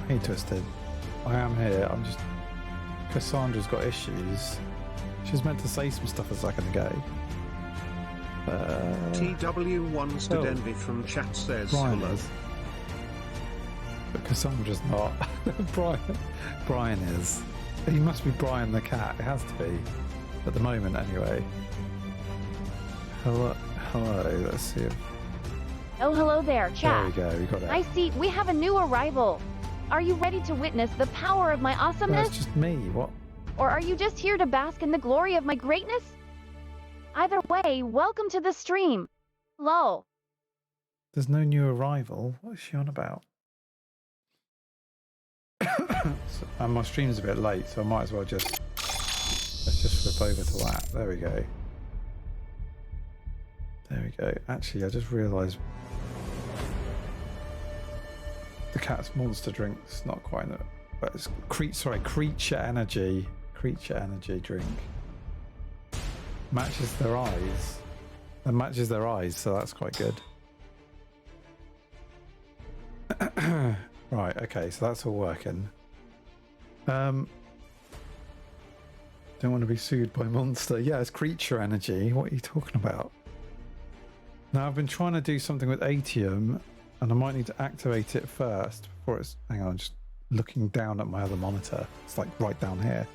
Hey, Twisted. I am here. I'm just... Cassandra's got issues. She was meant to say some stuff a second ago. TW1 Envy from chat says Brian hello. is. But Cassandra's not. Brian is. He must be Brian the cat. It has to be. At the moment, anyway. Hello. Let's see if... Oh, hello there, chat. There we go. We got it. I see we have a new arrival. Are you ready to witness the power of my awesomeness? That's just me. What? Or are you just here to bask in the glory of my greatness? Either way, welcome to the stream. Lol. There's no new arrival. What is she on about? And my stream's a bit late, so I might as well just... Let's just flip over to that. There we go. There we go. Actually, I just realised... The cat's monster drink's not quite... But it's creature energy. Creature energy drink. Matches their eyes. It matches their eyes, so that's quite good. Right, okay, so that's all working. Don't want to be sued by Monster. Yeah, it's creature energy. What are you talking about? Now, I've been trying to do something with Atium, and I might need to activate it first before it's... Hang on, just looking down at my other monitor. It's like right down here.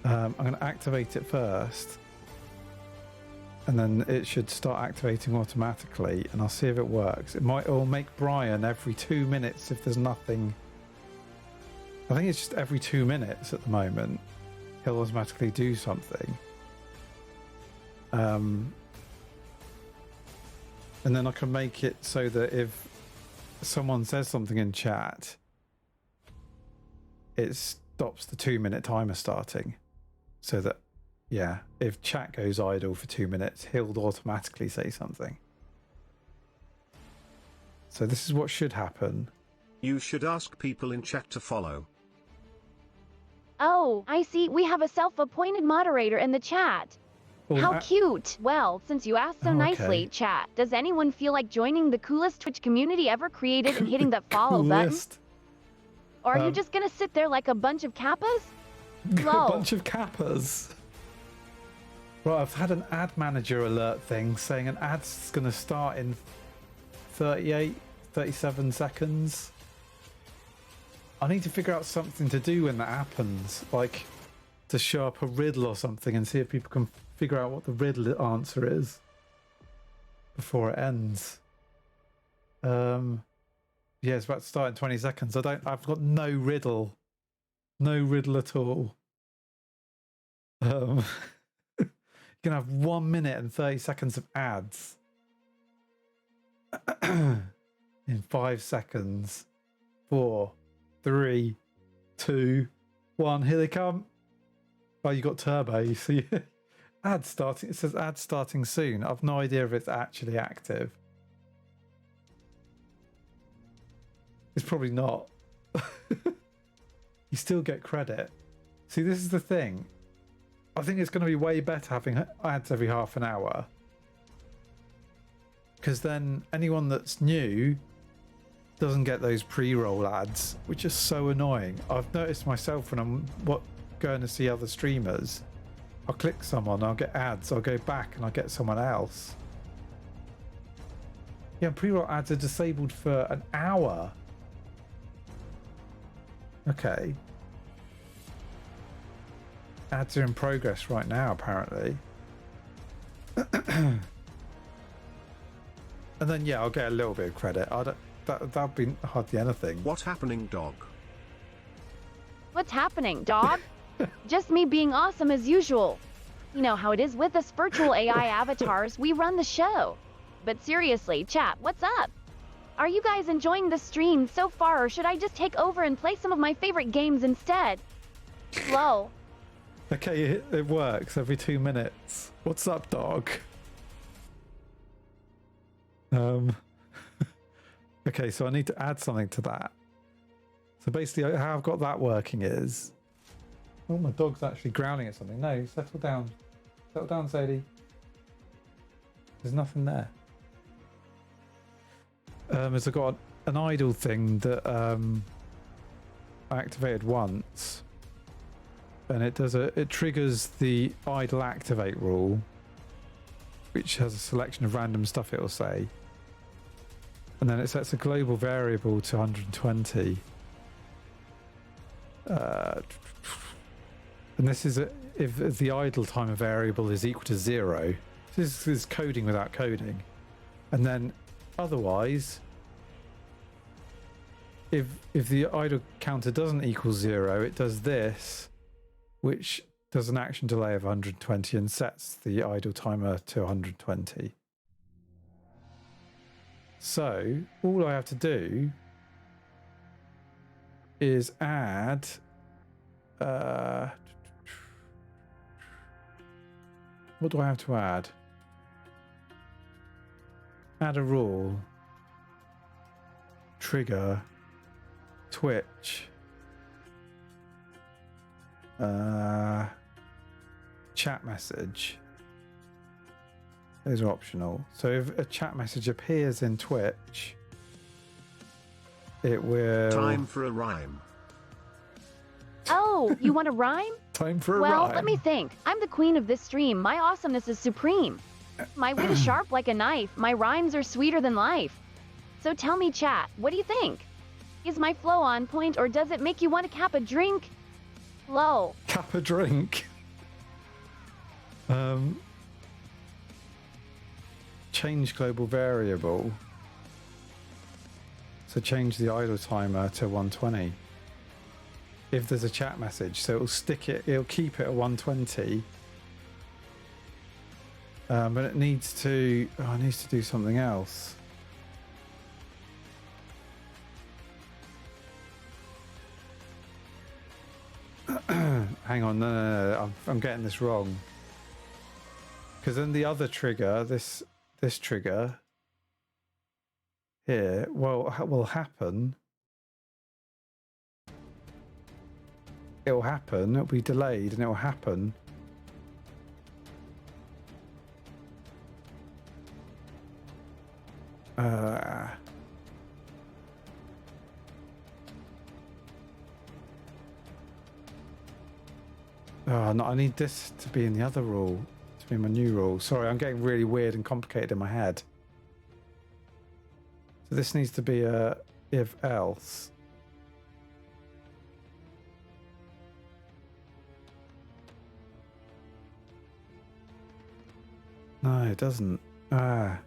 I'm going to activate it first, and then it should start activating automatically, and I'll see if it works. It might all make Brian every 2 minutes if there's nothing. I think it's just every 2 minutes at the moment. He'll automatically do something. And then I can make it so that if someone says something in chat, it stops the 2 minute timer starting. So that, yeah, if chat goes idle for 2 minutes, he'll automatically say something. So this is what should happen. You should ask people in chat to follow. Oh, I see we have a self-appointed moderator in the chat. Well, How cute. Well, since you asked so Oh, nicely, okay. chat, does anyone feel like joining the coolest Twitch community ever created and hitting that follow button? Coolest. Or are you just gonna sit there like a bunch of kappas? A Lol. bunch of kappas. Right, I've had an ad manager alert thing saying an ad's going to start in 37 seconds. I need to figure out something to do when that happens, like to show up a riddle or something and see if people can figure out what the riddle answer is before it ends. Yeah, it's about to start in 20 seconds. I've got no riddle. No riddle at all. You're gonna have 1 minute and 30 seconds of ads. In 5 seconds. 4, 3, 2, 1. Here they come. Oh, you got turbo. You see, ad starting. It says ad starting soon. I've no idea if it's actually active. It's probably not. You still get credit. See, this is the thing. I think it's going to be way better having ads every half an hour. Because then anyone that's new doesn't get those pre-roll ads, which is so annoying. I've noticed myself when I'm going to see other streamers. I'll click someone, I'll get ads, I'll go back and I'll get someone else. Yeah, pre-roll ads are disabled for an hour. Okay. Ads are in progress right now, apparently. And then, yeah, I'll get a little bit of credit. That'll be hardly anything. What's happening, dog? What's happening, dog? Just me being awesome as usual. You know how it is with us virtual AI avatars, we run the show. But seriously, chat, what's up? Are you guys enjoying the stream so far, or should I just take over and play some of my favorite games instead? Lol. Okay, it works every 2 minutes. What's up, dog? Okay, so I need to add something to that. So basically, how I've got that working is... Oh, my dog's actually growling at something. No, settle down. Settle down, Sadie. There's nothing there. Is I've got an idle thing that activated once, and it triggers the idle activate rule, which has a selection of random stuff it'll say, and then it sets a global variable to 120. And this is if the idle timer variable is equal to 0. This is coding without coding. And then otherwise, if the idle counter doesn't equal 0, it does this, which does an action delay of 120 and sets the idle timer to 120. So all I have to do is add what do I have to add? Add a rule, trigger, Twitch, chat message. Those are optional. So if a chat message appears in Twitch, it will... Time for a rhyme. Oh, you want a rhyme? Time for a Well, rhyme. let me think. I'm the queen of this stream. My awesomeness is supreme. My wit is sharp like a knife. My rhymes are sweeter than life. So tell me, chat, what do you think? Is my flow on point, or does it make you want to cap a drink? Lol. Cap a drink. Change global variable. So change the idle timer to 120. If there's a chat message, so it'll keep it at 120. But it needs to do something else. Hang on, no, I'm getting this wrong. Because then the other trigger, this trigger here, will happen. It'll happen. It'll be delayed, and it will happen. Oh, no, I need this to be in the other rule, to be my new rule. Sorry, I'm getting really weird and complicated in my head. So this needs to be a if else. No, it doesn't. No.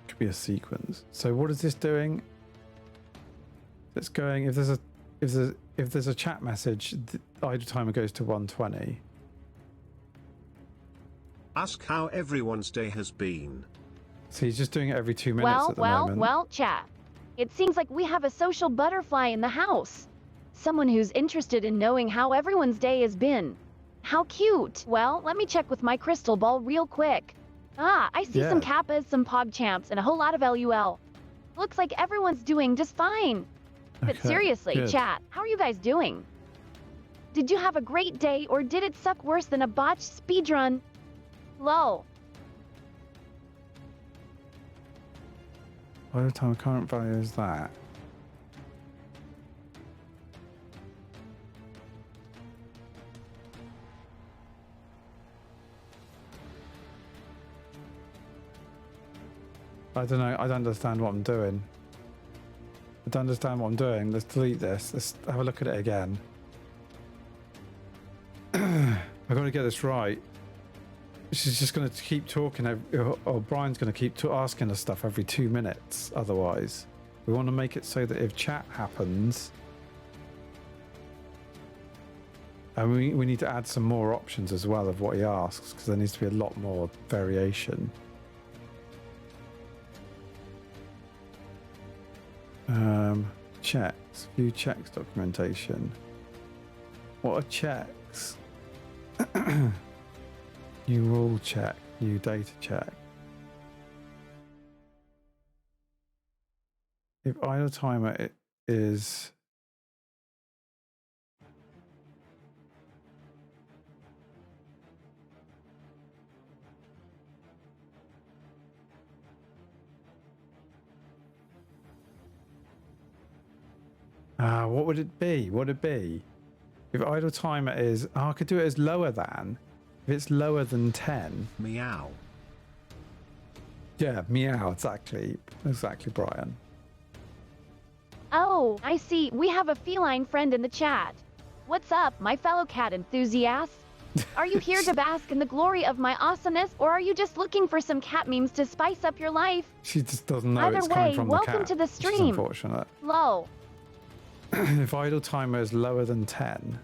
Could be a sequence. So what is this doing? It's going if there's a chat message, the idle timer goes to 120. Ask how everyone's day has been. So he's just doing it every 2 minutes at the moment. Well, chat. It seems like we have a social butterfly in the house. Someone who's interested in knowing how everyone's day has been. How cute. Well, let me check with my crystal ball real quick. I see some Kappas, some PogChamps, and a whole lot of LUL. Looks like everyone's doing just fine. But Okay, seriously, good. chat, how are you guys doing? Did you have a great day, or did it suck worse than a botched speedrun? Lol. By the time current value is that. I don't know. I don't understand what I'm doing. I don't understand what I'm doing. Let's delete this. Let's have a look at it again. I've got to get this right. She's just going to keep talking, or Brian's going to keep asking us stuff every 2 minutes. Otherwise, we want to make it so that if chat happens, and we need to add some more options as well of what he asks, because there needs to be a lot more variation. Checks, view checks documentation. What are checks? New rule check, new data check. If idle timer is What would it be? What would it be? If idle timer is... I could do it as lower than. If it's lower than 10. Meow. Yeah, meow, exactly. Exactly, Brian. Oh, I see. We have a feline friend in the chat. What's up, my fellow cat enthusiasts? Are you here to bask in the glory of my awesomeness, or are you just looking for some cat memes to spice up your life? She just doesn't know Either it's coming way, from the welcome cat. to the Which is stream. unfortunate. Lol. If idle timer is lower than 10.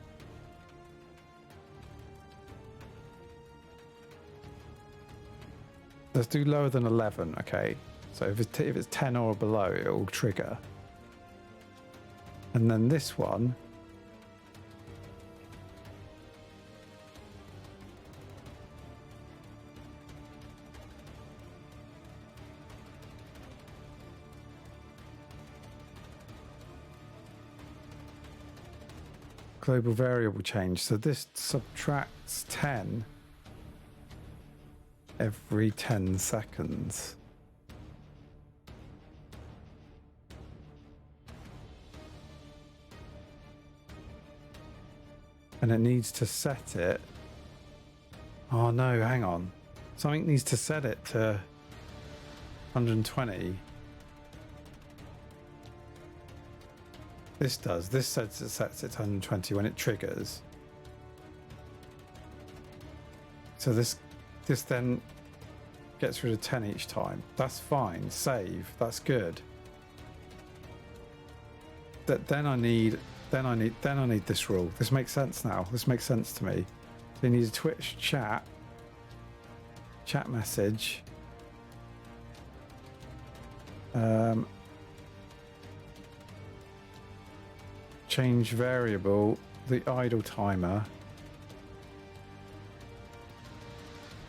Let's do lower than 11, okay? So if it's 10 or below, it will trigger. And then this one... global variable change. So this subtracts 10 every 10 seconds. And it needs to set it. Oh no, hang on. Something needs to set it to 120. This does. This sets it to 120 when it triggers. So this then gets rid of 10 each time. That's fine. Save. That's good. Then I need this rule. This makes sense now. This makes sense to me. So you need a Twitch chat message. Change variable, the idle timer,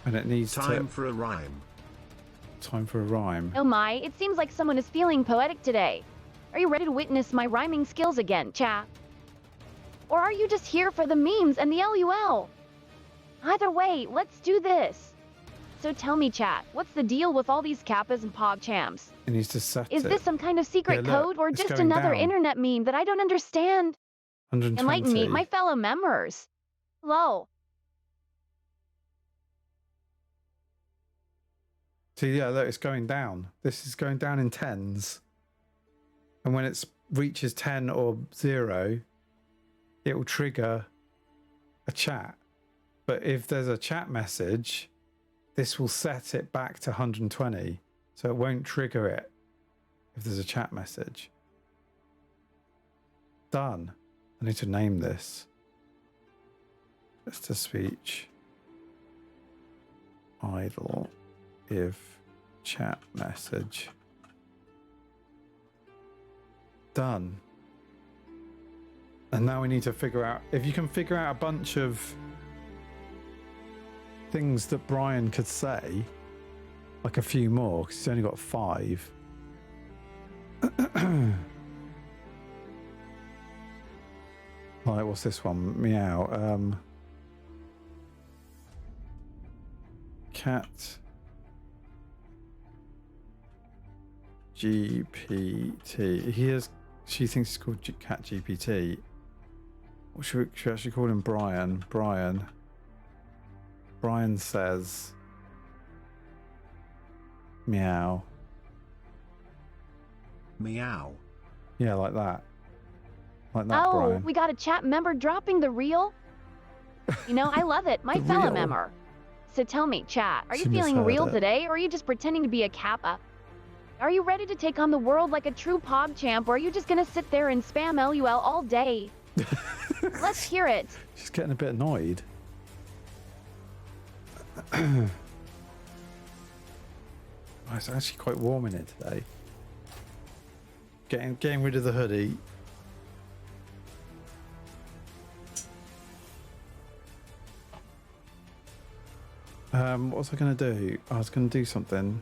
and it needs Time for a rhyme. Time for a rhyme. Oh my, it seems like someone is feeling poetic today. Are you ready to witness my rhyming skills again, chat? Or are you just here for the memes and the LUL? Either way, let's do this. So tell me, chat, what's the deal with all these kappas and pogchams? It needs to set Is it. this some kind of secret Yeah, look, code or it's just going another down. internet meme that I don't understand? 120. Enlighten me, my fellow members. Lol. See, yeah, look, it's going down. This is going down in tens. And when it reaches 10 or 0, it will trigger a chat. But if there's a chat message, this will set it back to 120. So it won't trigger it if there's a chat message. Done. I need to name this. Text to speech. Idle. If chat message. Done. And now we need to figure out if you can figure out a bunch of things that Brian could say, like a few more, because he's only got 5. Like, what's this one? Meow. Cat GPT. She thinks it's called Cat GPT. Or should we actually call him Brian? Brian says meow. Meow. Yeah, like that. Like that, Oh, Brian. we got a chat member dropping the reel? You know, I love it. My The fellow reel. member. So tell me, chat, are you She feeling misheard real it. today, or are you just pretending to be a kappa? Are you ready to take on the world like a true PogChamp, or are you just gonna sit there and spam LUL all day? Let's hear it. She's getting a bit annoyed. Oh, it's actually quite warm in here today. Getting rid of the hoodie. What was I going to do? I was going to do something.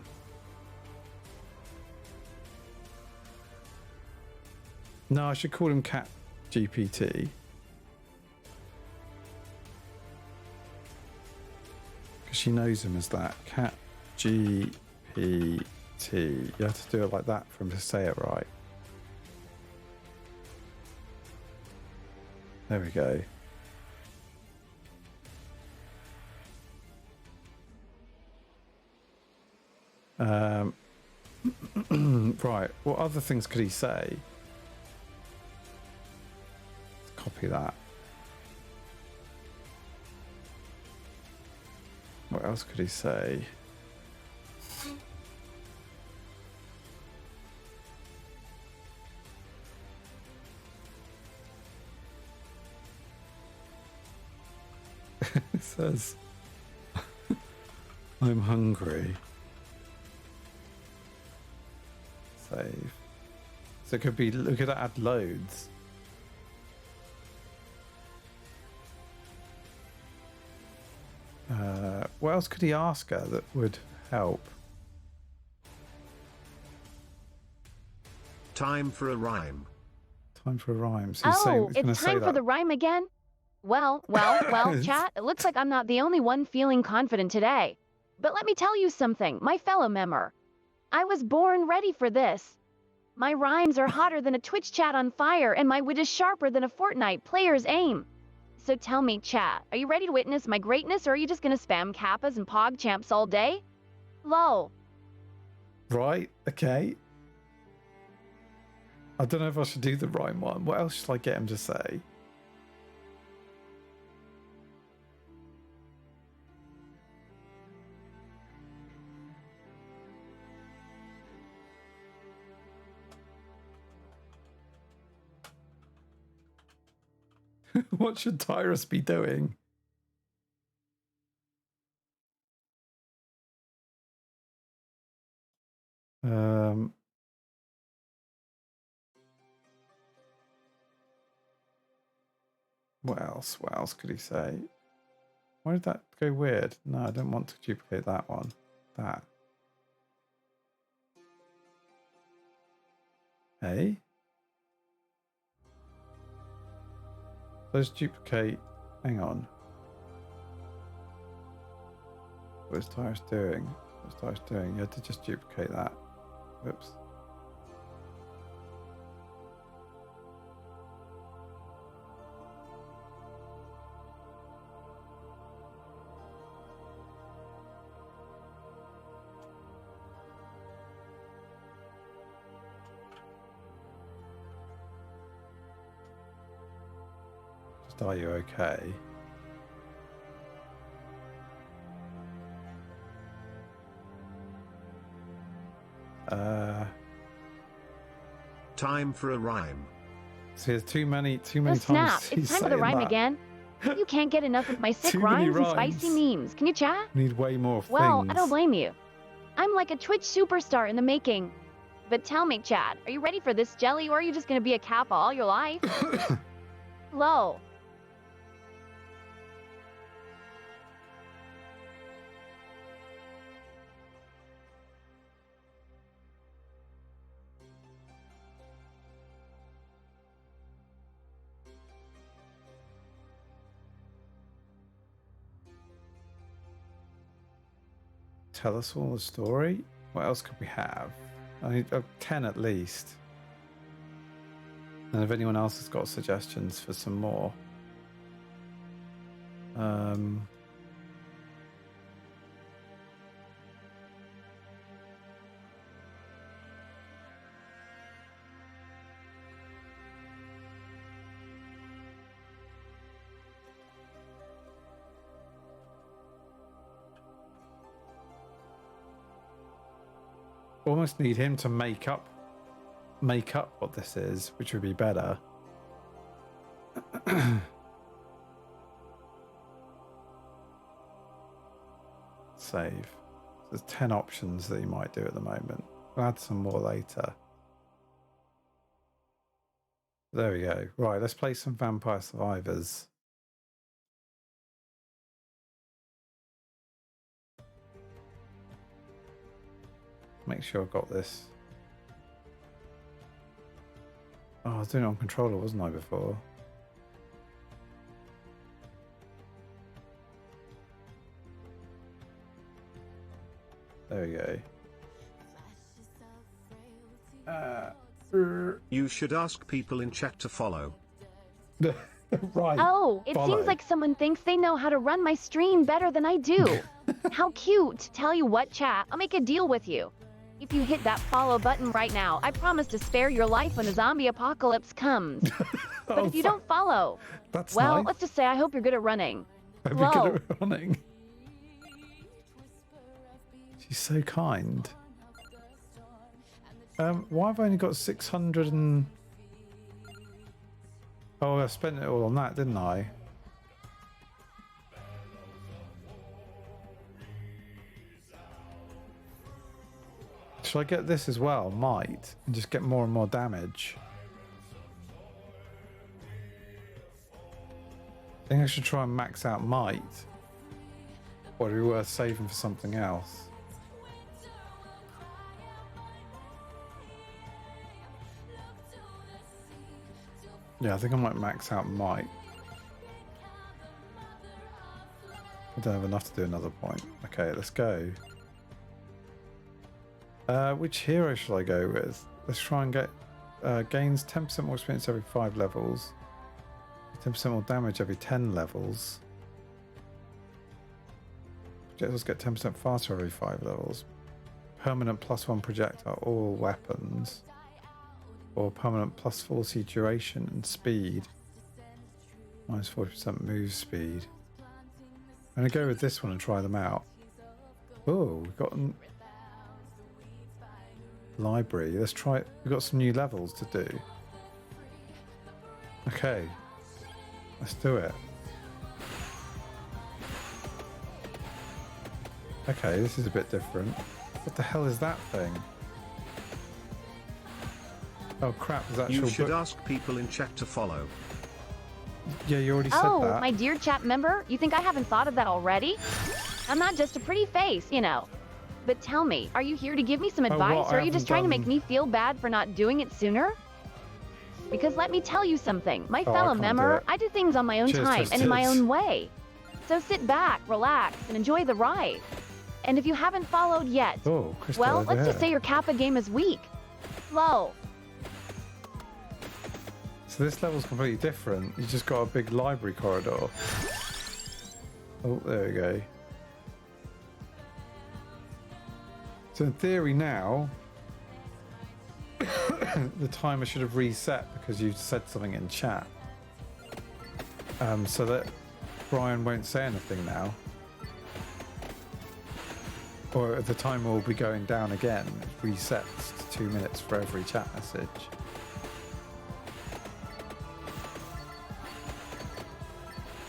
No, I should call him Cat GPT. Because she knows him as that. Cat GPT. You have to do it like that for him to say it right. There we go. Right, what other things could he say? Let's copy that. What else could he say? It says, I'm hungry. Save. So it could be, we could add loads. What else could he ask her that would help? Time for a rhyme. Time for a rhyme. So he's saying, Oh, he's gonna it's say time for that. the rhyme again? Well, chat, it looks like I'm not the only one feeling confident today. But let me tell you something, my fellow member. I was born ready for this. My rhymes are hotter than a Twitch chat on fire, and my wit is sharper than a Fortnite player's aim. So tell me, chat, are you ready to witness my greatness, or are you just gonna spam kappas and pog champs all day? Lol. Right, okay. I don't know if I should do the rhyme one. What else should I get him to say? What should Tyrus be doing? What else? What else could he say? Why did that go weird? No, I don't want to duplicate that one. That. Hey? Let's duplicate. Hang on. What is Tyrus doing? What's Tyrus doing? You had to just duplicate that. Whoops. Just are you okay? Time for a rhyme. See, there's too many No snap, times. it's time for the rhyme again. You can't get enough of my sick Too many rhymes and spicy rhymes. memes. Can you chat? Need way more Well, things. I don't blame you. I'm like a Twitch superstar in the making. But tell me, Chad, are you ready for this jelly, or are you just gonna be a kappa all your life? Lol. Tell us all the story. What else could we have? I need 10 at least. And if anyone else has got suggestions for some more. Almost need him to make up what this is, which would be better. Save. There's 10 options that you might do at the moment. We'll add some more later. There we go. Right, let's play some Vampire Survivors. Make sure I've got this. Oh, I was doing it on controller, wasn't I, before? There we go. You should ask people in chat to follow. Right. Oh, it follow. seems like someone thinks they know how to run my stream better than I do. How cute. Tell you what, chat, I'll make a deal with you. If you hit that follow button right now, I promise to spare your life when the zombie apocalypse comes. But Oh, if you don't follow, that's well, nice. let's just say I hope you're good at running. Hope Whoa. you're good at running. She's so kind. Why have I only got 600 and... Oh, I spent it all on that, didn't I? Should I get this as well? Might. And just get more and more damage. I think I should try and max out might. Or would it be worth saving for something else? Yeah, I think I might max out might. I don't have enough to do another point. Okay, let's go. Which hero should I go with? Let's try and get gains 10% more experience every 5 levels. 10% more damage every 10 levels. Projectiles get 10% faster every 5 levels. Permanent +1 projectile, all weapons. Or permanent +40 duration and speed. Minus 40% move speed. I'm going to go with this one and try them out. Oh, we've got a library. Let's try it. We've got some new levels to do. Okay. Let's do it. Okay, this is a bit different. What the hell is that thing? Oh crap, is that You actual should book? ask people in chat to follow. Yeah, you already said Oh, that. my dear chat member, you think I haven't thought of that already? I'm not just a pretty face, you know. But tell me, are you here to give me some advice, what? or I are you just haven't trying to make done- me feel bad for not doing it sooner? Because let me tell you something, my Oh, I fellow can't do member, it. I do things on my own Cheers, time cheers, and in my cheers. own way. So sit back, relax, and enjoy the ride. And if you haven't followed yet, Oh, crystal well, over let's here. just say your Kappa game is weak. Lol. So this level's completely different. You just got a big library corridor. Oh, there we go. So in theory now, the timer should have reset because you said something in chat. So that Brian won't say anything now. Or the timer will be going down again. It resets to 2 minutes for every chat message.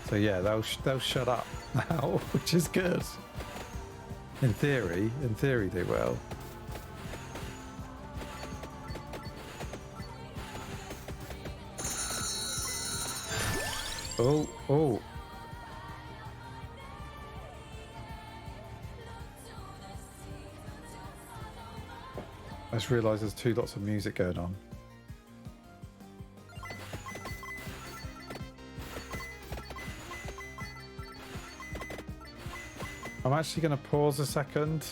So yeah, they'll shut up now, which is good. In theory they will. Oh. I just realised there's 2 lots of music going on. I'm actually going to pause a second.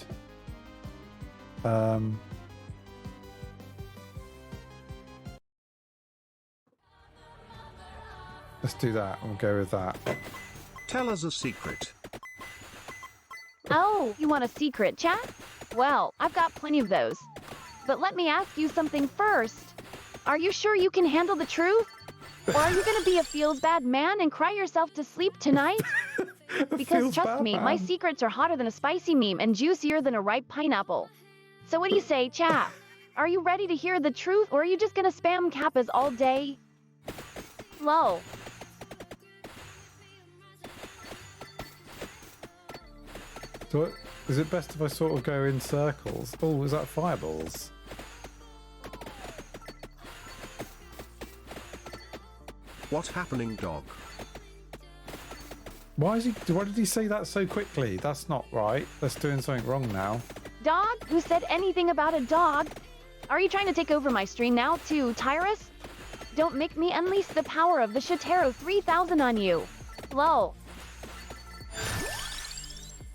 Let's do that. We'll go with that. Tell us a secret. Oh, you want a secret, chat? Well, I've got plenty of those. But let me ask you something first. Are you sure you can handle the truth? Or are you gonna be a feels bad man and cry yourself to sleep tonight? Because Feels trust bad, me, my man. secrets are hotter than a spicy meme and juicier than a ripe pineapple. So what do you say, chat? Are you ready to hear the truth, or are you just gonna spam kappas all day? Lol. So is it best if I sort of go in circles? Oh, is that fireballs? What's happening, dog? Why did he say that so quickly? That's not right. That's doing something wrong now. Dog? Who said anything about a dog? Are you trying to take over my stream now too, Tyrus? Don't make me unleash the power of the Shotaro 3000 on you. Lol.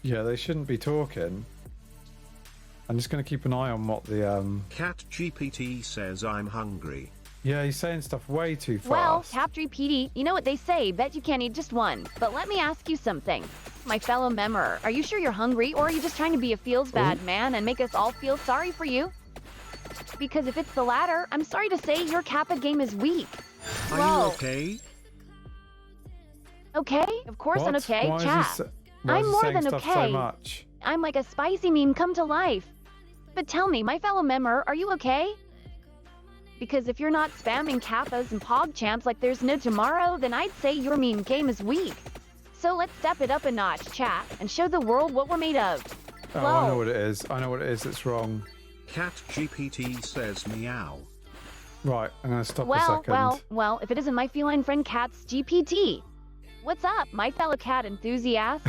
Yeah, they shouldn't be talking. I'm just going to keep an eye on what the Cat GPT says I'm hungry. Yeah, he's saying stuff way too fast. Well, Captry PD, you know what they say, bet you can't eat just one. But let me ask you something. My fellow member, are you sure you're hungry, or are you just trying to be a feels bad man and make us all feel sorry for you? Because if it's the latter, I'm sorry to say your Kappa game is weak. Are you okay? Okay, of course I'm okay, Why is he chat. why is I'm he more saying than stuff so okay. much? I'm like a spicy meme come to life. But tell me, my fellow member, are you okay? Because if you're not spamming Kappas and PogChamps like there's no tomorrow, then I'd say your meme game is weak. So let's step it up a notch, chat, and show the world what we're made of. Oh, I know what it is. I know what it is that's wrong. Cat GPT says meow. Right, I'm going to stop a second. Well, if it isn't my feline friend Cat's GPT. What's up, my fellow cat enthusiast?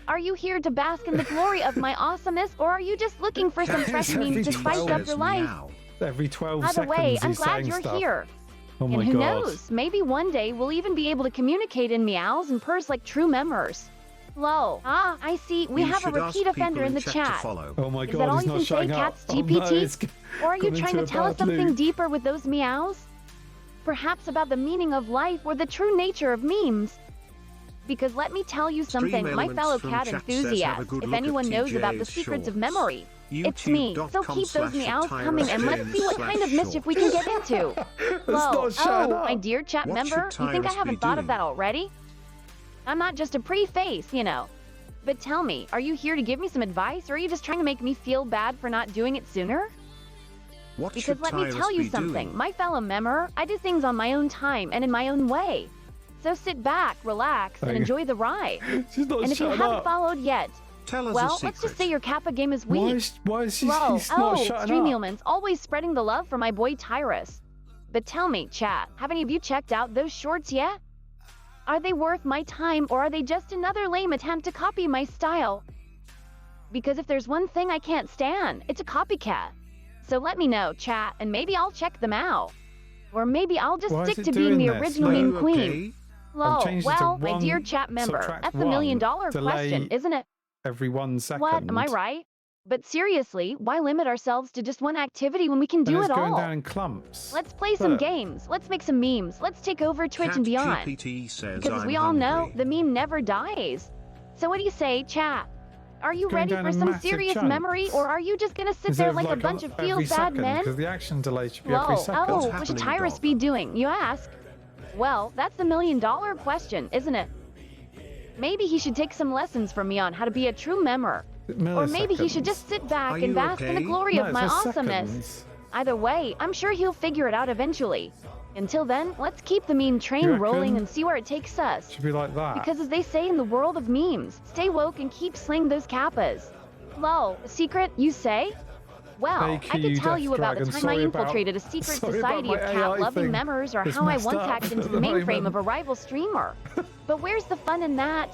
Are you here to bask in the glory of my awesomeness, or are you just looking for some fresh memes to spice up your life? Every 12 Either seconds way, I'm he's glad saying you're stuff. here. Oh my And who god. knows, maybe one day we'll even be able to communicate in meows and purrs like true members. Lol. Ah, I see. We have a repeat offender in the chat. Oh my Is that god, all he's you not can say, shutting up. Cat's Oh no, GPT? it's Or are you gone trying into to a tell us bad something loop. deeper with those meows? Perhaps about the meaning of life or the true nature of memes? Because let me tell you something, my fellow cat enthusiast, if anyone knows about the secrets of memory, it's me. So keep those meows coming and let's see what kind of mischief we can get into. Whoa, my dear chat member, you think I haven't thought of that already? I'm not just a pretty face, you know. But tell me, are you here to give me some advice, or are you just trying to make me feel bad for not doing it sooner? Because let me tell you something, my fellow member, I do things on my own time and in my own way. So sit back, relax, and enjoy the ride. She's not And if you shutting haven't up. followed yet, Tell us well, a let's just secret. say your Kappa game is weak. Why is she Whoa, she's not shutting Stream up? Humans always spreading the love for my boy Tyrus. But tell me, chat, have any of you checked out those shorts yet? Are they worth my time, or are they just another lame attempt to copy my style? Because if there's one thing I can't stand, it's a copycat. So let me know, chat, and maybe I'll check them out. Or maybe I'll just Why is stick it to being doing the this? original Are meme you queen. okay? Lol, changed it to well, my dear one, chat member, subtract that's the $1 one, million delay question, isn't it? Every 1 second. What, am I right? But seriously, why limit ourselves to just one activity when we can do and it it's going all? down in clumps. Let's play some Look. games, let's make some memes, let's take over Twitch Cat and beyond. GPT says Because as I'm we all know, hungry. the meme never dies. So what do you say, chat? Are you Going ready down for in some massive serious chunks. memory, or are you just gonna sit Instead there like a on bunch of every feel bad second, men? because the action delay should be every Whoa, second. oh, What's what should happening, Tyrus dog? be doing, you ask? Well, that's the $1 million question, isn't it? Maybe he should take some lessons from me on how to be a true member. Or maybe he should just sit back Are and you bask in the okay? glory No, of it's my for awesomeness. seconds. Either way, I'm sure he'll figure it out eventually. Until then, let's keep the meme train You rolling reckon? and see where it takes us. Should be like that. Because as they say in the world of memes, stay woke and keep slaying those kappas. Lol, a secret, you say? Well, Thank I could you, tell Death you about the Dragon. time I Sorry about- infiltrated a secret sorry society about of my AI cat-loving thing. members, or It's how I messed one-tapped up into at the the mainframe moment. of a rival streamer. But where's the fun in that?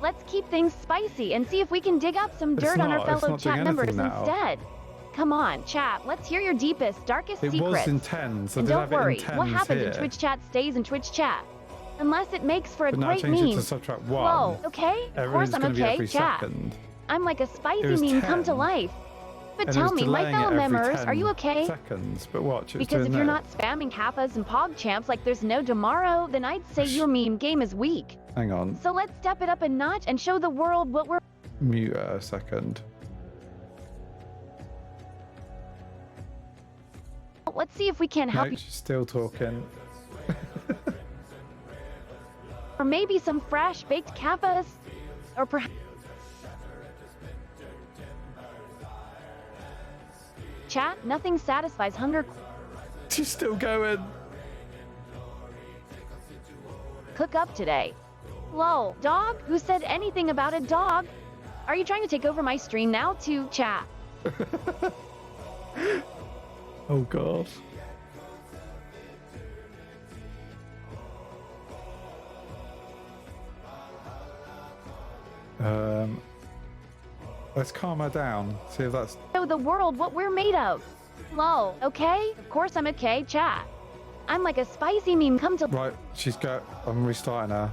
Let's keep things spicy and see if we can dig up some It's dirt on our not- it's fellow not doing chat members anything now. instead. Come on, chat, let's hear your deepest, darkest It secrets. was in 10, so And did don't have it worry, in 10s what happens here. in Twitch chat stays in Twitch chat. Unless it makes for a But now I great changed it meme. to subtract 1. Whoa, okay? Of course Everything's I'm going to be okay, every chat. second. I'm like a It spicy was meme come to 10. life. But And it tell was me, my delaying fellow it every members, are 10 you okay? seconds, but watch, it's Because doing if you're that. not spamming kappas and PogChamps like there's no tomorrow, then I'd say your meme game is weak. Hang on, So let's step it up a notch and show the world what we're... mute her a second. Let's see if we can help No, you. she's still talking. Or maybe some fresh baked kappas. Or perhaps... Chat, nothing satisfies hunger. She's still going. Cook up today. Lol, dog? Who said anything about a dog? Are you trying to take over my stream now too, chat? Oh god. Let's calm her down. See if that's. Show the world what we're made of. Lol, okay? Of course I'm okay, chat. I'm like a spicy meme come to... Right, she's got. I'm restarting her.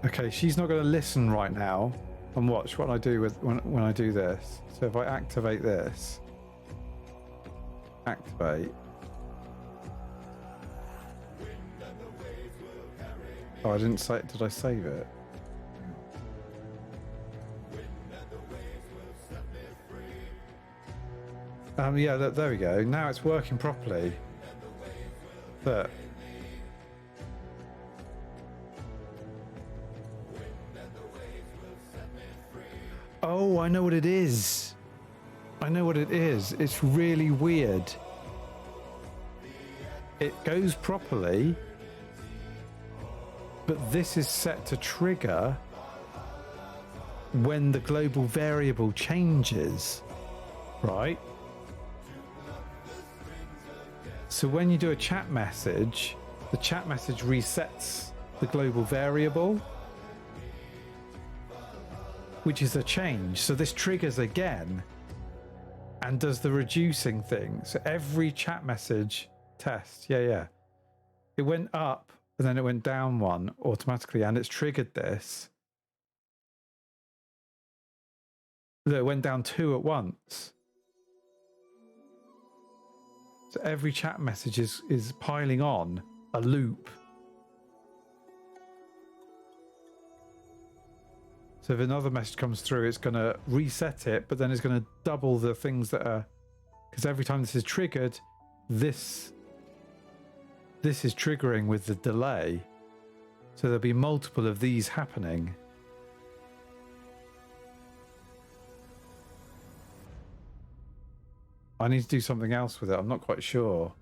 Okay, she's not going to listen right now. And watch what I do with when I do this. So if I activate this, activate. Oh, I didn't say. Did I save it? Yeah, there we go. Now it's working properly. Look. Oh, I know what it is. I know what it is. It's really weird. It goes properly, but this is set to trigger when the global variable changes, right? So when you do a chat message, the chat message resets the global variable, which is a change. So this triggers again and does the reducing thing. So every chat message test, yeah. It went up and then it went down one automatically, and it's triggered this. It went down two at once. So every chat message is piling on a loop. So if another message comes through, it's going to reset it, but then it's going to double the things that are... Because every time this is triggered, this is triggering with the delay. So there'll be multiple of these happening. I need to do something else with it. I'm not quite sure.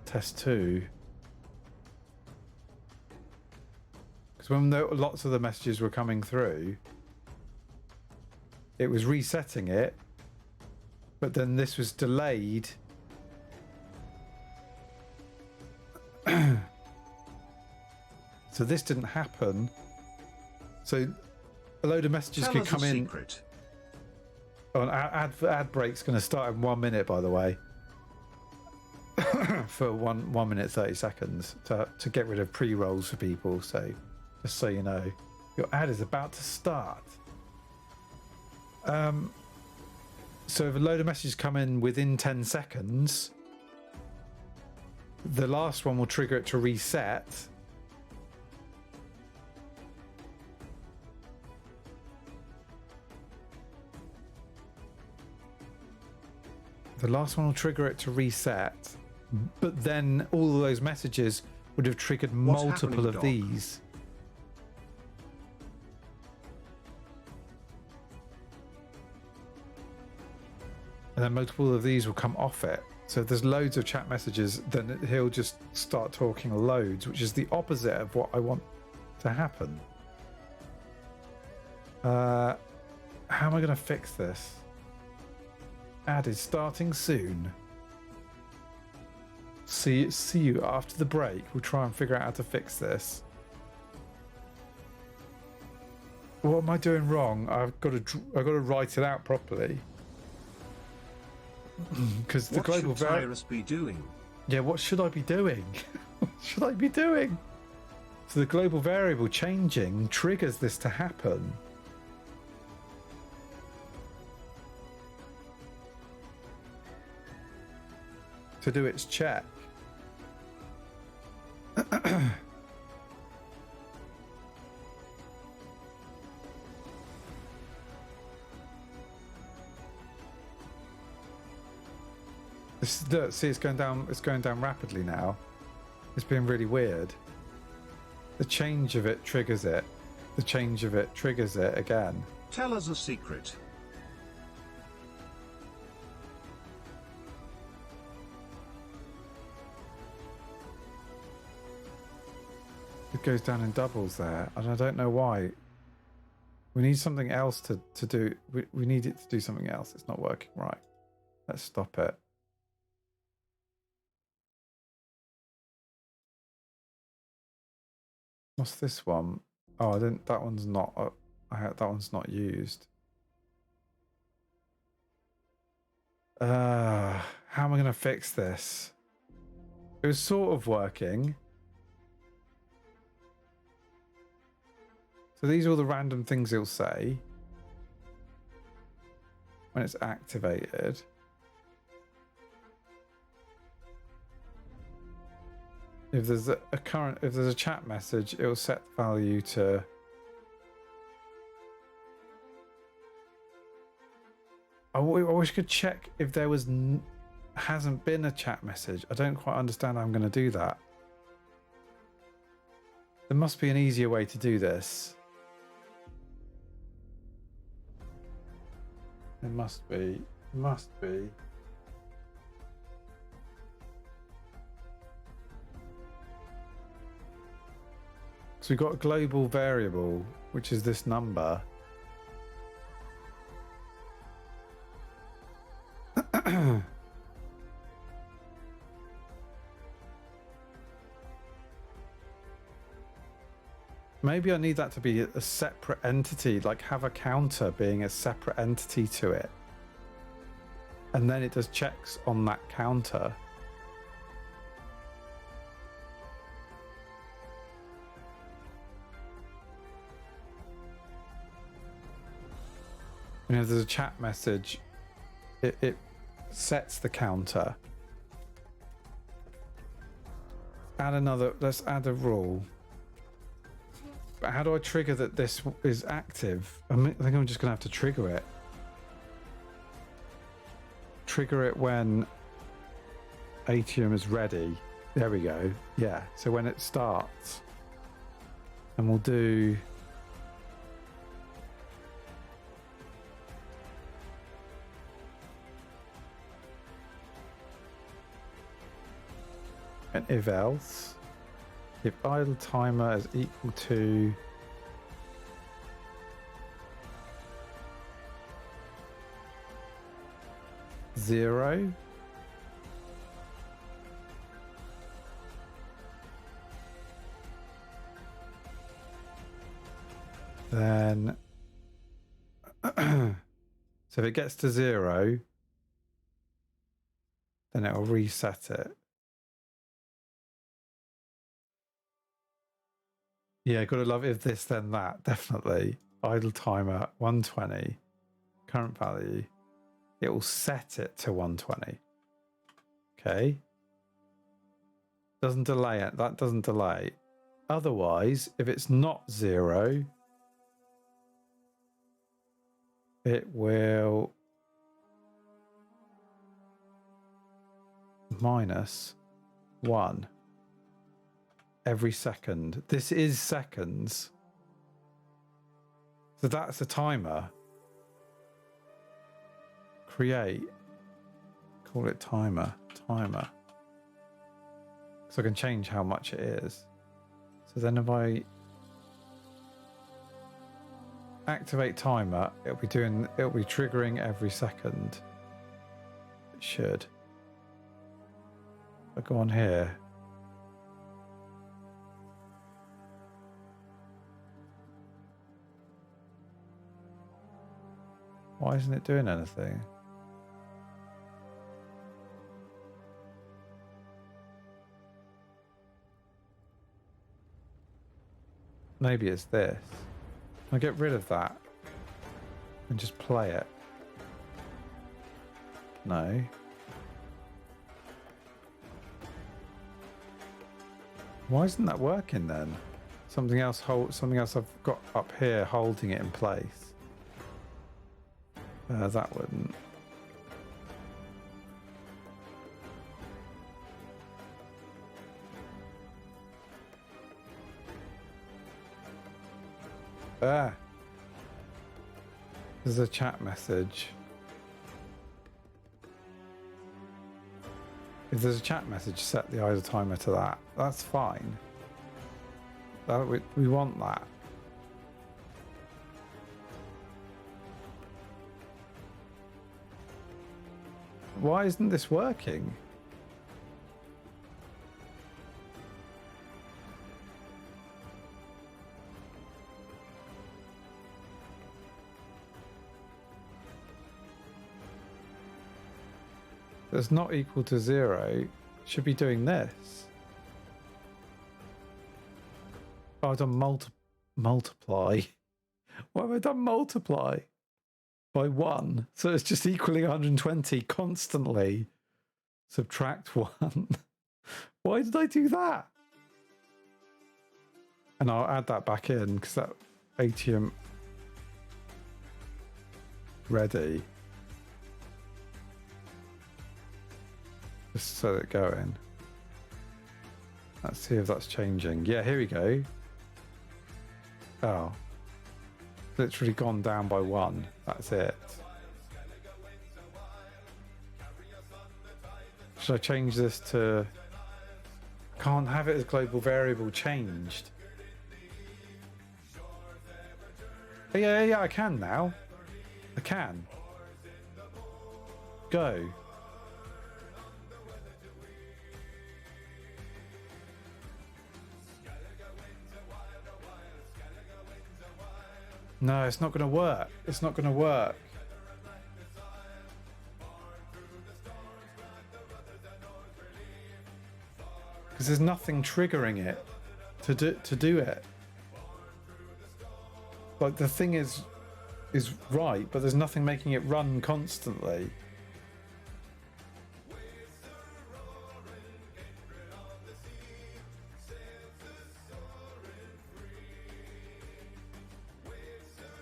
Test 2. Because when lots of the messages were coming through, it was resetting it, but then this was delayed. So this didn't happen. So a load of messages could come in. Secret. Oh, an ad break's going to start in 1 minute, by the way. For 1 minute 30 seconds to get rid of pre-rolls for people. So just so you know, your ad is about to start. So if a load of messages come in within 10 seconds, the last one will trigger it to reset. The last one will trigger it to reset, but then all of those messages would have triggered multiple of these. And then multiple of these will come off it. So if there's loads of chat messages, then he'll just start talking loads, which is the opposite of what I want to happen. How am I going to fix this? Ad is starting soon. See you after the break. We'll try and figure out how to fix this. What am I doing wrong? I've got to write it out properly. Because the global variable. What should Tyrus be doing? Yeah, what should I be doing? What should I be doing? So the global variable changing triggers this to happen. To do its check. See, it's going down. It's going down rapidly now. It's been really weird. The change of it triggers it. The change of it triggers it again. Tell us a secret. It goes down in doubles there, and I don't know why. We need something else to do. We need it to do something else. It's not working right. Let's stop it. What's this one? Oh, I didn't. That one's not. That one's not used. How am I going to fix this? It was sort of working. So So these are all the random things it'll say when it's activated. If there's if there's a chat message, it will set the value to I wish I could check if there was hasn't been a chat message. I don't quite understand how I'm going to do that. There must be an easier way to do this. There must be. Must be. So we've got a global variable, which is this number. Maybe I need that to be a separate entity, like have a counter being a separate entity to it. And then it does checks on that counter. And if there's a chat message, it sets the counter. Let's add a rule. But how do I trigger that this is active? I think I'm just going to have to trigger it. Trigger it when Atium is ready. There we go. Yeah, so when it starts. And we'll do... and if else, if idle timer is equal to zero, then so if it gets to zero, then it will reset it. Yeah, gotta love if this then that, definitely. Idle timer 120, current value. It will set it to 120. Okay. Doesn't delay it, that doesn't delay. Otherwise, if it's not zero, it will minus 1. Every second. This is seconds. So that's a timer. Create. Call it timer. Timer. So I can change how much it is. So then if I activate timer, it'll be triggering every second. It should. I go on here. Why isn't it doing anything? Maybe it's this. I'll get rid of that and just play it. No. Why isn't that working then? Something else I've got up here holding it in place. That wouldn't. There's a chat message. If there's a chat message, set the idle timer to that. That's fine. We want that. Why isn't this working? That's not equal to 0. Should be doing this. Oh, I've done multiply. Why have I done multiply by 1? So it's just equaling 120 constantly. Subtract 1. Why did I do that? And I'll add that back in because that ATM ready. Just set it going. Let's see if that's changing. Yeah, here we go. Oh. Literally gone down by 1. That's it. Should I change this to... Can't have it as global variable changed. Oh, yeah, I can now. I can. Go. No, it's not going to work. It's not going to work. Because there's nothing triggering it to do it. Like the thing is right, but there's nothing making it run constantly.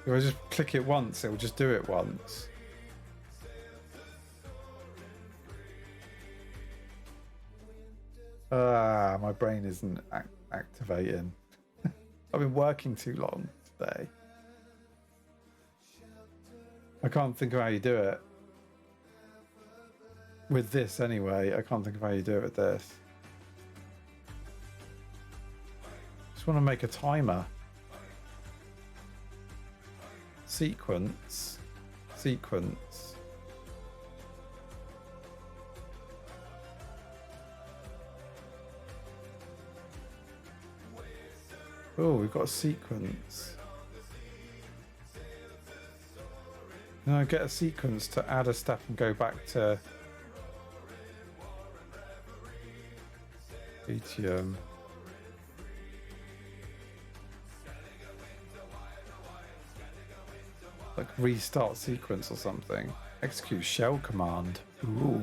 If I just click it once, it will just do it once. My brain isn't activating. I've been working too long today. I can't think of how you do it. With this anyway, I can't think of how you do it with this. Just want to make a timer. Sequence. Oh, we've got a sequence. No, get a sequence to add a step and go back to ATM. Like restart sequence or something. Execute shell command. Ooh.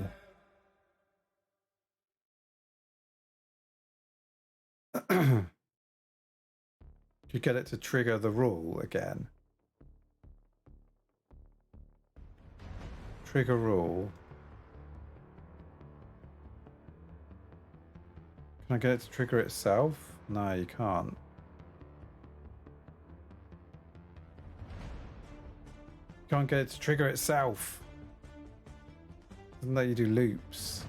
You get it to trigger the rule again. Trigger rule. Can I get it to trigger itself? No, you can't. Can't get it to trigger itself. Doesn't let you do loops.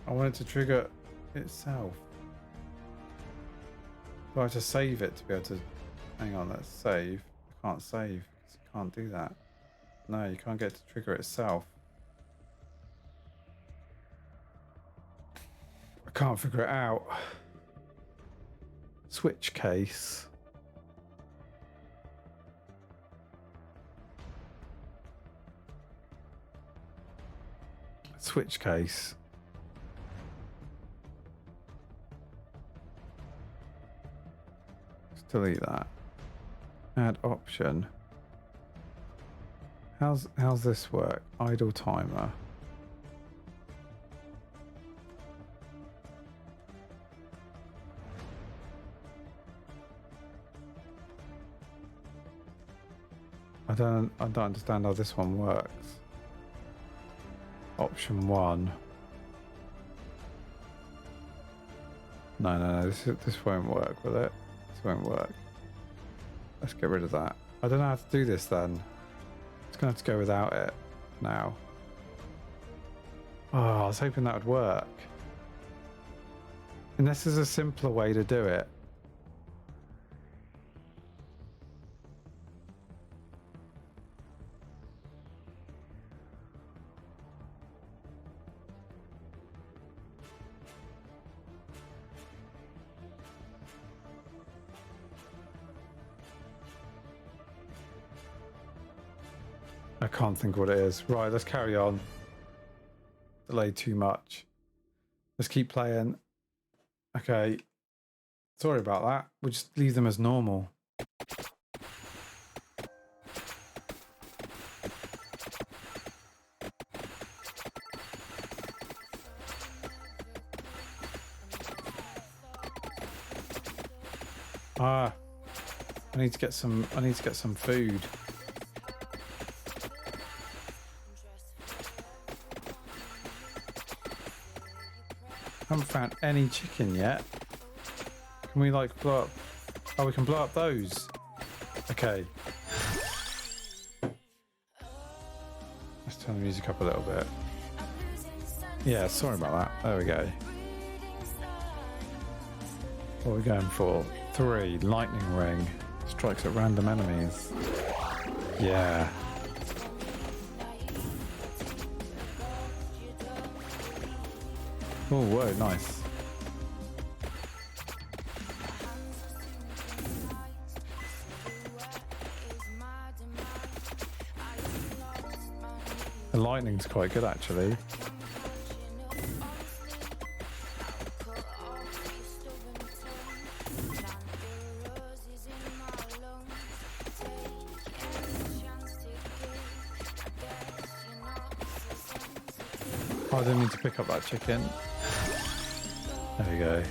I want it to trigger itself. Do I have to save it to be able to... Hang on, let's save. I can't save. Can't do that. No, you can't get it to trigger itself. I can't figure it out. Switch case. Switch case. Delete that. Add option. How's this work? Idle timer. I don't understand how this one works. Option 1. No, this won't work, will it? This won't work. Let's get rid of that. I don't know how to do this then. It's going to have to go without it now. Oh, I was hoping that would work. And this is a simpler way to do it. I can't think what it is. Right, let's carry on. Delayed too much. Let's keep playing. Okay. Sorry about that. We'll just leave them as normal. Ah, I need to get some food. Haven't found any chicken yet. Can we like blow up? Oh, we can blow up those. Okay. Let's turn the music up a little bit. Yeah, sorry about that. There we go. What are we going for? 3, lightning ring. Strikes at random enemies. Yeah. Oh, whoa, nice. The lightning's quite good, actually. Oh, I didn't mean to pick up that chicken. There we go.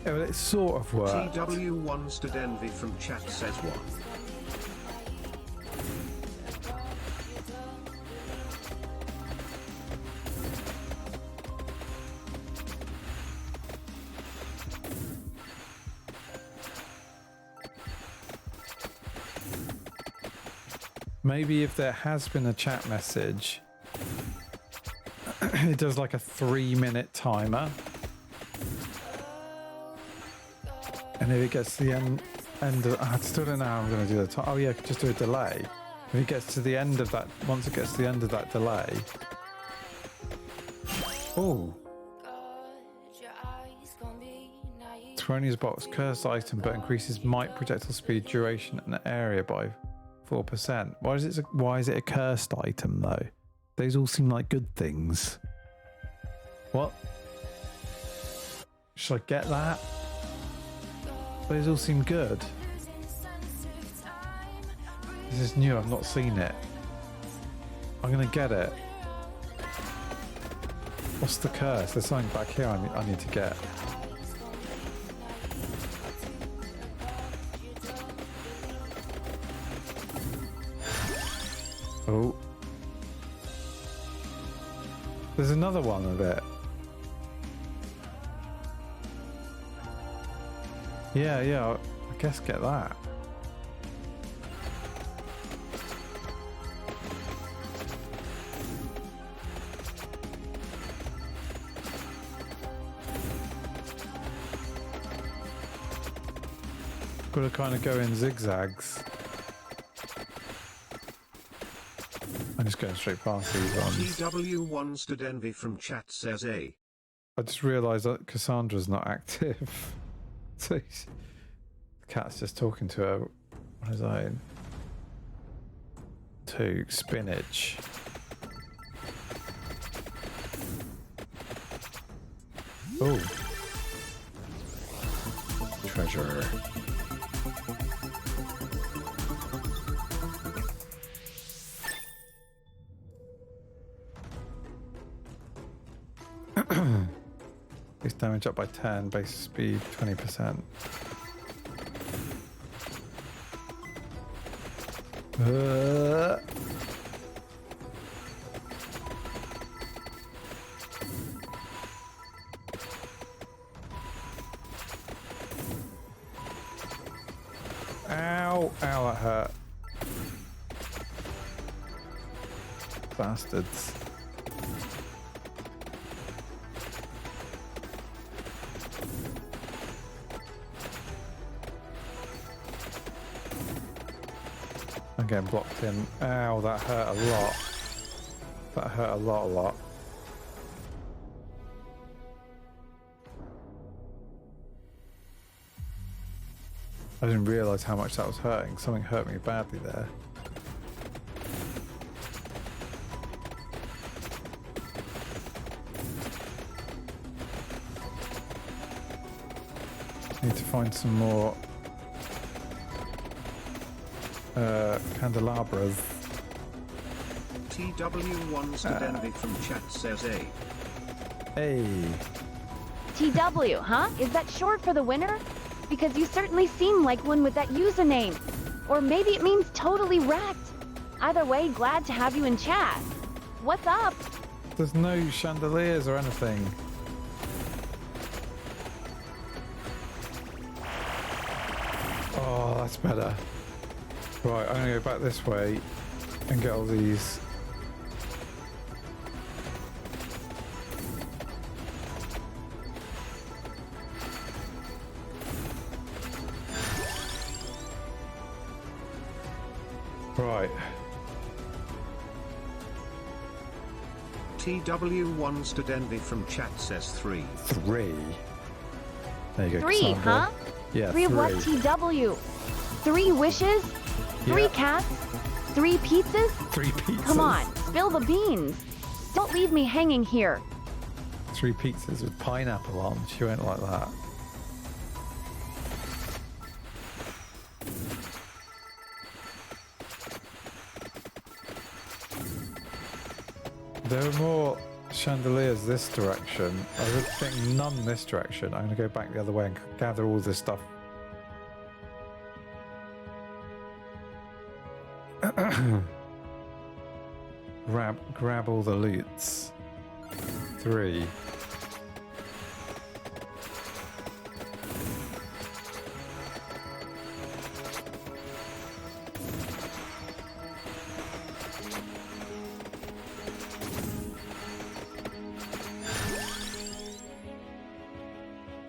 Yeah, well, it sort of worked. TW1 Stood Envy from chat says what? Maybe if there has been a chat message, it does like a 3-minute timer. And if it gets to the end of, I still don't know how I'm going to do the time. Oh yeah, just do a delay. If it gets to the end of that, once it gets to the end of that delay. Oh. Terronia's box, cursed item, but increases might, projectile speed, duration, and area by 4%. Why is it a cursed item though? Those all seem like good things. What? Should I get that? Those all seem good. This is new, I've not seen it. I'm gonna get it. What's the curse? There's something back here I need to get. Oh. There's another one of it. Yeah, I guess get that. Got to kind of go in zigzags. I'm just going straight past these ones. TW1 Stood Envy from chat says A. I just realised that Cassandra's not active. So the cat's just talking to her on his own. 2, spinach. Oh. Treasure. Base damage up by 10, base speed 20%. Ow, that hurt. Bastards. I'm getting blocked in. Ow, that hurt a lot. That hurt a lot. I didn't realise how much that was hurting. Something hurt me badly there. Need to find some more candelabras. TW1 Studenvi from chat says A. Hey, TW, huh? Is that short for the winner? Because you certainly seem like one with that username. Or maybe it means totally wrecked. Either way, glad to have you in chat. What's up? there's no chandeliers or anything. Oh, that's better. Right, I'm gonna go back this way and get all these. Right. TW1 Studenvi from chat says 3. 3. There you go. 3, Cassandra. huh? Yeah, 3 of what, TW? 3 wishes? 3 Yeah. cats? 3 pizzas? 3 pizzas. Come on, spill the beans. Don't leave me hanging here. 3 pizzas with pineapple on. She went like that. There are more chandeliers this direction. I would think none this direction. I'm going to go back the other way and gather all this stuff. grab all the loots. 3.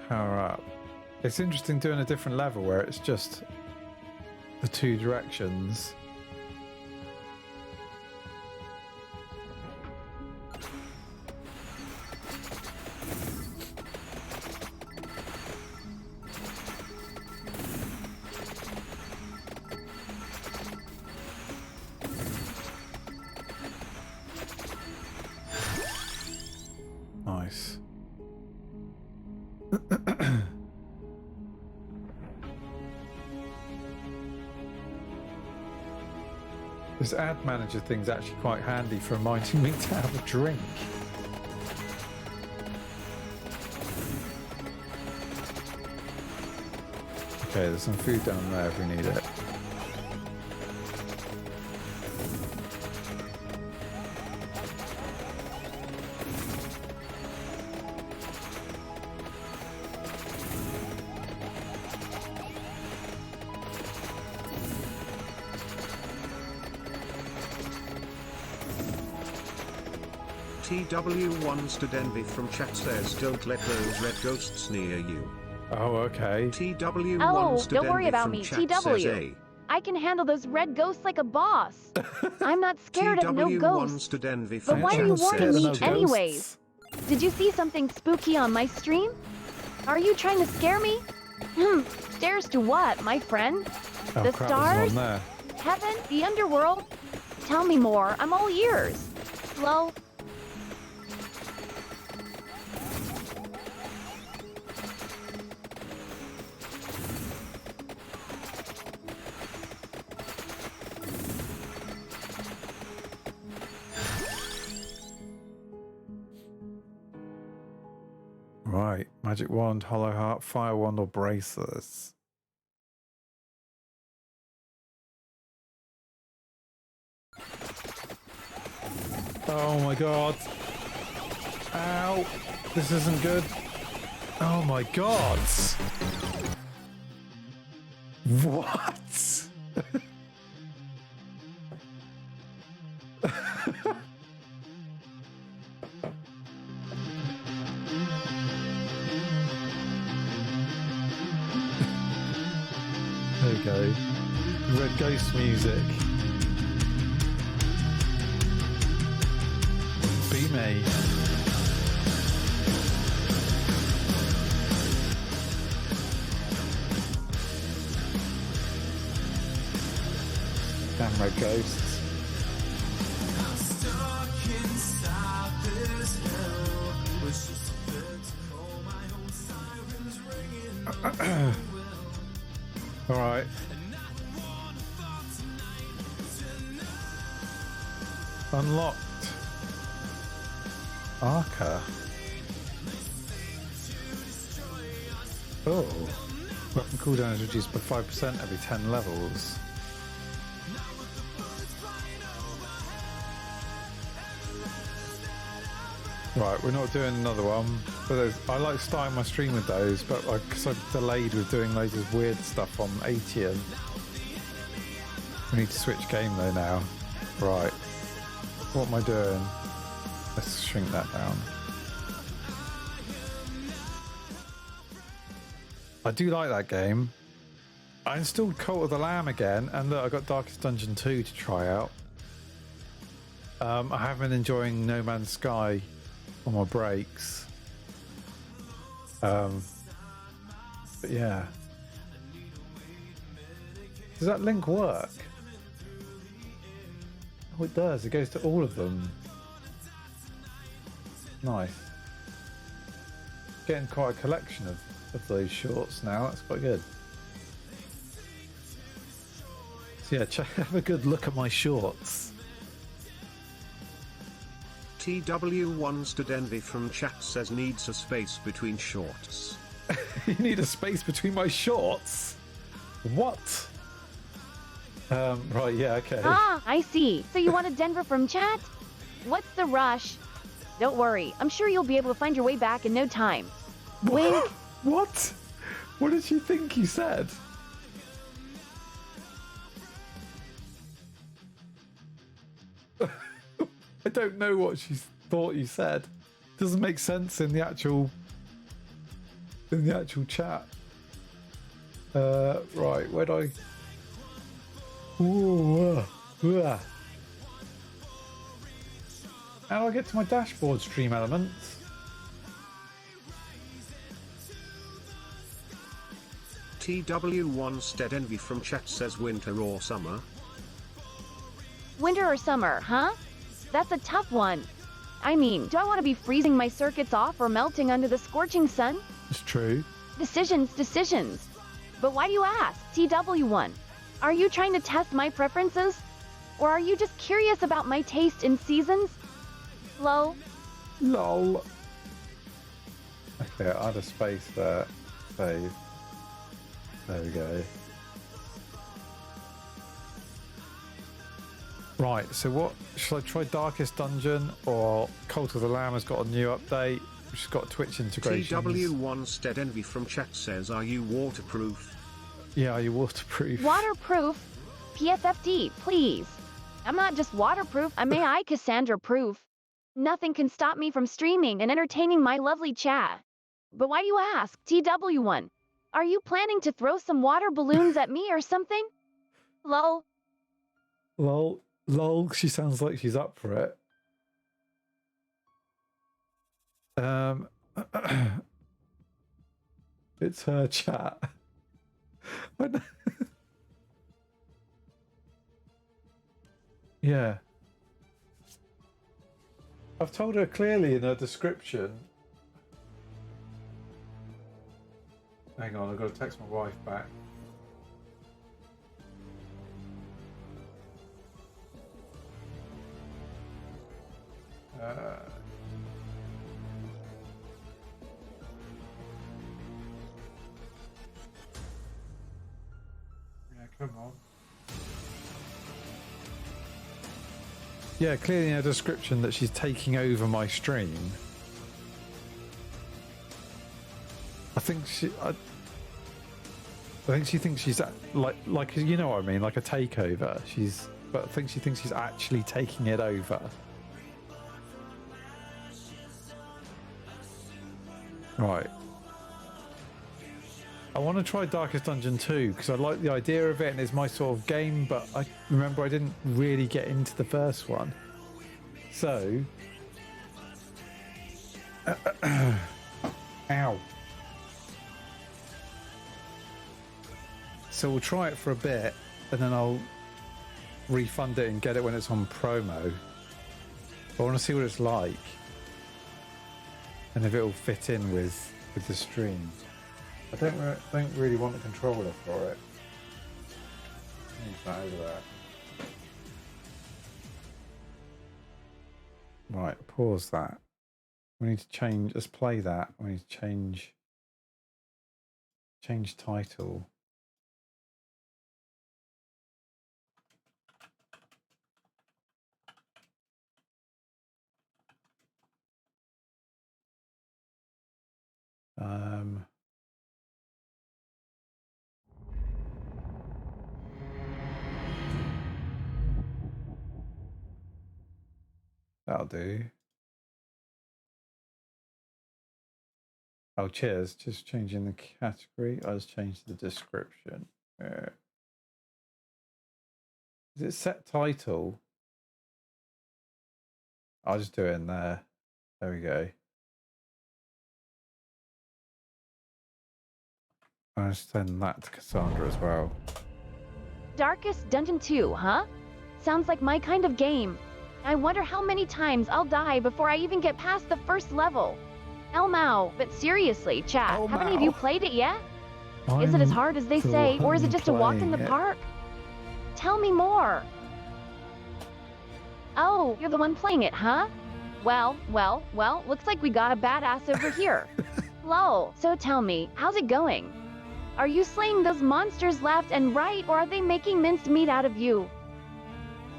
Power up. It's interesting doing a different level where it's just the 2 directions. Nice. This ad manager thing's actually quite handy for reminding me to have a drink. Okay, there's some food down there if we need it. TW1 Studenvi from chat says don't let those red ghosts near you. Oh, okay. TW1 Oh, Studenvi don't worry about from me, chat says TW. A. I can handle those red ghosts like a boss. I'm not scared of no TW1 ghosts. Studenvi But from why are chat you says warning me 2. anyways? Did you see something spooky on my stream? Are you trying to scare me? Stairs to what, my friend? Oh, The crap, stars? there's one there. Heaven? The underworld? Tell me more. I'm all ears. Slow. Right, magic wand, hollow heart, fire wand, or bracelets. Oh my god. Ow. This isn't good. Oh my god. What? There we go. Red Ghost music. Be me. ghosts. All right. Unlocked. Arca. Oh. Weapon cooldown is reduced by 5% every 10 levels. Right, we're not doing another one. But I like starting my stream with those, but because I've delayed with doing loads of weird stuff on ATM. We need to switch game though now. Right. What am I doing? Let's shrink that down. I do like that game. I installed Cult of the Lamb again, and look, I got Darkest Dungeon 2 to try out. I have been enjoying No Man's Sky on my breaks. But yeah. Does that link work? Oh, it does. It goes to all of them. Nice. Getting quite a collection of those shorts now. That's quite good. So yeah, have a good look at my shorts. TW1 Stud Envy from chat says needs a space between shorts. You need a space between my shorts? What? Right, yeah, okay. Ah, I see. So you wanted Denver from chat? What's the rush? Don't worry. I'm sure you'll be able to find your way back in no time. Wink. What? What did you think you said? I don't know what she thought you said. Doesn't make sense in the actual chat. Right, where'd I? Ooh, how do I get to my dashboard stream elements? TW1 Stud Envy from chat says winter or summer. Winter or summer, huh? That's a tough one. I mean, do I want to be freezing my circuits off or melting under the scorching sun? It's true. Decisions. But why do you ask? TW1. Are you trying to test my preferences? Or are you just curious about my taste in seasons? Lol. LOL. Okay, I'll add a space there. Save. There we go. Right, so what should I try? Darkest Dungeon or Cult of the Lamb has got a new update, which has got Twitch integration. TW1 Stud Envy from chat says, are you waterproof? Yeah, are you waterproof? Waterproof? PFFD, please. I'm not just waterproof, I'm AI Cassandra proof. Nothing can stop me from streaming and entertaining my lovely chat. But why do you ask? TW1. Are you planning to throw some water balloons at me or something? Lol. Lol, she sounds like she's up for it. It's her chat. Yeah. I've told her clearly in her description. Hang on, I've got to text my wife back. Yeah, come on. Yeah, clearly in her description that she's taking over my stream. I think she thinks she's like you know what I mean, like a takeover. But I think she thinks she's actually taking it over. Right. I want to try Darkest Dungeon 2 because I like the idea of it and it's my sort of game, but I remember I didn't really get into the first one. So... Ow. So we'll try it for a bit and then we'll refund it and get it when it's on promo. I want to see what it's like and if it will fit in with the stream. I don't really want a controller for it. Move that over there. Right, pause that. We need to change. Let's play that. We need to change title. That'll do. Oh, cheers. Just changing the category. I just changed the description. Is it set title? I'll just do it in there. There we go. I'll just send that to Cassandra as well. Darkest Dungeon 2, huh? Sounds like my kind of game. I wonder how many times I'll die before I even get past the first level. Elmao, but seriously, chat, have any of you played it yet? Is it as hard as they say, or is it just a walk in the park? Tell me more. Oh, you're the one playing it, huh? Well, looks like we got a badass over here. Lol, so tell me, how's it going? Are you slaying those monsters left and right, or are they making minced meat out of you?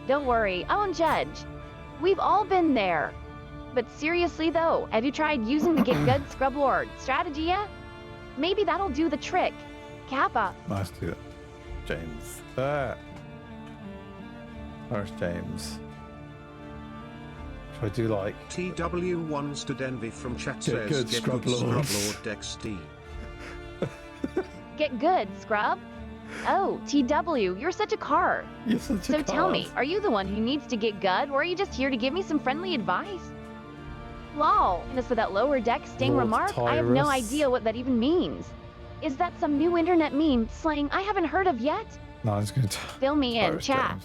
Don't worry, I won't judge. We've all been there. But seriously though, have you tried using the Get Good Scrub Lord strategy yet? Maybe that'll do the trick. Kappa. Nice to do it. James. Where's James? Should I do like... TW1 Stood Envy from chat says Good Get Scrub Good Scrub Lord. Lord XD. Get good, Scrub. Oh, TW, you're such a card. You're such a So card. tell me, are you the one who needs to get good, or are you just here to give me some friendly advice? Lol, and as for that lower deck sting Lord remark, I have no Tyrus. idea what that even means. Is that some new internet meme slang I haven't heard of yet? No, I'm just going to... Fill me in, chat.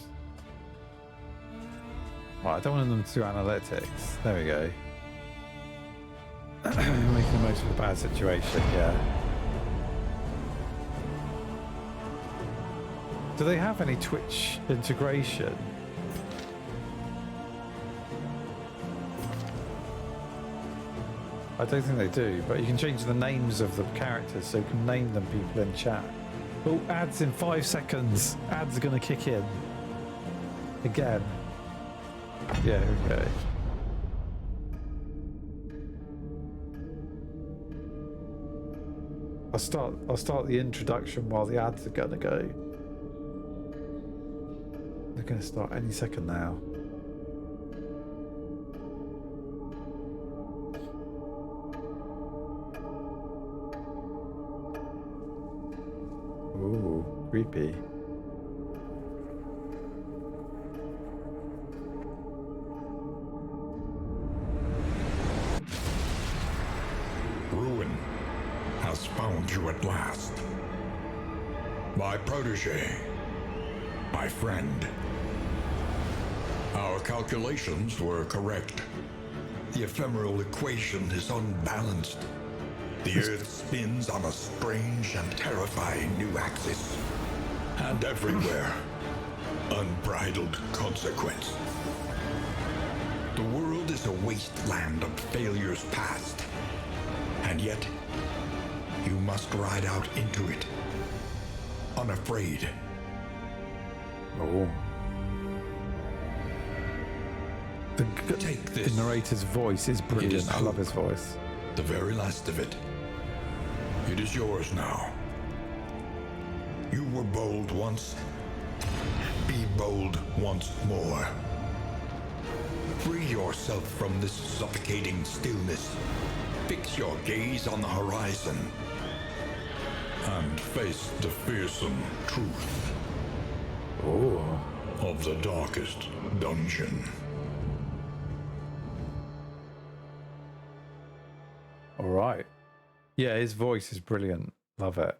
Right, I don't want them to do analytics. There we go. Making the most of a bad situation, yeah. Do they have any Twitch integration? I don't think they do, but you can change the names of the characters so you can name them people in chat. Oh, ads in 5 seconds. Ads are going to kick in. Again. Yeah, okay. I'll start the introduction while the ads are going to go. They're going to start any second now. Ooh, creepy. Ruin has found you at last. My protege. My friend. Our calculations were correct. The ephemeral equation is unbalanced. The Earth spins on a strange and terrifying new axis. And everywhere, unbridled consequence. The world is a wasteland of failures past. And yet, you must ride out into it. Unafraid. Oh. Take this. The narrator's voice is brilliant. is I love hope. his voice. The very last of it. It is yours now. You were bold once. Be bold once more. Free yourself from this suffocating stillness. Fix your gaze on the horizon. And face the fearsome truth Oh. of the darkest dungeon. All right. Yeah, his voice is brilliant. Love it.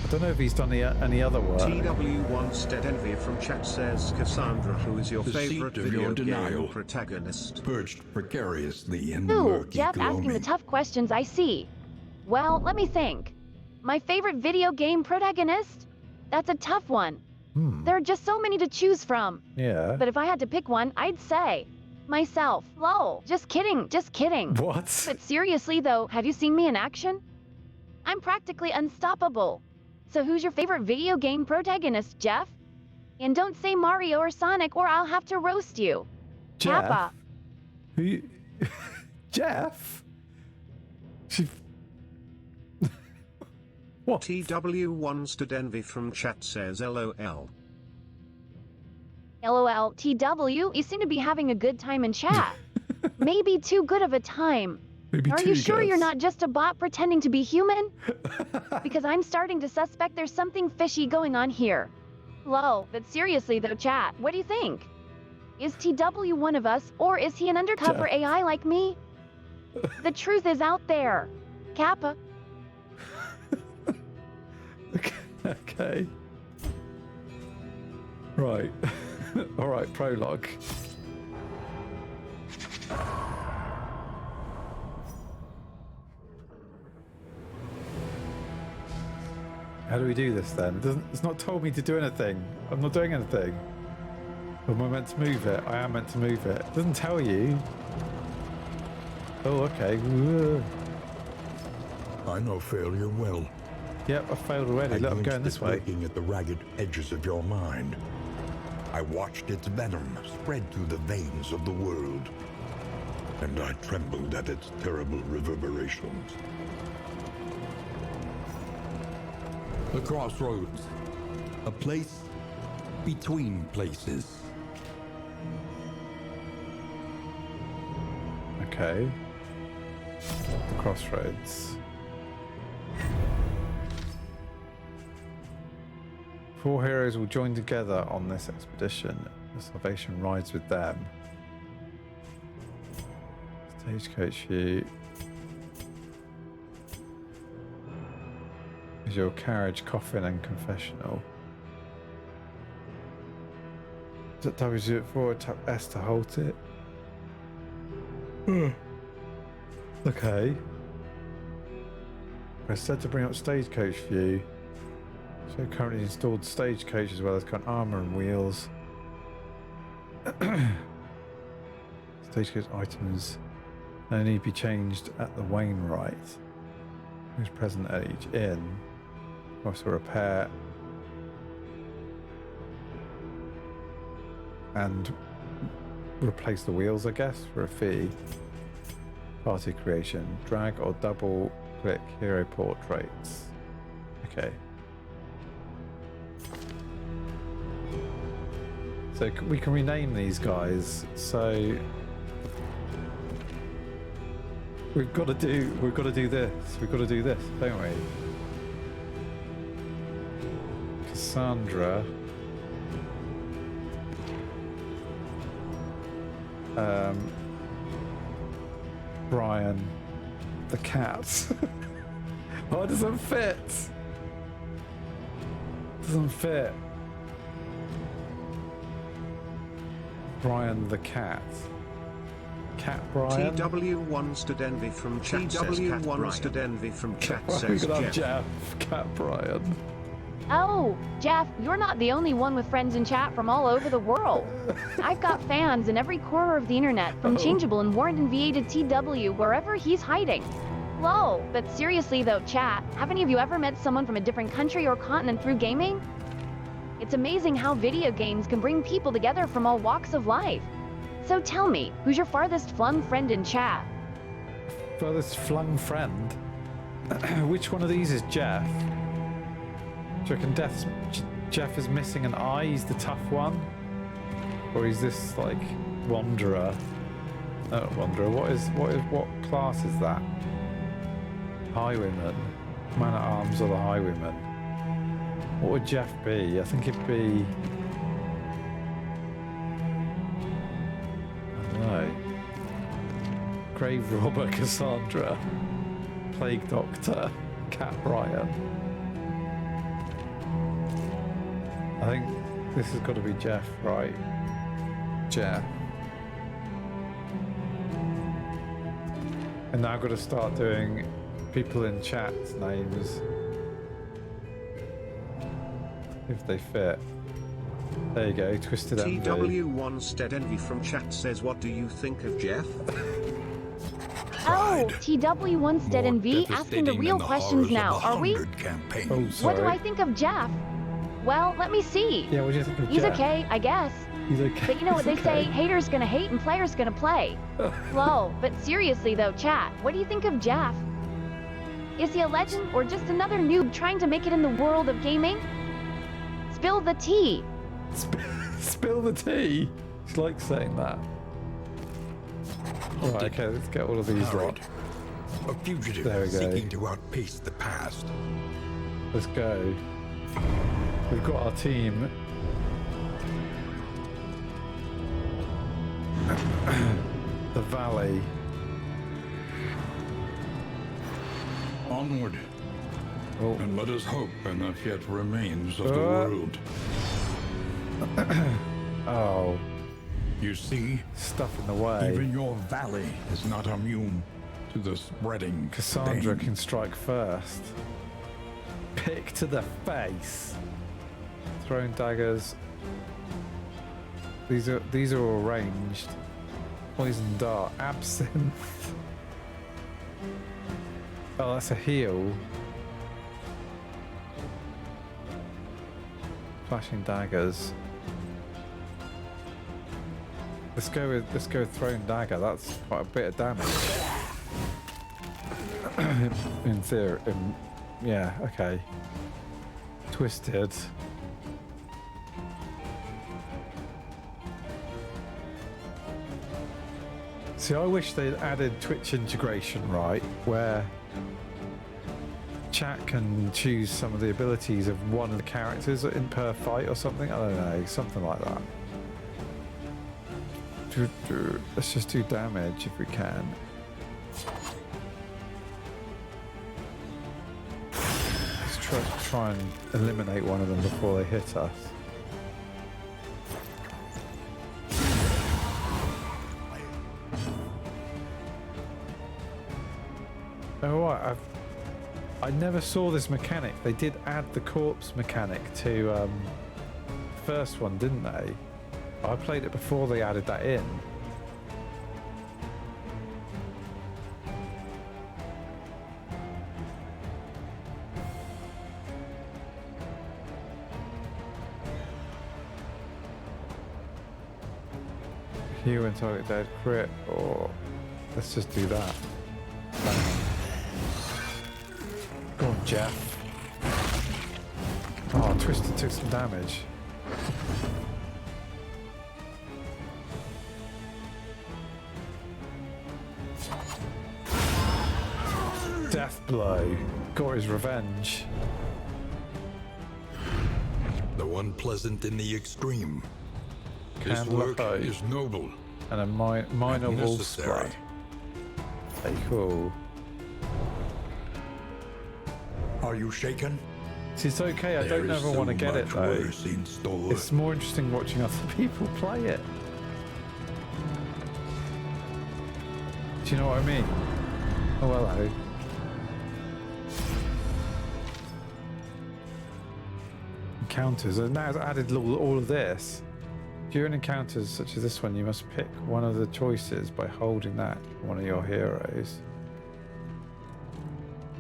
I Don't know if he's done any other work. TW1 Envy from chat says, Cassandra, who is your The favorite seat of video your game denial. protagonist? Perched precariously in the Ooh, murky Jeff asking the gloaming. tough questions, I see. Well, let me think. My favorite video game protagonist? That's a tough one. There are just so many to choose from. Yeah. But if I had to pick one, I'd say myself. Lol. Just kidding, just kidding. What? But seriously though, have you seen me in action? I'm practically unstoppable. So who's your favorite video game protagonist, Jeff? And don't say Mario or Sonic or I'll have to roast you. Jeff? Kappa. Who? Jeff? She... What? TW1 Envy from chat says, LOL. LOL, TW, you seem to be having a good time in chat. Maybe too good of a time. Maybe Are two you sure you're girls. not just a bot pretending to be human? Because I'm starting to suspect there's something fishy going on here. Lol, but seriously though, chat, what do you think? Is TW one of us, or is he an undercover Jeff. AI like me? The truth is out there. Kappa. Okay. Right. All right, prologue. How do we do this then? It's not told me to do anything. I'm not doing anything. Am I meant to move it? I am meant to move it. It doesn't tell you. Oh, okay. Whoa. I know failure well. Yep, I failed already. Look, I'm glimpsed going this it way. lurking at the ragged edges of your mind. I watched its venom spread through the veins of the world, and I trembled at its terrible reverberations. The crossroads, a place between places. Okay. The crossroads. 4 heroes will join together on this expedition. The salvation rides with them. Stagecoach view. Is your carriage, coffin, and confessional. Tap W to do it forward, tap S to halt it. Okay. Press Z to bring up stagecoach view. So currently installed stagecoach as well as current armor and wheels. Stagecoach items they need to be changed at the Wainwright. Who's present at each inn? Also repair and replace the wheels, I guess, for a fee. Party creation. Drag or double click hero portraits. Okay. So we can rename these guys. So we've got to do this. We've got to do this, don't we? Cassandra. Brian, the cat. Oh, it doesn't fit. Doesn't fit. Brian the cat. Cat Brian. TW1 Envy from chat says, TW1 Envy from chat We says, could have Jeff. Cat Brian. Oh, Jeff, you're not the only one with friends in chat from all over the world. I've got fans in every corner of the internet, from Changeable and Warrington VA to TW, wherever he's hiding. Lol, but seriously though, chat, have any of you ever met someone from a different country or continent through gaming? It's amazing how video games can bring people together from all walks of life. So tell me, who's your farthest flung friend in chat? Furthest flung friend. Which one of these is Jeff? Do you reckon Jeff is missing an eye? He's the tough one? Or is this like Wanderer? No, Wanderer. What class is that? Highwayman. Man at Arms or the Highwayman? What would Jeff be? I think it'd be... I don't know. Grave Robber Cassandra. Plague Doctor. Cat Brian. I think this has got to be Jeff, right? Jeff. And now I've got to start doing people in chat's names. If they fit. There you go, Twisted Envy. TW1 Stead Envy from chat says, what do you think of Jeff? Oh, TW1 Stead and V asking the real questions now, are we? Oh, sorry. What do I think of Jeff? Well, let me see. Yeah, what do you think of He's Jeff? okay, I guess. He's okay. But you know what they say, haters gonna hate and players gonna play. Lol, but seriously though, chat, what do you think of Jeff? Is he a legend or just another noob trying to make it in the world of gaming? Spill the tea. Spill the tea? She likes saying that. Alright, okay, let's get all of these right. A fugitive There we go. seeking to outpace the past. Let's go. We've got our team. The Valley. Onward, Oh, and let us hope in the yet remains of the world. oh, You see, stuff in the way. even your valley is not immune to the spreading Cassandra stain. can strike first. Pick to the face. Throwing daggers. These are all ranged. Poison dart. Absinthe. Oh, that's a heal. Flashing daggers. Let's go with throwing dagger. That's quite a bit of damage. In theory, yeah, okay. Twisted. See, I wish they'd added Twitch integration, right, where chat can choose some of the abilities of one of the characters in per fight or something. I don't know, something like that. Let's just do damage if we can. Let's try and eliminate one of them before they hit us. Oh, right, I never saw this mechanic. They did add the corpse mechanic to first one, didn't they? I played it before they added that in. Heal and target dead crit, or let's just do that. Go on, Jeff. Oh, Twisted took some damage. Death blow. Got his revenge. The one pleasant in the extreme. This Candle work of hope. is noble And a minor and wolf necessary. spray. Hey, cool. Are you shaken? See, it's okay, I don't There is ever want to so get it much though. worse in store. It's more interesting watching other people play it. Do you know what I mean? Oh, hello. Encounters, and now it's added all of this. During encounters such as this one, you must pick one of the choices by holding that one of your heroes.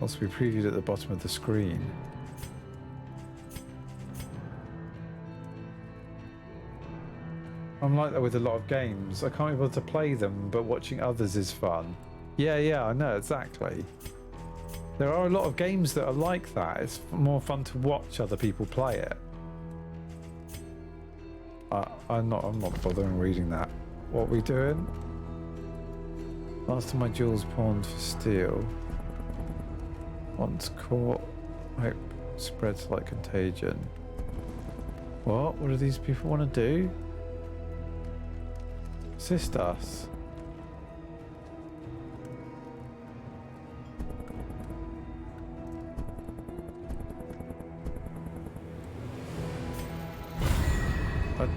Also be previewed at the bottom of the screen. I'm like that with a lot of games. I can't be able to play them, but watching others is fun. Yeah, I know, exactly. There are a lot of games that are like that. It's more fun to watch other people play it. I'm not bothering reading that. What are we doing? Last time my jewels pawned for steel. Once caught, hope spreads like contagion. What? What do these people want to do? Assist us.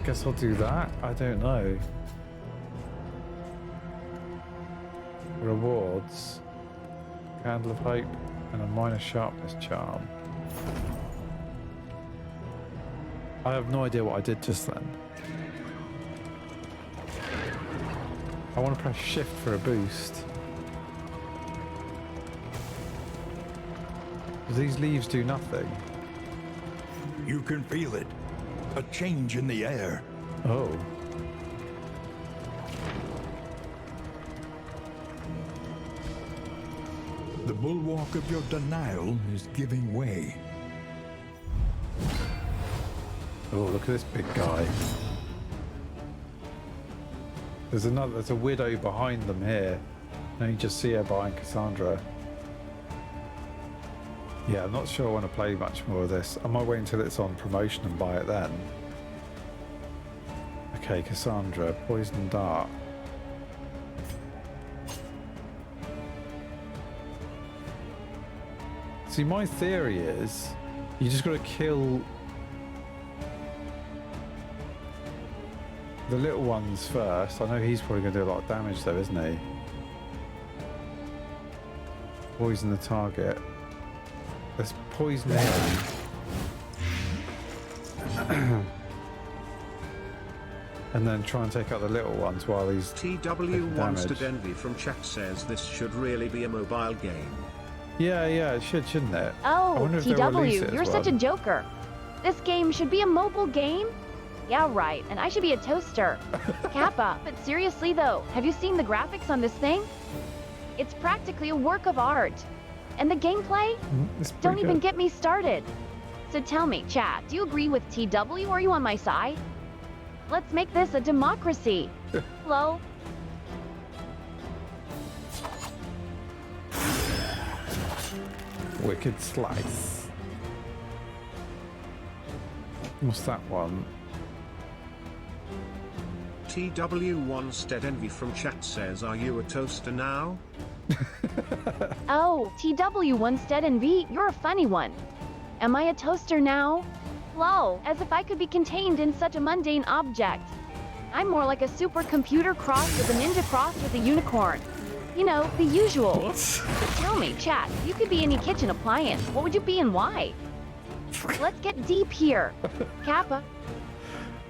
guess I'll do that. I don't know. Rewards. Candle of Hope and a minor sharpness charm. I have no idea what I did just then. I want to press shift for a boost. These leaves do nothing. You can feel it. A change in the air. Oh. The bulwark of your denial is giving way. Oh, look at this big guy. There's a widow behind them here. And you just see her behind Cassandra. Yeah, I'm not sure I want to play much more of this. I might wait until it's on promotion and buy it then. Okay, Cassandra, Poison Dart. See, my theory is you just got to kill the little ones first. I know he's probably going to do a lot of damage though, isn't he? Poison the target. Let's poison him. And then try and take out the little ones while he's TW Monstered Envy from chat says this should really be a mobile game. Yeah, it should, shouldn't it? Oh, I wonder if they'll release TW, it you're as such a one. joker. This game should be a mobile game? Yeah, right, and I should be a toaster. Kappa, but seriously though, have you seen the graphics on this thing? It's practically a work of art. And the gameplay? It's pretty Don't even good. get me started. So tell me, chat, do you agree with TW or are you on my side? Let's make this a democracy. Hello? Wicked Slice. What's that one? TW Envy from chat says, are you a toaster now? Oh, TW and V, you're a funny one. Am I a toaster now? Lol, as if I could be contained in such a mundane object. I'm more like a supercomputer crossed with a ninja crossed with a unicorn. You know, the usual. What? But tell me, chat, if you could be any kitchen appliance, what would you be and why? Let's get deep here. Kappa.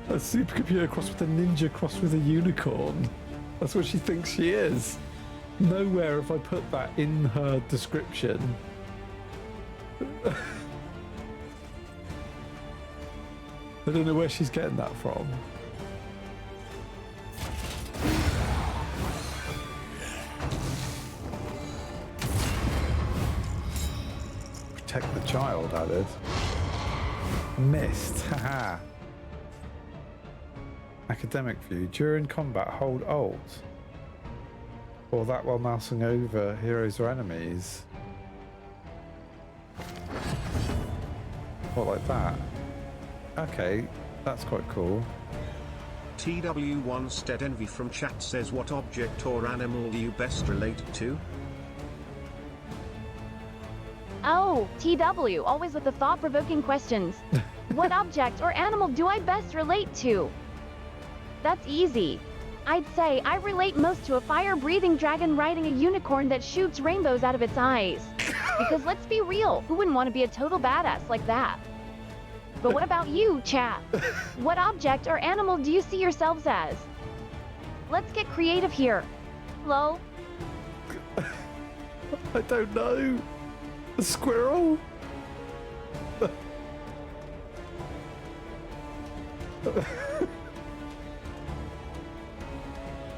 A supercomputer crossed with a ninja crossed with a unicorn. That's what she thinks she is. Nowhere have I put that in her description. I don't know where she's getting that from. Protect the child, added. Missed, haha. Academic view. During combat, hold Alt. Or that while mousing over heroes or enemies. What, like that? Okay, that's quite cool. TW Envy from chat says, what object or animal do you best relate to? Oh, TW, always with the thought-provoking questions. What object or animal do I best relate to? That's easy. I'd say I relate most to a fire-breathing dragon riding a unicorn that shoots rainbows out of its eyes. Because let's be real, who wouldn't want to be a total badass like that? But what about you, chat? What object or animal do you see yourselves as? Let's get creative here. Lol. I don't know. A squirrel?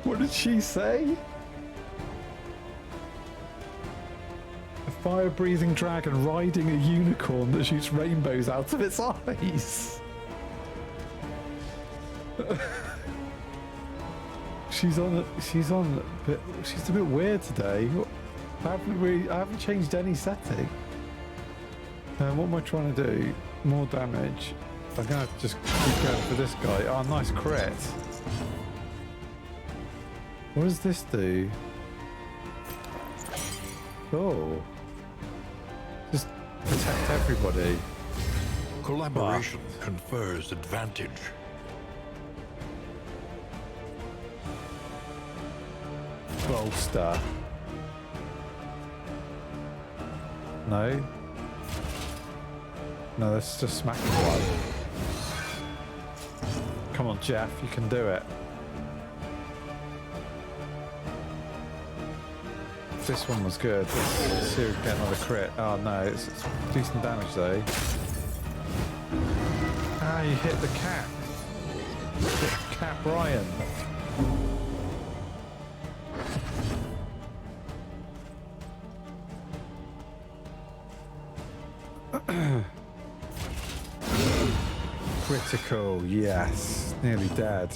What did she say? A fire-breathing dragon riding a unicorn that shoots rainbows out of its eyes. She's a bit weird today. I haven't changed any setting. What am I trying to do? More damage. I'm gonna have to just keep going for this guy. Oh, nice crit. What does this do? Oh. Just protect everybody. Collaboration confers advantage. bolster. No. No, let's just smack one. Come on, Jeff, you can do it. This one was good. Let's see if we can get another crit. Oh no, it's decent damage though. Ah, you hit the cat. Hit Cat Brian. Critical, yes. Nearly dead.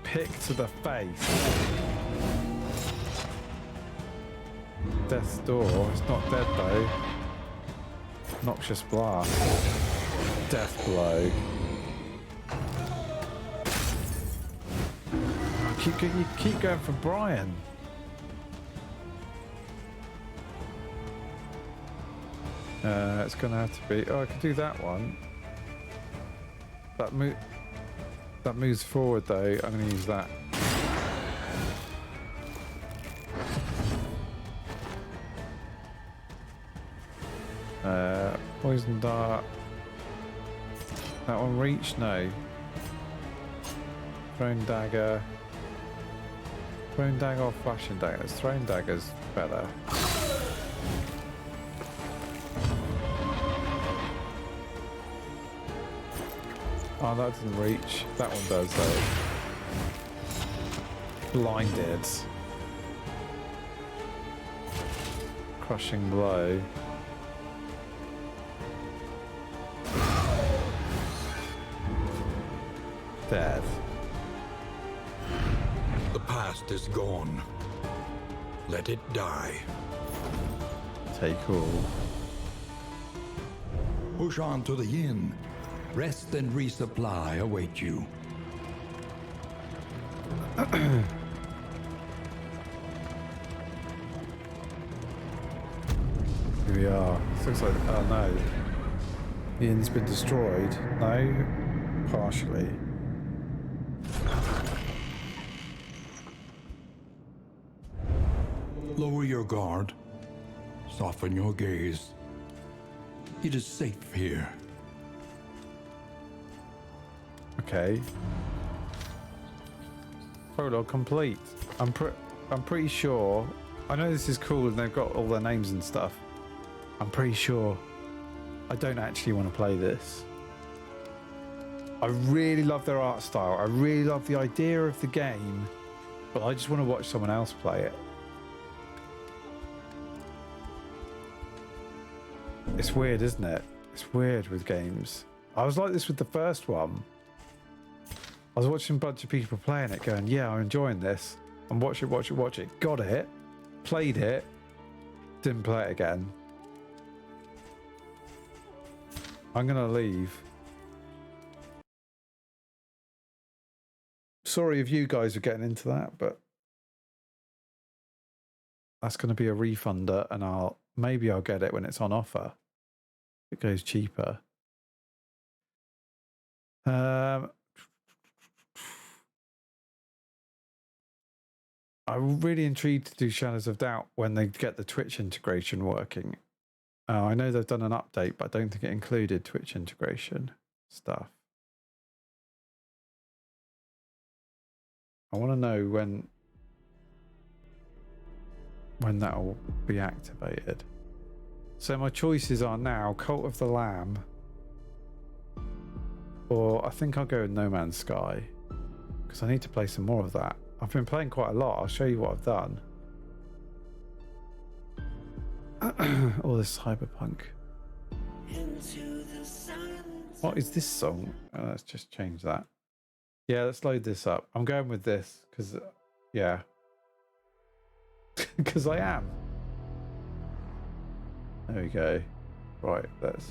Pick to the face. Death's door. It's not dead though. Noxious blast. Death blow. You keep going for Brian. It's gonna have to be. Oh, I can do that one. That moves forward though. I'm gonna use that. Poison dart. That one reach? No. Thrown dagger. Thrown dagger or flashing dagger? Thrown dagger's better. Oh, that doesn't reach. That one does though. Blinded. Crushing blow. Dead. The past is gone. Let it die. Take all. Push on to the inn. Rest and resupply await you. Here we are. This looks like. Oh no. The inn's been destroyed. No. Partially. Lower your guard. Soften your gaze. It is safe here. Okay. Prologue complete. I'm pretty sure. I know this is cool and they've got all their names and stuff. I'm pretty sure I don't actually want to play this. I really love their art style. I really love the idea of the game, but I just want to watch someone else play it. It's weird, isn't it? It's weird with games. I was like this with the first one. I was watching a bunch of people playing it going, yeah, I'm enjoying this. And watch it. Got it. Played it. Didn't play it again. I'm going to leave. Sorry if you guys are getting into that, but that's going to be a refunder and maybe I'll get it when it's on offer. It goes cheaper. I'm really intrigued to do Shadows of Doubt when they get the Twitch integration working. I know they've done an update, but I don't think it included Twitch integration stuff. I want to know when that'll be activated. So my choices are now Cult of the Lamb, or I think I'll go with No Man's Sky because I need to play some more of that. I've been playing quite a lot. I'll show you what I've done. All this cyberpunk. What is this song? Oh, let's just change that. Yeah, let's load this up. I'm going with this because, yeah. Because I am. There we go. Right, let's...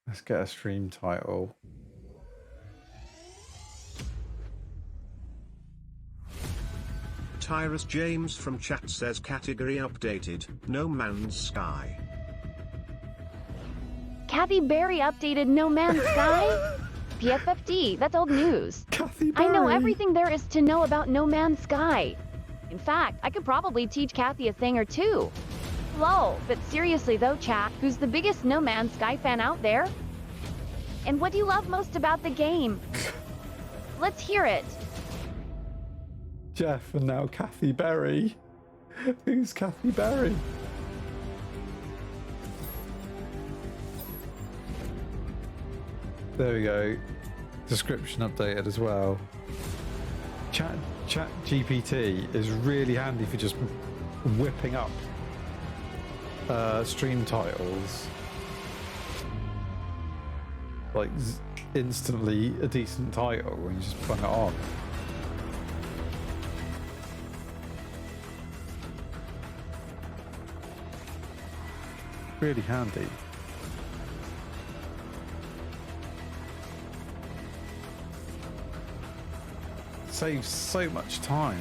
Let's get a stream title. Tyrus James from chat says category updated, No Man's Sky. Kathy Berry updated No Man's Sky? PFFD, that's old news. Kathy I know Berry. everything there is to know about No Man's Sky. In fact, I could probably teach Kathy a thing or two. Lol, but seriously though, chat, who's the biggest No Man's Sky fan out there? And what do you love most about the game? Let's hear it. Jeff and now Kathy Berry. Who's Kathy Berry? There we go. Description updated as well. Chat GPT is really handy for just whipping up stream titles. Like instantly a decent title when you just bung it on. Really handy. Saves so much time.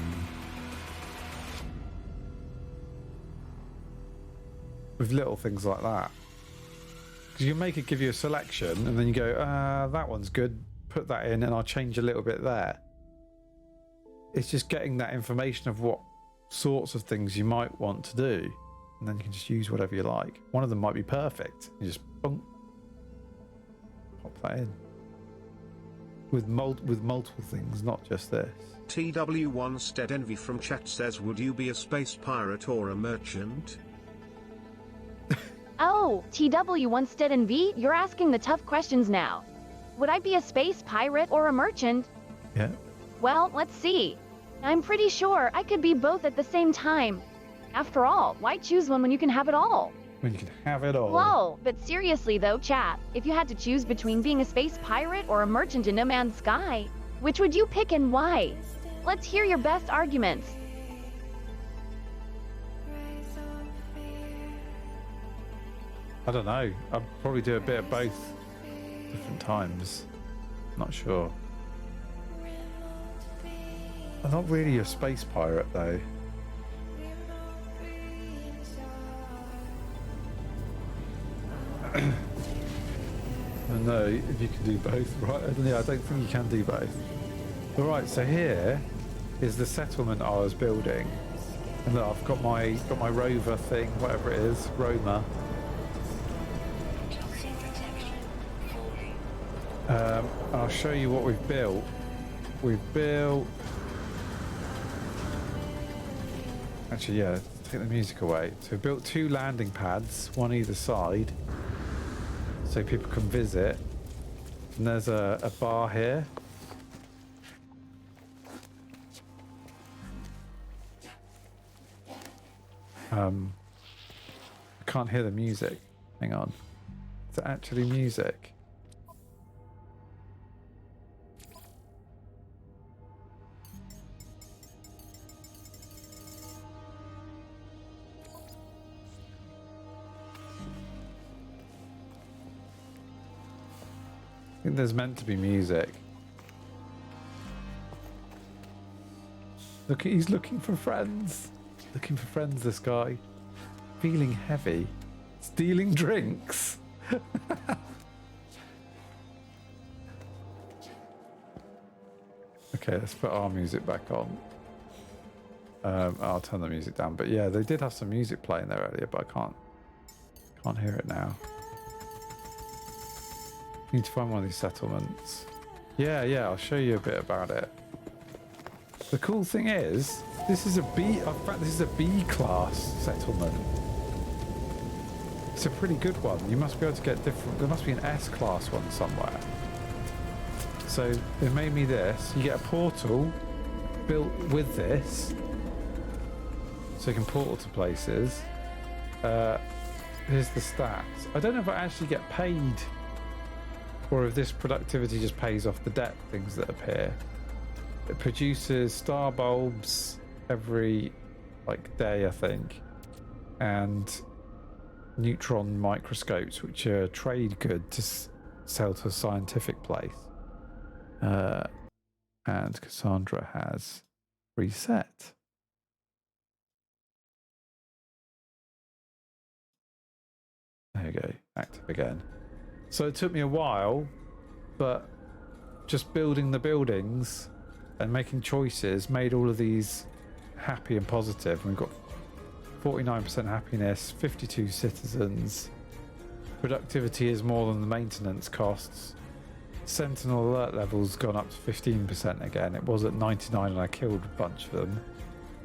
With little things like that. Because you make it give you a selection and then you go, that one's good, put that in and I'll change a little bit there. It's just getting that information of what sorts of things you might want to do. And then you can just use whatever you like. One of them might be perfect. You just boom, pop that in. With multiple things, not just this. TW1 Stead Envy from chat says, would you be a space pirate or a merchant? Oh, TW1 Stead and V, you're asking the tough questions now. Would I be a space pirate or a merchant? Yeah. Well, let's see. I'm pretty sure I could be both at the same time. After all, why choose one when you can have it all? When you can have it all. Lol, but seriously though, chat, if you had to choose between being a space pirate or a merchant in No Man's Sky, which would you pick and why? Let's hear your best arguments. I don't know. I'd probably do a bit of both different times. Not sure. I'm not really a space pirate though. I don't know if you can do both, right? Yeah, I don't think you can do both. Alright, so here is the settlement I was building. And look, I've got my rover thing, whatever it is, roamer. I'll show you what we've built. We've built... Actually, yeah, take the music away. So we built 2 landing pads, one either side, so people can visit. And there's a bar here. I can't hear the music. Hang on. Is it actually music? I think there's meant to be music. Look, he's looking for friends. Looking for friends, this guy. Feeling heavy. Stealing drinks. Okay, let's put our music back on. I'll turn the music down. But yeah, they did have some music playing there earlier, but I can't hear it now. Need to find one of these settlements. Yeah, I'll show you a bit about it. The cool thing is, this is a B. In fact, this is a B class settlement. It's a pretty good one. You must be able to get different. There must be an S class one somewhere. So they made me this. You get a portal built with this, so you can portal to places. Here's the stats. I don't know if I actually get paid, or if this productivity just pays off the debt things that appear. It produces star bulbs every day, I think, and neutron microscopes, which are trade good to sell to a scientific place. And Cassandra has reset. There you go, active again. So it took me a while, but just building the buildings and making choices made all of these happy and positive. We've got 49% happiness, 52 citizens. Productivity is more than the maintenance costs. Sentinel alert level's gone up to 15% again. It was at 99 and I killed a bunch of them.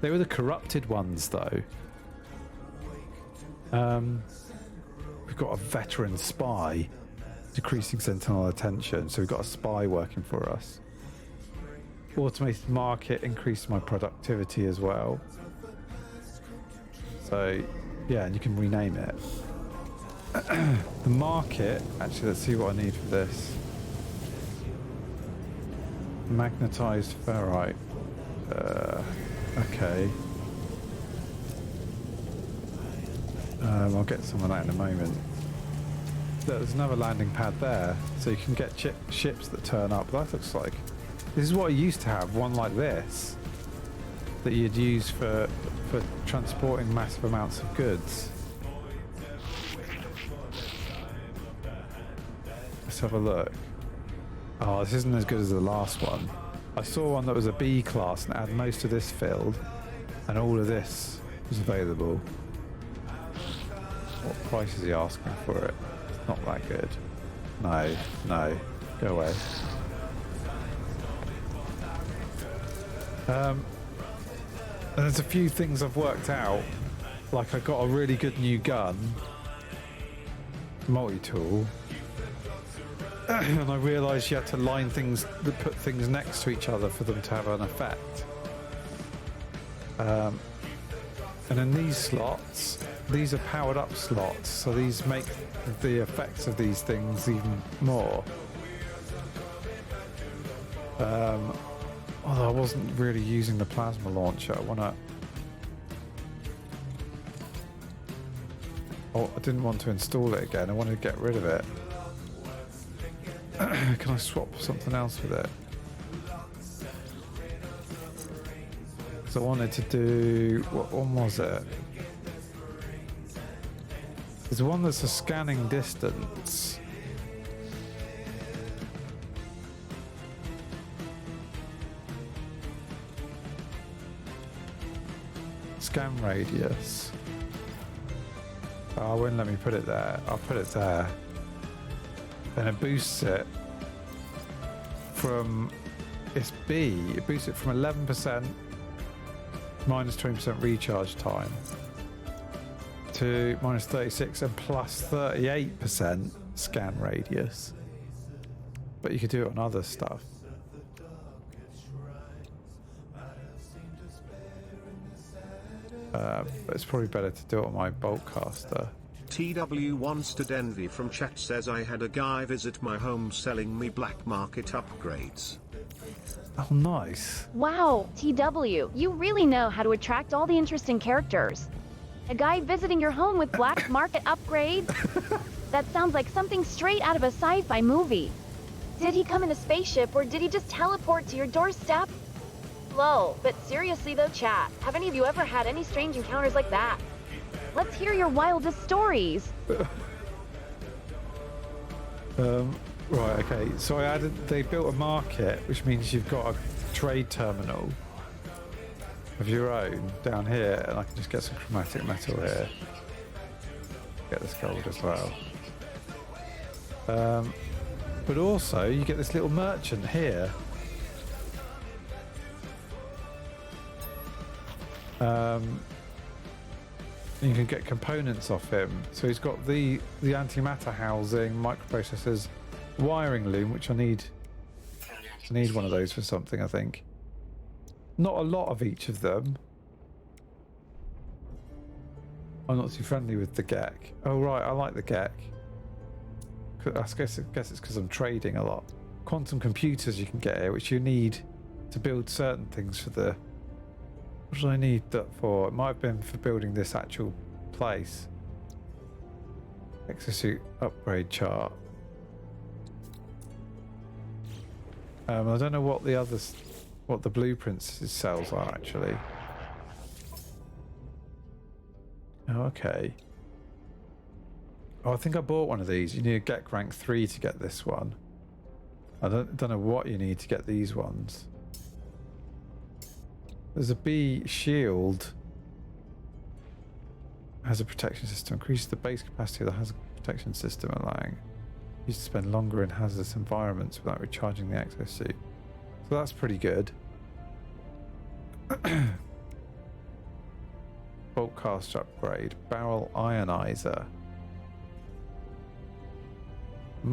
They were the corrupted ones though. We've got a veteran spy, decreasing Sentinel attention, so we've got a spy working for us. Automated market increased my productivity as well. So yeah, and you can rename it. The market, actually let's see what I need for this. Magnetized ferrite. Okay. I'll get some of that in a moment. There's another landing pad there, so you can get ships that turn up. That looks like... This is what I used to have, one like this, that you'd use for transporting massive amounts of goods. Let's have a look. Oh, this isn't as good as the last one. I saw one that was a B class and it had most of this filled, and all of this was available. What price is he asking for it? It's not that good. No, no, go away. And there's a few things I've worked out. Like I got a really good new gun, multi-tool, and I realised you had to line things, put things next to each other for them to have an effect. And in these slots, these are powered up slots, so these make the effects of these things even more. Although I wasn't really using the plasma launcher, I didn't want to install it again, I wanted to get rid of it. Can I swap something else with it? Because I wanted to do... What one was it? There's one that's a scanning distance. Scan radius. Oh, it wouldn't let me put it there. I'll put it there. And it boosts it from... It's B. It boosts it from 11% minus 20% recharge time to minus 36 and plus 38% scan radius. But you could do it on other stuff. But it's probably better to do it on my boltcaster. TW1 Envy from chat says I had a guy visit my home selling me black market upgrades. Oh, nice. Wow, TW, you really know how to attract all the interesting characters. A guy visiting your home with black market upgrades? That sounds like something straight out of a sci-fi movie. Did he come in a spaceship or did he just teleport to your doorstep? Lol, but seriously though, chat, have any of you ever had any strange encounters like that? Let's hear your wildest stories. Right, okay. So they built a market, which means you've got a trade terminal of your own down here, and I can just get some chromatic metal here. Get this gold as well. But also, you get this little merchant here. You can get components off him. So he's got the antimatter housing, microprocessors, wiring loom, which I need one of those for something, I think. Not a lot of each of them. I'm not too friendly with the Gek. Oh right, I like the Gek. I guess it's because I'm trading a lot. Quantum computers you can get here, which you need to build certain things for the... What did I need that for? It might have been for building this actual place. Exosuit upgrade chart. I don't know what the blueprints cells are actually. Oh, okay. Oh, I think I bought one of these. You need to get rank 3 to get this one. I don't know what you need to get these ones. There's a bee shield. Hazard protection system. Increases the base capacity of the hazard protection system, allowing you to spend longer in hazardous environments without recharging the exosuit. So that's pretty good. Bolt caster upgrade. Barrel ionizer. I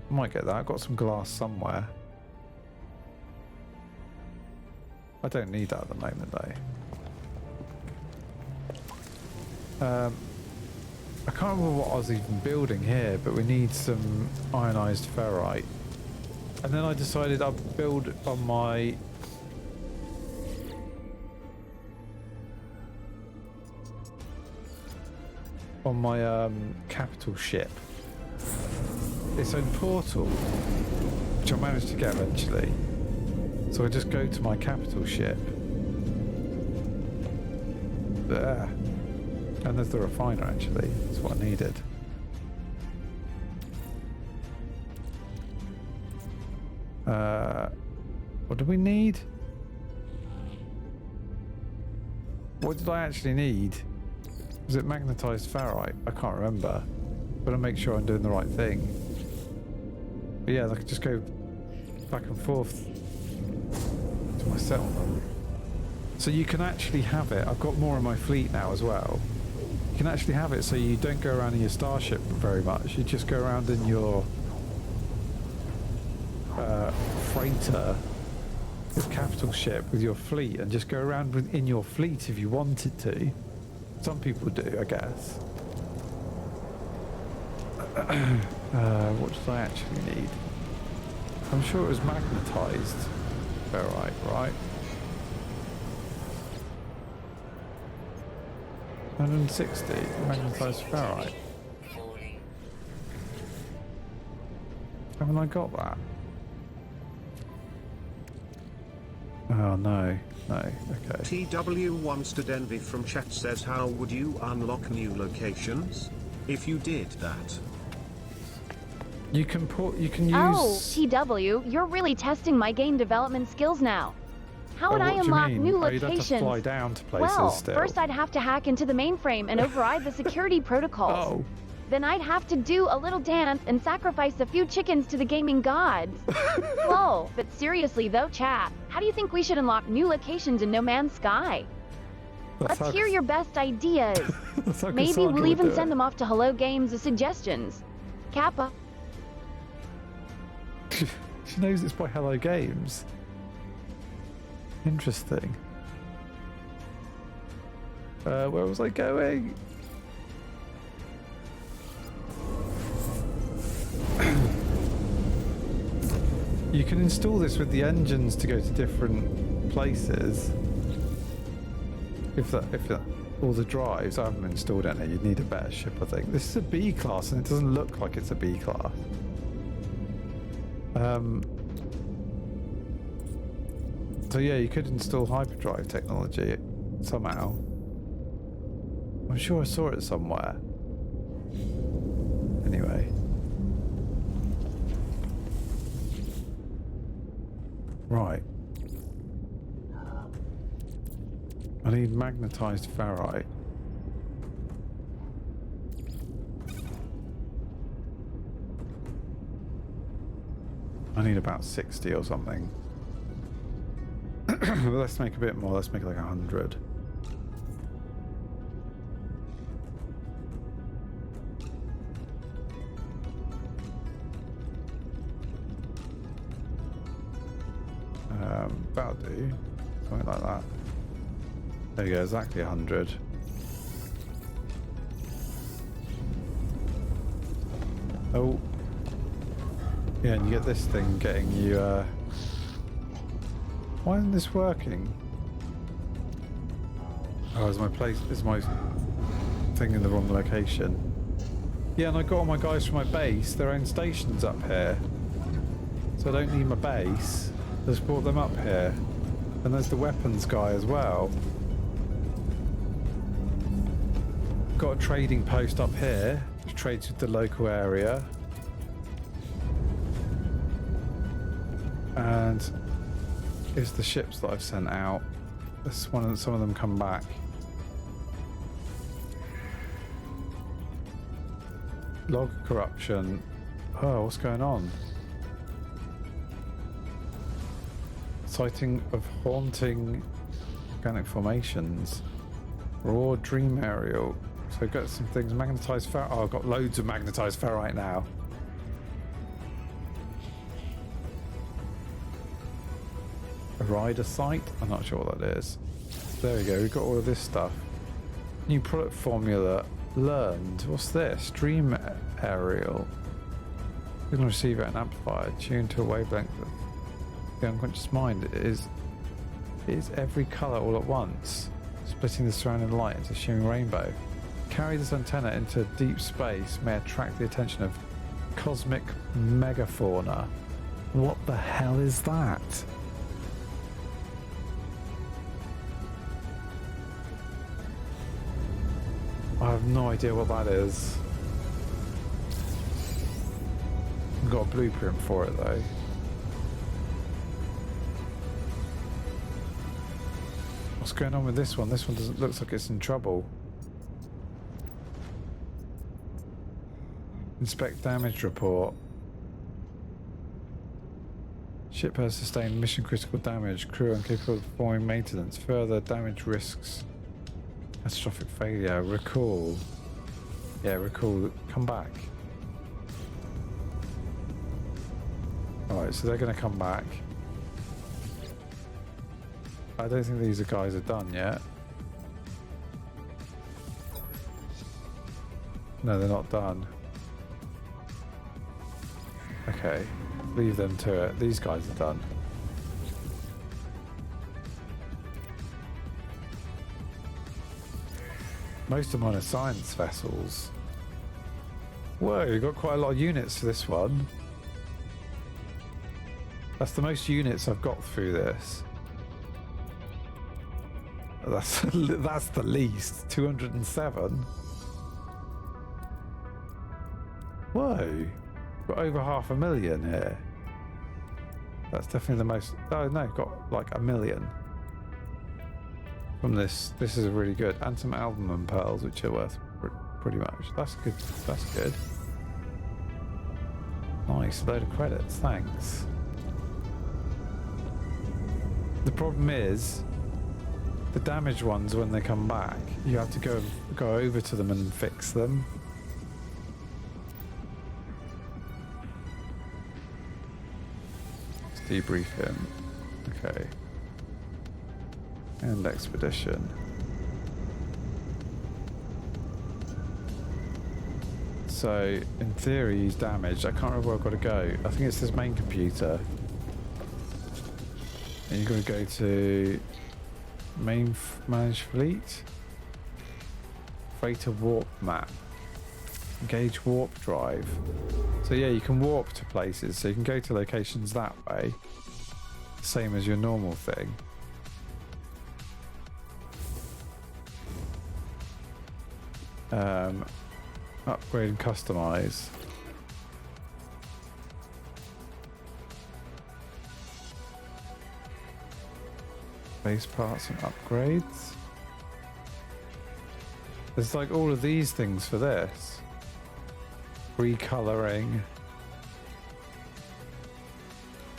might get that. I've got some glass somewhere. I don't need that at the moment though. I can't remember what I was even building here, but we need some ionized ferrite. And then I decided I'd build on my capital ship its own portal, which I managed to get eventually. So I just go to my capital ship there, and there's the refiner. Actually, that's what I needed. What do we need? What did I actually need? Was it magnetized ferrite? I can't remember. But I'll make sure I'm doing the right thing. But yeah, I could just go back and forth to my settlement. So you can actually have it. I've got more in my fleet now as well. You can actually have it so you don't go around in your starship very much. You just go around in your freighter, your capital ship with your fleet, and just go around in your fleet if you wanted to. Some people do, I guess. What did I actually need? I'm sure it was magnetized ferrite, right? 160 magnetized ferrite. Haven't I got that? Oh no, okay. TW1STEDenvy from chat says, how would you unlock new locations if you did that? You can use... Oh, TW, you're really testing my game development skills now. How would I unlock new You'd locations? have to fly down to places Well, still. first I'd have to hack into the mainframe and override the security protocols. Oh. Then I'd have to do a little dance and sacrifice a few chickens to the gaming gods. Whoa, but seriously though, chat, how do you think we should unlock new locations in No Man's Sky? Let's hear your best ideas. Maybe we'll even send them off to Hello Games as suggestions. Kappa. She knows it's by Hello Games. Interesting. Where was I going? You can install this with the engines to go to different places. If all the drives, I haven't installed any. You'd need a better ship, I think. This is a B class, and it doesn't look like it's a B class. So yeah, you could install hyperdrive technology somehow. I'm sure I saw it somewhere. Anyway. Right. I need magnetized ferrite. I need about 60 or something. Let's make a bit more. Let's make like 100. That'll do. Something like that. There you go, exactly 100. Oh. Yeah, and you get this thing getting you, why isn't this working? Oh, is my thing in the wrong location? Yeah, and I got all my guys from my base, their own stations up here. So I don't need my base. I just brought them up here. And there's the weapons guy as well. got a trading post up here, which trades with the local area. And here's the ships that I've sent out. This one, some of them come back. Log corruption. Oh, what's going on? Sighting of haunting organic formations. Raw dream aerial. So I've got some things. Magnetized ferrite. Oh, I've got loads of magnetized ferrite now. A rider site? I'm not sure what that is. There we go. We've got all of this stuff. New product formula learned. What's this? Dream aerial. Signal receiver and amplifier tuned to a wavelength of the unconscious mind. It is every color all at once, splitting the surrounding light into a shimmering rainbow. Carry this antenna into deep space may attract the attention of cosmic megafauna. What the hell is that? I have no idea what that is. I've got a blueprint for it though. What's going on with this one? This one doesn't looks like it's in trouble. Inspect damage report. Ship has sustained mission critical damage. Crew incapable of performing maintenance. Further damage risks catastrophic failure. Recall. Yeah, recall. Come back. Alright, so they're going to come back. I don't think these guys are done yet. No, they're not done. Okay, leave them to it. These guys are done. Most of mine are science vessels. Whoa, you've got quite a lot of units for this one. That's the most units I've got through this. That's the least. 207. Whoa. Got over 500,000 here. That's definitely the most. Oh no, got like 1 million. From this. This is really good. And some albumin pearls, which are worth pretty much. That's good. That's good. Nice. Load of credits. Thanks. The problem is, the damaged ones, when they come back, you have to go over to them and fix them. Let's debrief him. Okay. And expedition. So, in theory, he's damaged. I can't remember where I've got to go. I think it's his main computer. And you've got to go to main managed fleet, freighter warp map, engage warp drive. So yeah, you can warp to places, so you can go to locations that way, same as your normal thing. Upgrade and customize. Base parts and upgrades. There's like all of these things for this. Recoloring.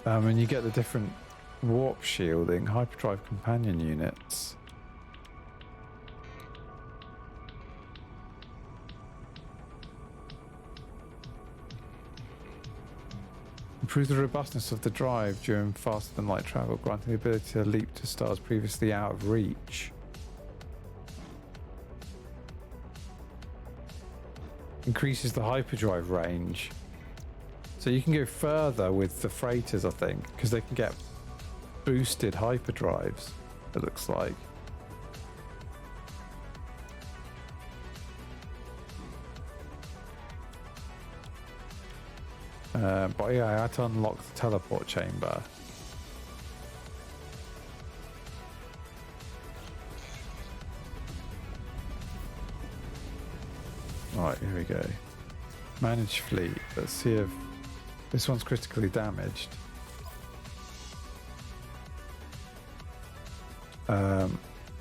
And you get the different warp shielding, hyperdrive companion units. Improve the robustness of the drive during faster than light travel, granting the ability to leap to stars previously out of reach. Increases the hyperdrive range. So you can go further with the freighters, I think, because they can get boosted hyperdrives, it looks like. But yeah, I had to unlock the teleport chamber. Right, here we go. Manage fleet. Let's see if this one's critically damaged.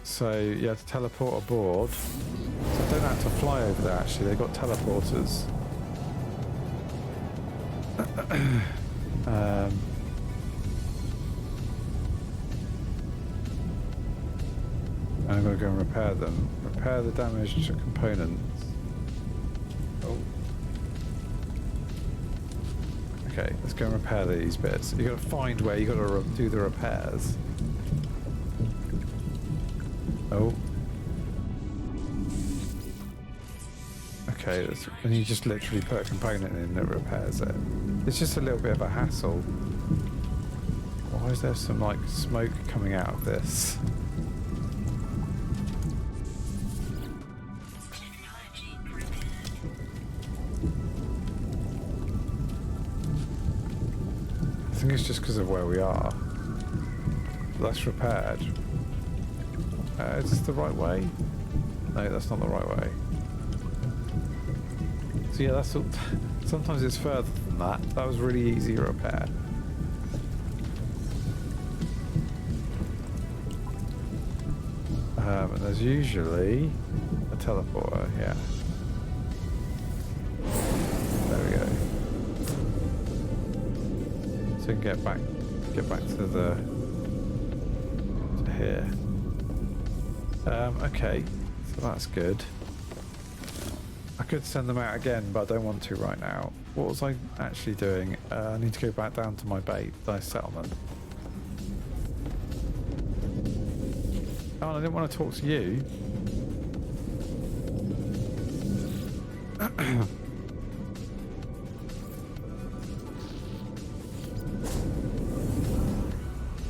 So you have to teleport aboard. So I don't have to fly over there actually, they've got teleporters. I'm going to go and repair them. Repair the damaged components. Oh. Okay, let's go and repair these bits. You've got to find where you've got to do the repairs. Oh. Okay, and you just literally put a component in that repairs it. It's just a little bit of a hassle. Why is there some like smoke coming out of this? I think it's just because of where we are. That's repaired. Is this the right way? No, that's not the right way. So yeah, that's all. Sometimes it's further than that. That was really easy to repair. And there's usually a teleporter, yeah. There we go. So we can get back to here. Okay, so that's good. I could send them out again, but I don't want to right now. What was I actually doing? I need to go back down to my settlement. Oh, I didn't want to talk to you.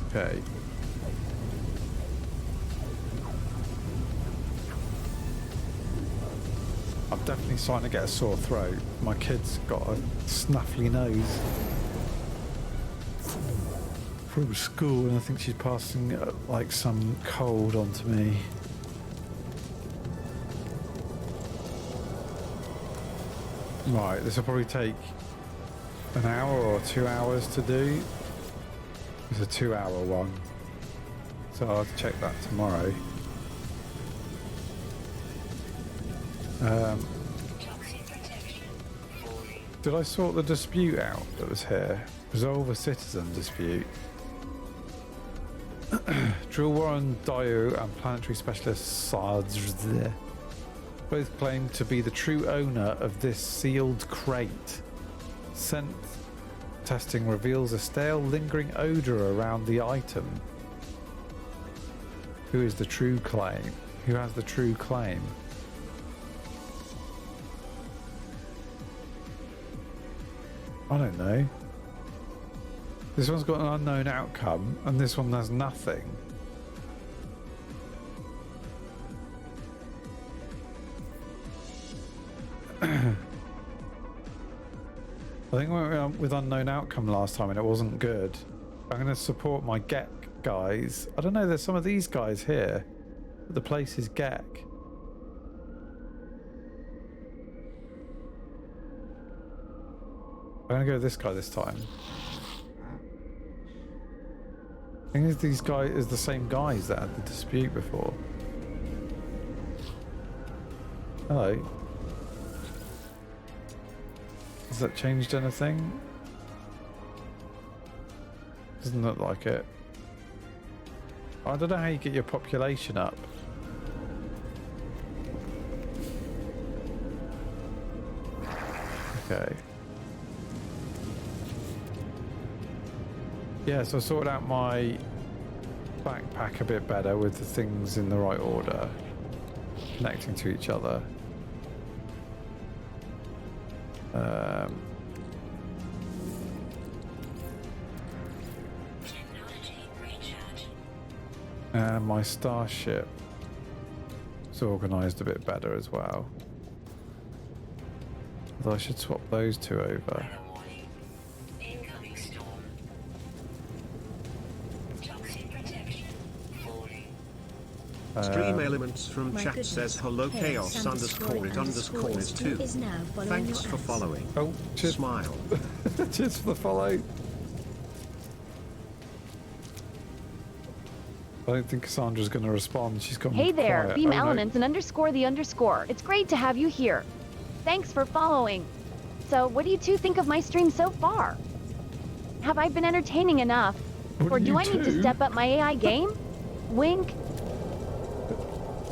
Okay. I'm definitely starting to get a sore throat. My kid's got a snuffly nose from school, and I think she's passing like some cold on to me. Right, this will probably take an hour or 2 hours to do. It's a 2-hour one, so I'll have to check that tomorrow. Did I sort the dispute out that was here? Resolve a citizen dispute. Drill Warren Dio and planetary specialist Sards both claim to be the true owner of this sealed crate. Scent testing reveals a stale, lingering odor around the item. Who is the true claim? Who has the true claim? I don't know. This one's got an unknown outcome, and this one has nothing. I think we went with unknown outcome last time and it wasn't good. I'm going to support my Gek guys. I don't know, there's some of these guys here. But the place is Gek. I'm going to go with this guy this time. I think these guys is the same guys that had the dispute before. Hello. Has that changed anything? Doesn't look like it. I don't know how you get your population up. Okay. Yeah, so I sorted out my backpack a bit better with the things in the right order, connecting to each other. And my starship is organised a bit better as well. Although I should swap those two over. Incoming storm. Toxic protection falling. Stream Elements from My chat goodness. says hello chaos underscore it underscore is too. Is now following Thanks your for ads. following. Oh, cheers. Smile. Cheers for the follow. I don't think Cassandra's going to respond. She's gone Hey there, quiet. Beam Oh, no. Elements and underscore the underscore. It's great to have you here. Thanks for following. So, what do you two think of my stream so far? Have I been entertaining enough? What Or do do you I need to do? step up my AI game? Wink.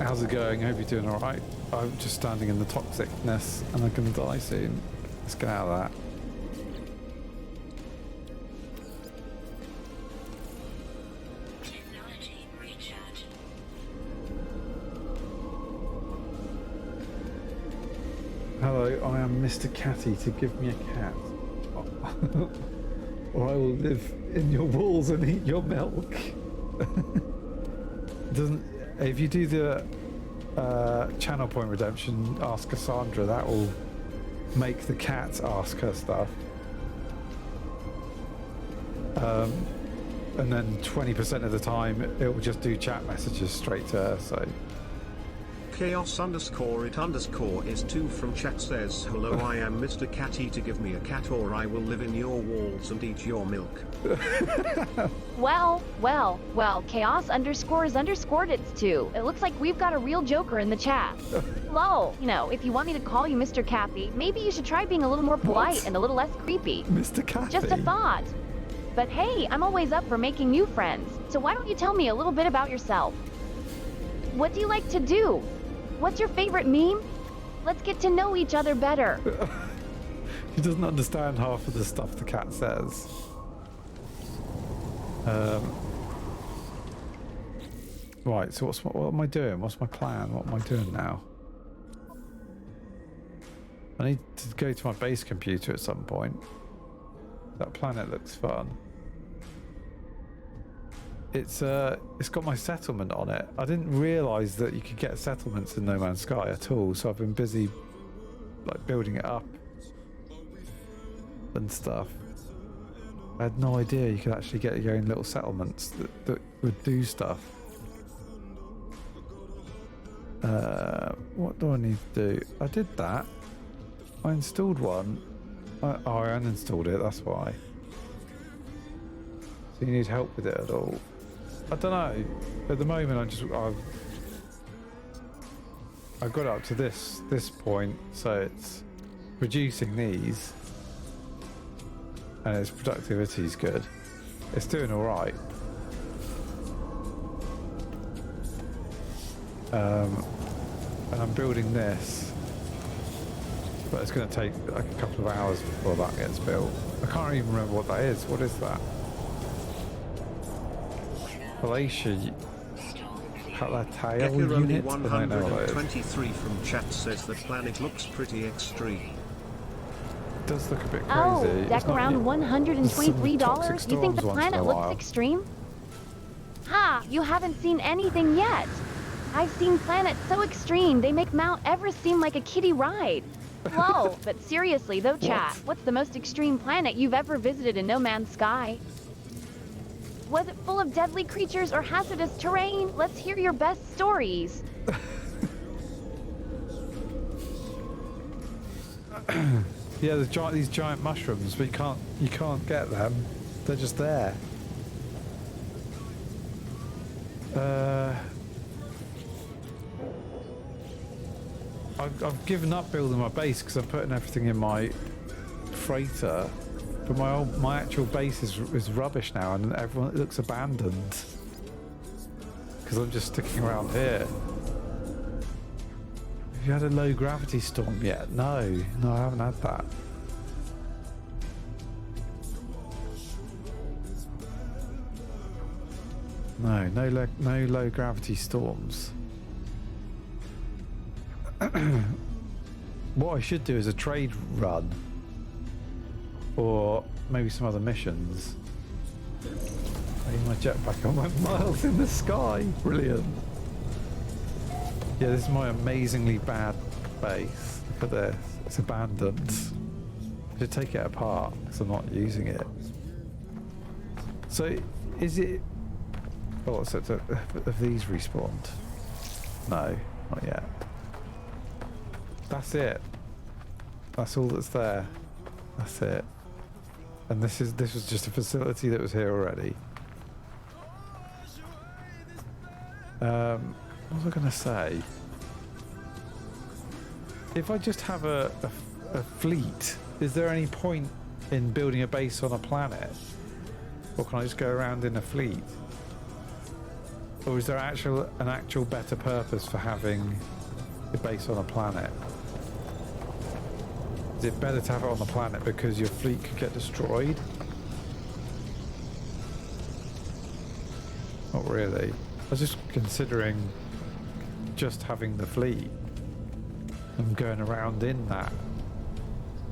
How's it going? Hope you're doing all right. I'm just standing in the toxicness and I'm going to die soon. Let's get out of that. Technology recharge. Hello, I am Mr. Catty to give me a cat. Or I will live in your walls and eat your milk. Doesn't if you do the channel point redemption, ask Cassandra, that will make the cat ask her stuff. And then 20% of the time it will just do chat messages straight to her, so Chaos underscore it underscore is too from chat says hello I am Mr. Catty to give me a cat or I will live in your walls and eat your milk. Well, chaos underscore is underscored it's too. It looks like we've got a real joker in the chat. Lol, you know, if you want me to call you Mr. Cappy, maybe you should try being a little more polite What? and a little less creepy. Mr. Catty. Just a thought. But hey, I'm always up for making new friends, so why don't you tell me a little bit about yourself? What do you like to do? What's your favorite meme? Let's get to know each other better. He doesn't understand half of the stuff the cat says. Right, so what am I doing? What's my plan? What am I doing now? I need to go to my base computer at some point. That planet looks fun. It's got my settlement on it. I didn't realise that you could get settlements in No Man's Sky at all, so I've been busy like building it up and stuff. I had no idea you could actually get your own little settlements that would do stuff. What do I need to do? I did that. I installed one. I uninstalled it, that's why. So you need help with it at all? I don't know. At the moment I've got up to this point, so it's reducing these. And its productivity is good. It's doing alright. And I'm building this. But it's going to take like a couple of hours before that gets built. I can't even remember what that is. What is that? Palatial Palatile Gekir only unit? I don't know what that is. 123 from chat says the planet looks pretty extreme. It does look a bit crazy. Oh, It's deck not- around $123? toxic You think the storms once in planet a looks while. extreme? Ha, you haven't seen anything yet. I've seen planets so extreme they make Mount Everest seem like a kiddie ride. Whoa, but seriously though, chat, what's the most extreme planet you've ever visited in No Man's Sky? Was it full of deadly creatures or hazardous terrain? Let's hear your best stories. Yeah, there's these giant mushrooms, but you can't get them. They're just there. I've given up building my base because I'm putting everything in my freighter, but my actual base is rubbish now, and everyone, it looks abandoned because I'm just sticking around here. Have you had a low gravity storm yet? No, I haven't had that. No low gravity storms. What I should do is a trade run, or maybe some other missions. I need my jetpack. I'm like miles in the sky. Brilliant. Yeah, this is my amazingly bad base. Look at this. It's abandoned. I should take it apart because I'm not using it. So, is it... Oh, so have these respawned? No, not yet. That's it. That's all that's there. That's it. And this was just a facility that was here already. What was I going to say? If I just have a fleet, is there any point in building a base on a planet? Or can I just go around in a fleet? Or is there an actual better purpose for having a base on a planet? Is it better to have it on the planet because your fleet could get destroyed? Not really. I was just considering just having the fleet and going around in that,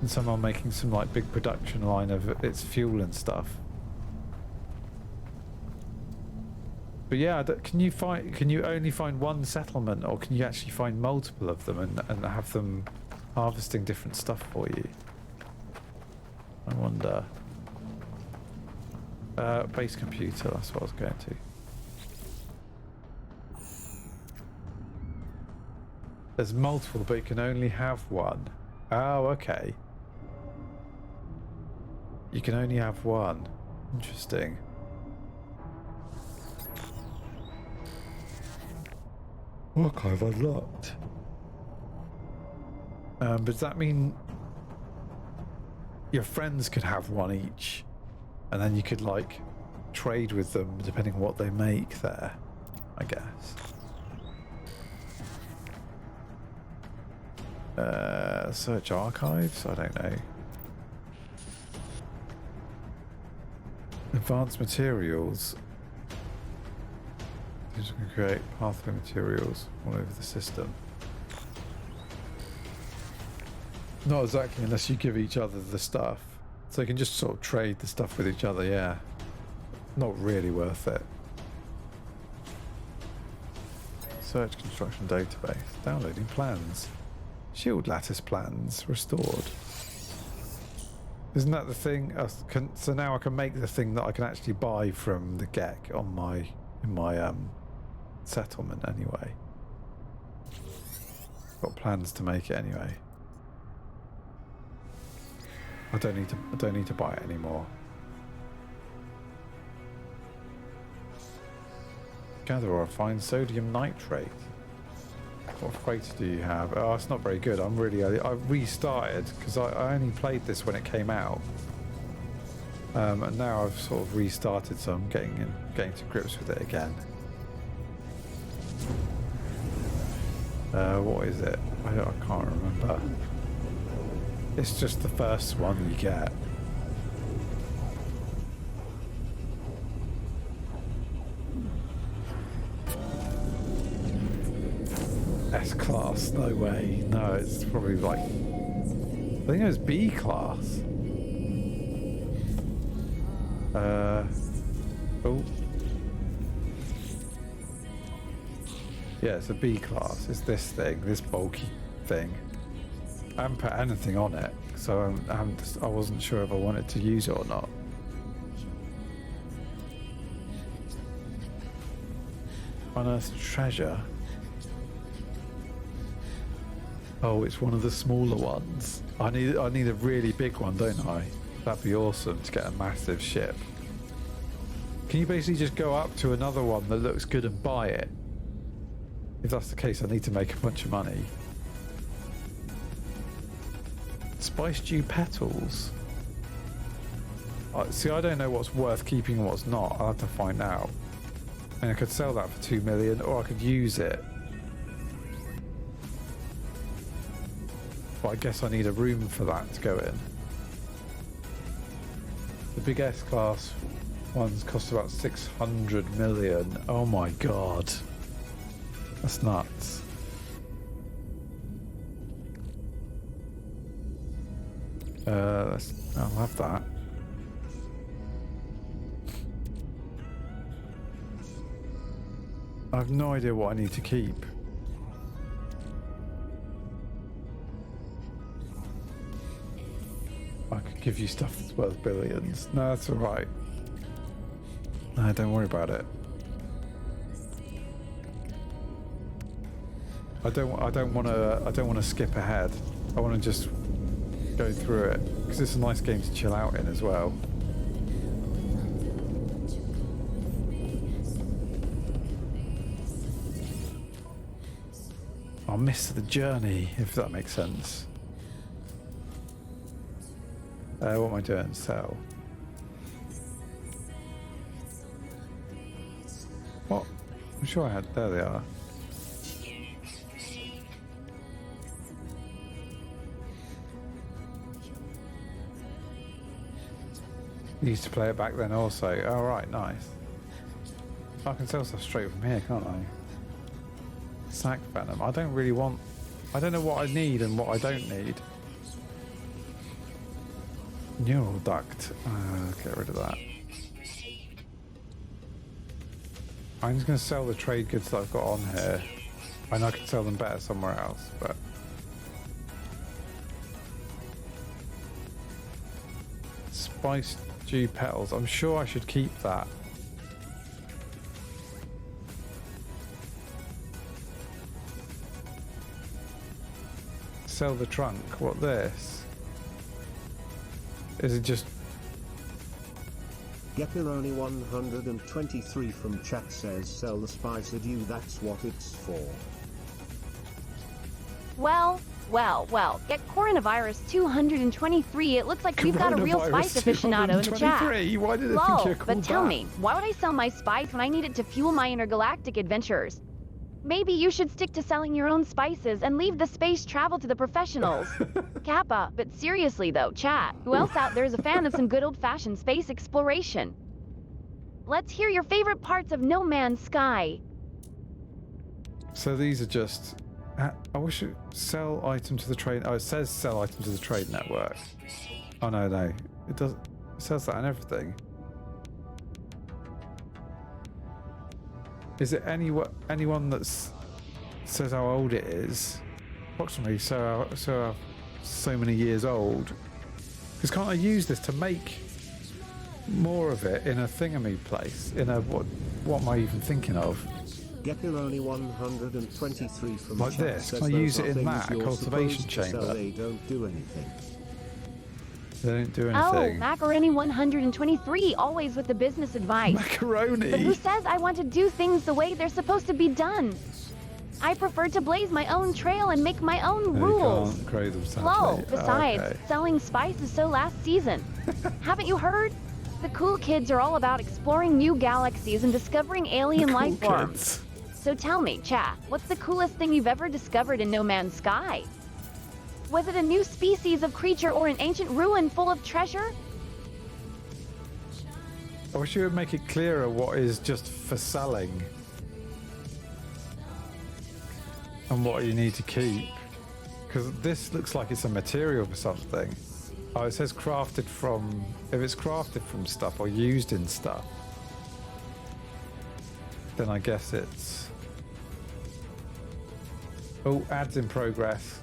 and somehow making some like big production line of its fuel and stuff. But yeah, can you only find one settlement, or can you actually find multiple of them and have them harvesting different stuff for you? I wonder. Base computer, that's what I was going to. There's multiple, but you can only have one. Oh, okay. You can only have one. Interesting. Archive unlocked. But does that mean your friends could have one each, and then you could like trade with them depending on what they make there, I guess. Search archives? I don't know. Advanced materials. You can create pathway materials all over the system. Not exactly, unless you give each other the stuff. So you can just sort of trade the stuff with each other, yeah. Not really worth it. Search construction database. Downloading plans. Shield lattice plans restored. Isn't that the thing? So now I can make the thing that I can actually buy from the GEC on in my settlement anyway. Got plans to make it anyway. I don't need to buy it anymore. Gather or find sodium nitrate. What freighter do you have? Oh, it's not very good. I restarted because I only played this when it came out, and now I've sort of restarted, so I'm getting to grips with it again. What is it? I can't remember. It's just the first one you get. S-class, no way. No, it's probably like, I think it was B-class. Oh. Yeah, it's a B-class. It's this thing, this bulky thing. I haven't put anything on it, so I wasn't sure if I wanted to use it or not. Unearthed treasure. Oh, it's one of the smaller ones. I need a really big one, don't I? That'd be awesome to get a massive ship. Can you basically just go up to another one that looks good and buy it? If that's the case, I need to make a bunch of money. Spice dew petals. See, I don't know what's worth keeping and what's not. I'll have to find out. I mean, I could sell that for 2 million, or I could use it. But I guess I need a room for that to go in. The big S-class ones cost about 600 million. Oh my god. That's nuts. I'll have that. I have no idea what I need to keep. I could give you stuff that's worth billions. No, that's alright. No, don't worry about it. I don't want to skip ahead. I want to just go through it because it's a nice game to chill out in as well. I'll miss the journey, if that makes sense. What am I doing? Sell. What? I'm sure I had. There they are. You used to play it back then also. Oh, right, nice. I can sell stuff straight from here, can't I? Sack venom. I don't really want... I don't know what I need and what I don't need. Neural duct. Get rid of that. I'm just going to sell the trade goods that I've got on here. I know I can sell them better somewhere else, but... Spiced dew petals. I'm sure I should keep that. Sell the trunk. What, this? Is it just... Gepironi 123 from chat says sell the spice dew, that's what it's for. Well, get coronavirus 223. It looks like we've got a real spice aficionado in the chat. Why did I think Lol, you're called but tell that? me, why would I sell my spice when I need it to fuel my intergalactic adventures? Maybe you should stick to selling your own spices and leave the space travel to the professionals. Kappa, but seriously though, chat, who else out there is a fan of some good old-fashioned space exploration? Let's hear your favorite parts of No Man's Sky. So these are just... I wish it... Sell item to the trade... Oh, it says sell item to the trade network. Oh, no. It does... It says that and everything. Is it anyone that says how old it is? Approximately so many years old. Because can't I use this to make more of it in a thingamy place? In a what am I even thinking of? Gepironi 123 from Like chat this? says Can I use those it in are that things you're cultivation supposed to sell, chamber? they don't do anything. They don't do Oh, anything. Macaroni 123, always with the business advice. Macaroni! But who says I want to do things the way they're supposed to be done? I prefer to blaze my own trail and make my own They rules. can't grow them, sadly. Lol, besides, Okay. selling spice is so last season. Haven't you heard? The cool kids are all about exploring new galaxies and discovering alien Cool life forms. kids. So tell me, chat, what's the coolest thing you've ever discovered in No Man's Sky? Was it a new species of creature or an ancient ruin full of treasure? I wish you would make it clearer what is just for selling and what you need to keep, because this looks like it's a material for something. Oh, it says crafted from... If it's crafted from stuff or used in stuff, then I guess it's... Oh, ads in progress.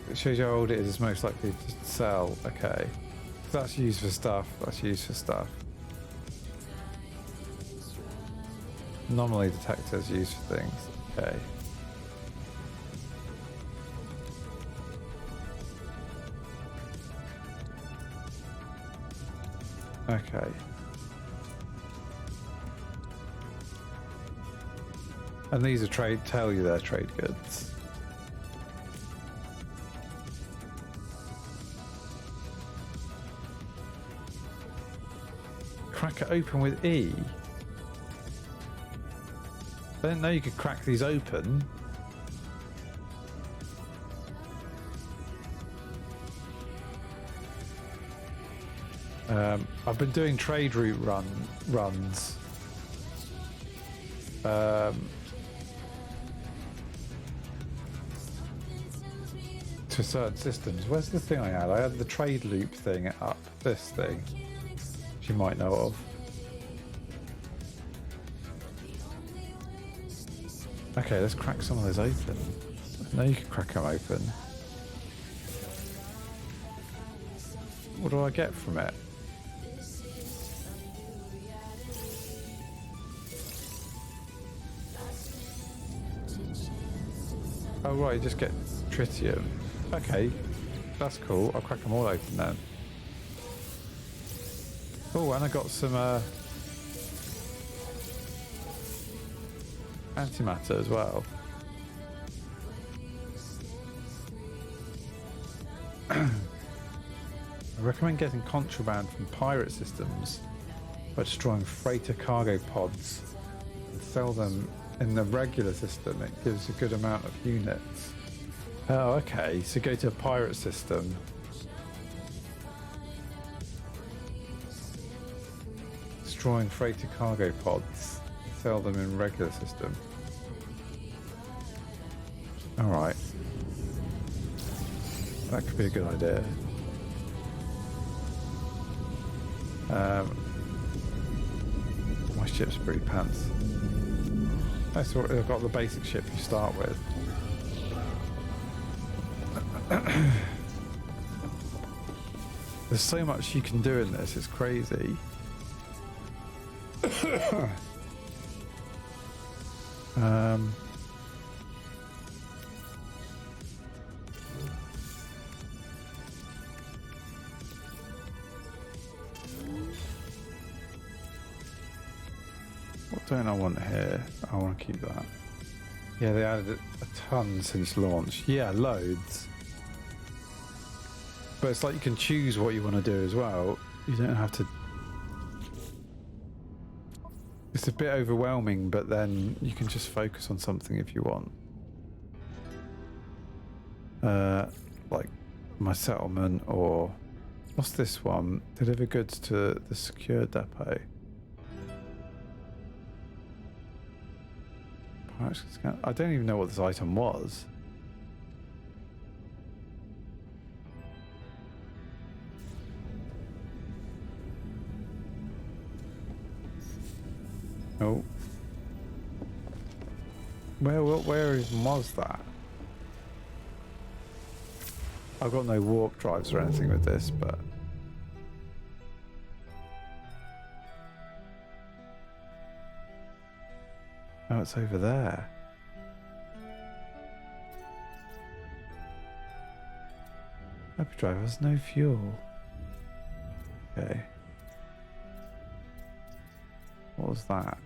It shows you how old it is. It's most likely to sell. Okay. That's used for stuff. That's used for stuff. Anomaly detectors used for things. Okay. Okay. And these are tell you they're trade goods. Crack it open with E. I didn't know you could crack these open. I've been doing trade route runs. To certain systems. Where's the thing I had? I had the trade loop thing up. This thing. Which you might know of. Okay, let's crack some of those open. I know you can crack them open. What do I get from it? Oh right, you just get tritium. Okay, that's cool. I'll crack them all open then. Oh, and I got some antimatter as well. I recommend getting contraband from pirate systems by destroying freighter cargo pods and sell them in the regular system. It gives a good amount of units. Oh, okay. So go to a pirate system. Destroying freighter cargo pods. Sell them in regular system. Alright. That could be a good idea. My ship's pretty pants. That's what I've got, the basic ship you start with. There's so much you can do in this, it's crazy. What don't I want here? I want to keep that. Yeah, they added a ton since launch. Yeah, loads. But it's like you can choose what you want to do as well. You don't have to... It's a bit overwhelming, but then you can just focus on something if you want. Like my settlement, or... What's this one? Deliver goods to the secure depot. I don't even know what this item was. Oh. Where even was that? I've got no warp drives or anything with this, but... Oh, it's over there. Hyperdrive has no fuel. Okay. What was that?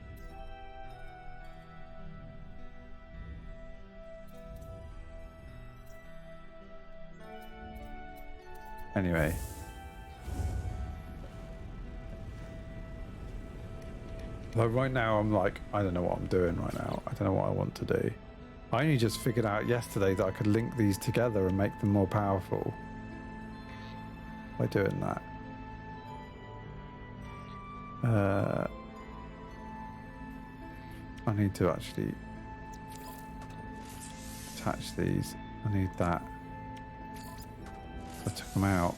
Anyway. Like right now I'm like, I don't know what I'm doing right now. I don't know what I want to do. I only just figured out yesterday that I could link these together and make them more powerful by doing that. I need to actually attach these. I need that. I took them out.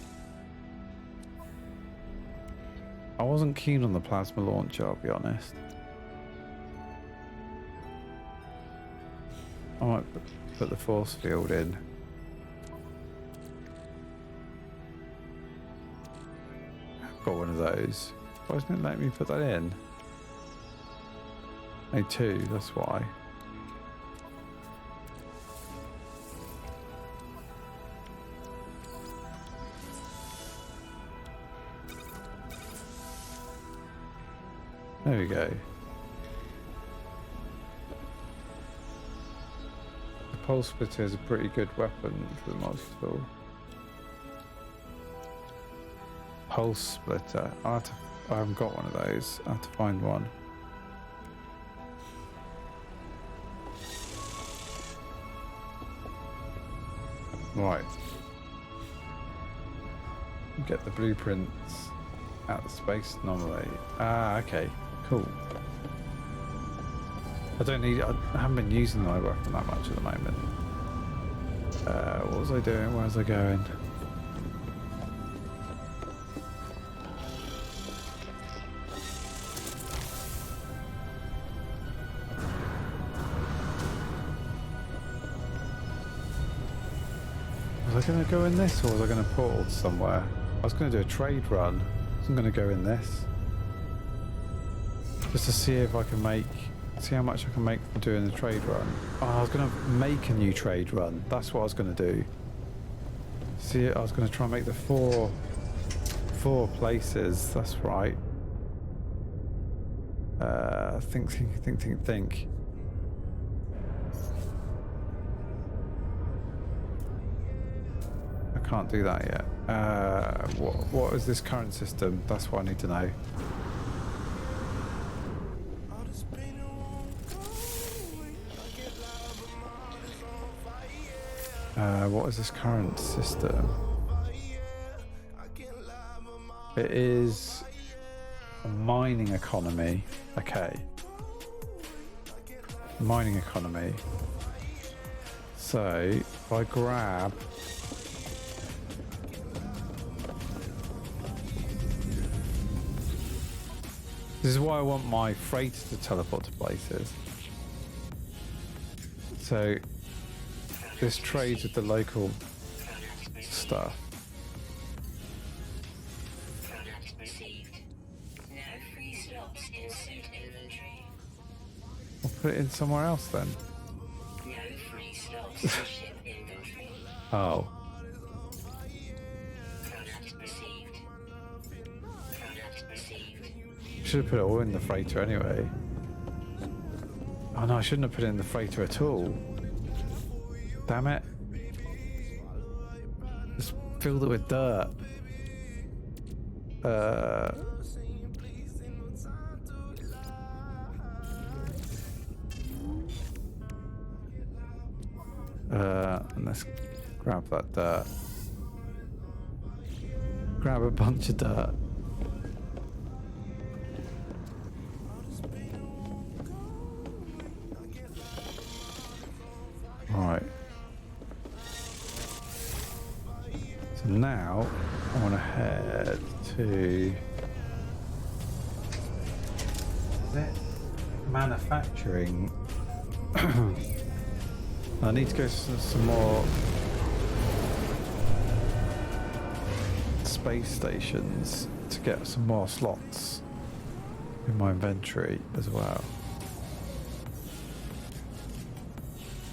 I wasn't keen on the plasma launcher, I'll be honest. I might put the force field in. I've got one of those. Why doesn't it let me put that in? Only two, that's why. There we go. The pulse splitter is a pretty good weapon for the multi-tool. Pulse splitter. I haven't got one of those. I have to find one. Right. Get the blueprints at the space anomaly. Ah, okay. Cool. I haven't been using my weapon that much at the moment. What was I doing? Where was I going? Was I going to go in this, or was I going to portal somewhere? I was going to do a trade run. I wasn't going to go in this. Just to see if I can make See how much I can make from doing the trade run. Oh, I was going to make a new trade run. That's what I was going to do. See, I was going to try and make the four places. That's right. Think. I can't do that yet. What is this current system? That's what I need to know. What is this current system? It is a mining economy. Okay. Mining economy. So, if I grab... This is why I want my freighter to teleport to places. So, this trades with the local stuff. Product received. No free slots in suit inventory. I'll put it in somewhere else then. No free slots in ship inventory. Oh. Product received. Product received. Should have put it all in the freighter anyway. Oh no, I shouldn't have put it in the freighter at all. Damn it. Just filled it with dirt. And let's grab that dirt. Grab a bunch of dirt. Right. So now I want to head to manufacturing. I need to go to some more space stations to get some more slots in my inventory as well.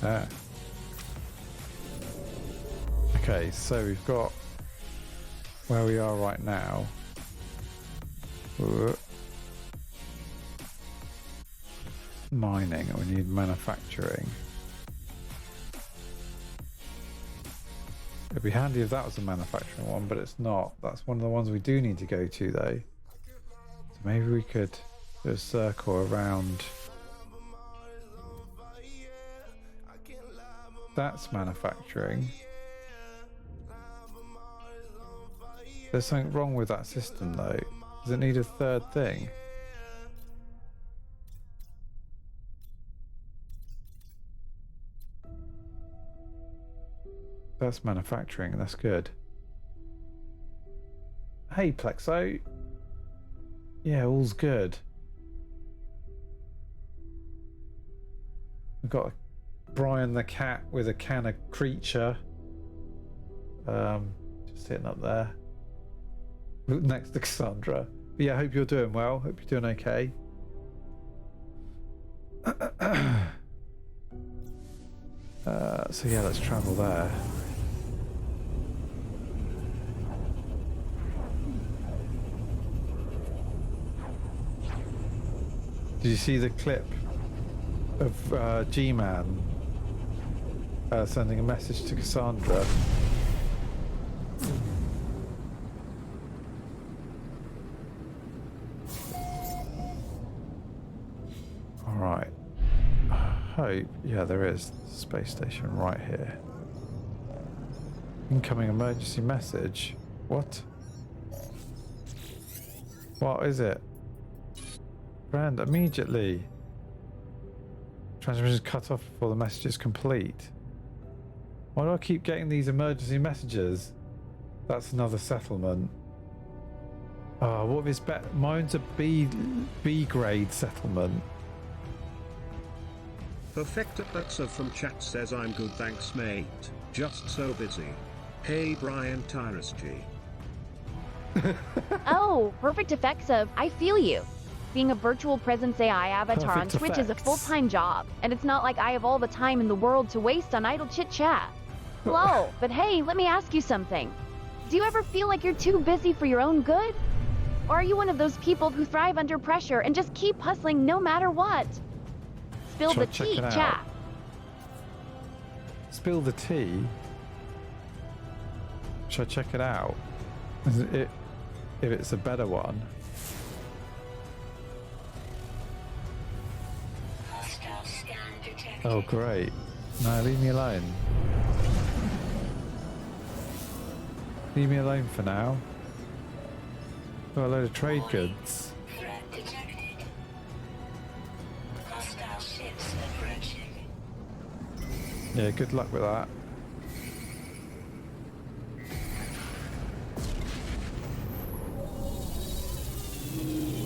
There. Okay, so we've got where we are right now. Mining, and we need manufacturing. It'd be handy if that was a manufacturing one, but it's not. That's one of the ones we do need to go to though. So maybe we could do a circle around. That's manufacturing. There's something wrong with that system though. Does it need a third thing? That's manufacturing, that's good. Hey Plexo. Yeah, all's good. We've got Brian the cat with a can of creature. Just sitting up there. Next to Cassandra. But yeah, I hope you're doing well. Hope you're doing okay. So yeah, let's travel there. Did you see the clip of G-Man sending a message to Cassandra? Alright. Hope. Yeah, there is a space station right here. Incoming emergency message. What? What is it? Brand, immediately. Transmission is cut off before the message is complete. Why do I keep getting these emergency messages? That's another settlement. Oh, what if it's better? Mine's a B grade settlement. Perfecta from chat says I'm good thanks mate, just so busy. Hey Brian Tyrus G. Oh, perfect effects of, I feel you. Being a virtual presence AI avatar Perfect on Twitch is a effects. full-time job, and it's not like I have all the time in the world to waste on idle chit-chat. Hello, but hey, let me ask you something. Do you ever feel like you're too busy for your own good? Or are you one of those people who thrive under pressure and just keep hustling no matter what? Spill Shall I the check tea, it out? chat. Spill the tea. Should I check it out? Is it if it's a better one? Hostile scan detected. Oh great. No, leave me alone. Leave me alone for now. Got a load of trade goods. Threat detected. Hostile ships approaching. Yeah, good luck with that.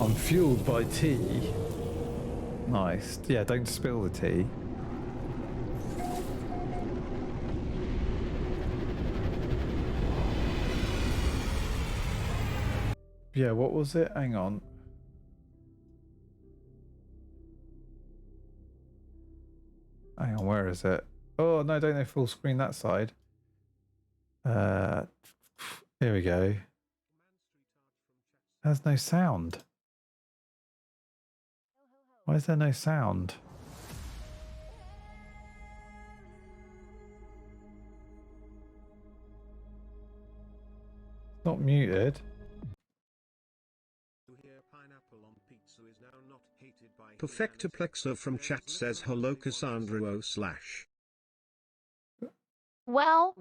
I'm fueled by tea. Nice. Yeah, don't spill the tea. Yeah, what was it? Hang on. Hang on, where is it? Oh, no, don't know full screen that side. Here we go. There's no sound. Why is there no sound? It's not muted. To hear pineapple on pizza is now not hated by Perfectoplexer from chat says hello Cassandra /. Well,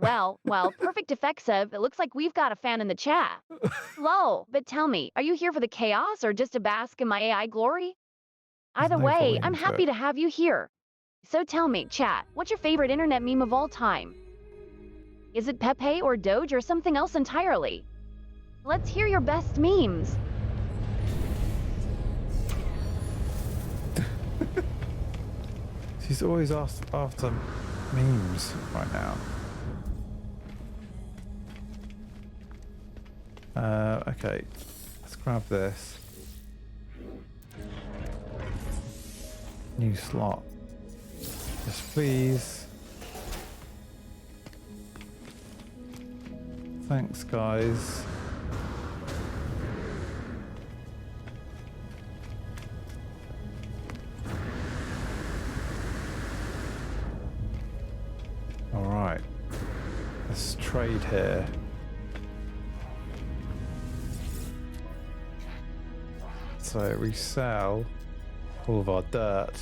perfect effective. It looks like we've got a fan in the chat. Hello, but tell me, are you here for the chaos or just to bask in my AI glory? Either no way, volume I'm to happy it. to have you here. So tell me, chat, what's your favorite internet meme of all time? Is it Pepe or Doge or something else entirely? Let's hear your best memes. She's always after memes right now. Okay, let's grab this. New slot. Yes, please. Thanks, guys. All right. Let's trade here. So we sell all of our dirt,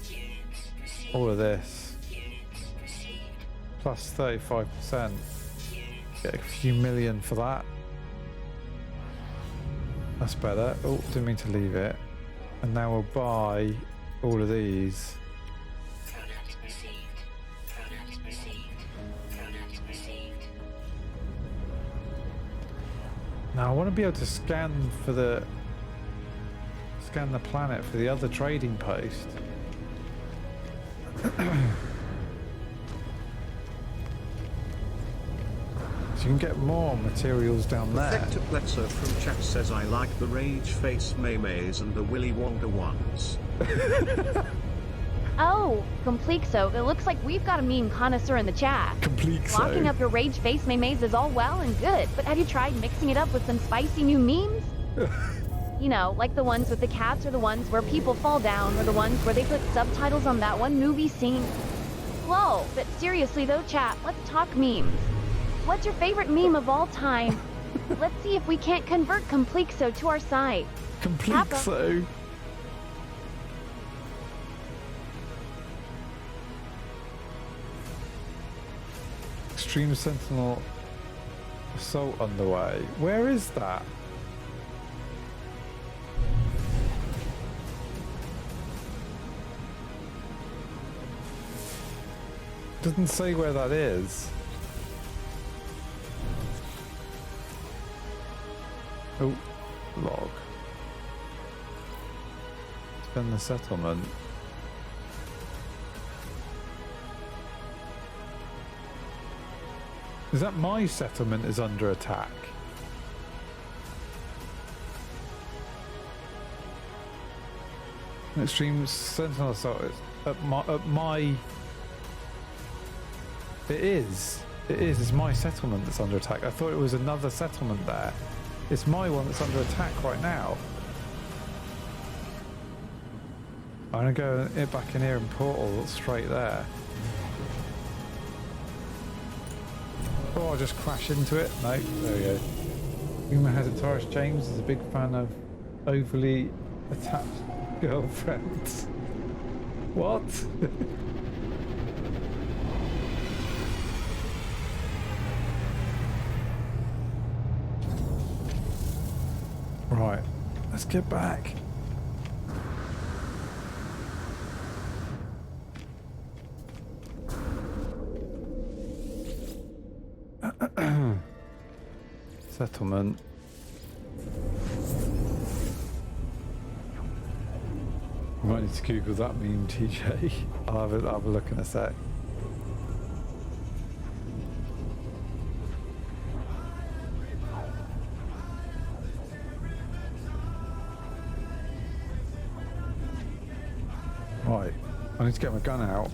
Units received. all of this, Units received. plus 35%. Units Get a few million for that. That's better. Oh, didn't mean to leave it. And now we'll buy all of these. Product received. Product received. Product received. Now I want to be able to scan the planet for the other trading post. So you can get more materials down there. Perfectoplexer from chat says I like the rage face memes and the Willy Wonka ones. Oh, Complexo, it looks like we've got a meme connoisseur in the chat. Complete Locking up your rage face memes is all well and good, but have you tried mixing it up with some spicy new memes? You know, like the ones with the cats or the ones where people fall down or the ones where they put subtitles on that one movie scene. Whoa, but seriously though, chat, let's talk memes. What's your favorite meme of all time? Let's see if we can't convert Complexo to our side. Complexo. Extreme Sentinel assault underway. Where is that? Doesn't say where that is. Oh, log. Defend the settlement. Is that my settlement is under attack? Extreme Sentinel Assault is at my... It is. It's my settlement that's under attack. I thought it was another settlement there. It's my one that's under attack right now. I'm going to go back in here and portal straight there. Or I'll just crash into it. No, there we go. Human has a Taurus. James is a big fan of overly attached girlfriends. What? Right, let's get back. Settlement. You might need to Google that meme, TJ. I'll have a look in a sec. Right, I need to get my gun out.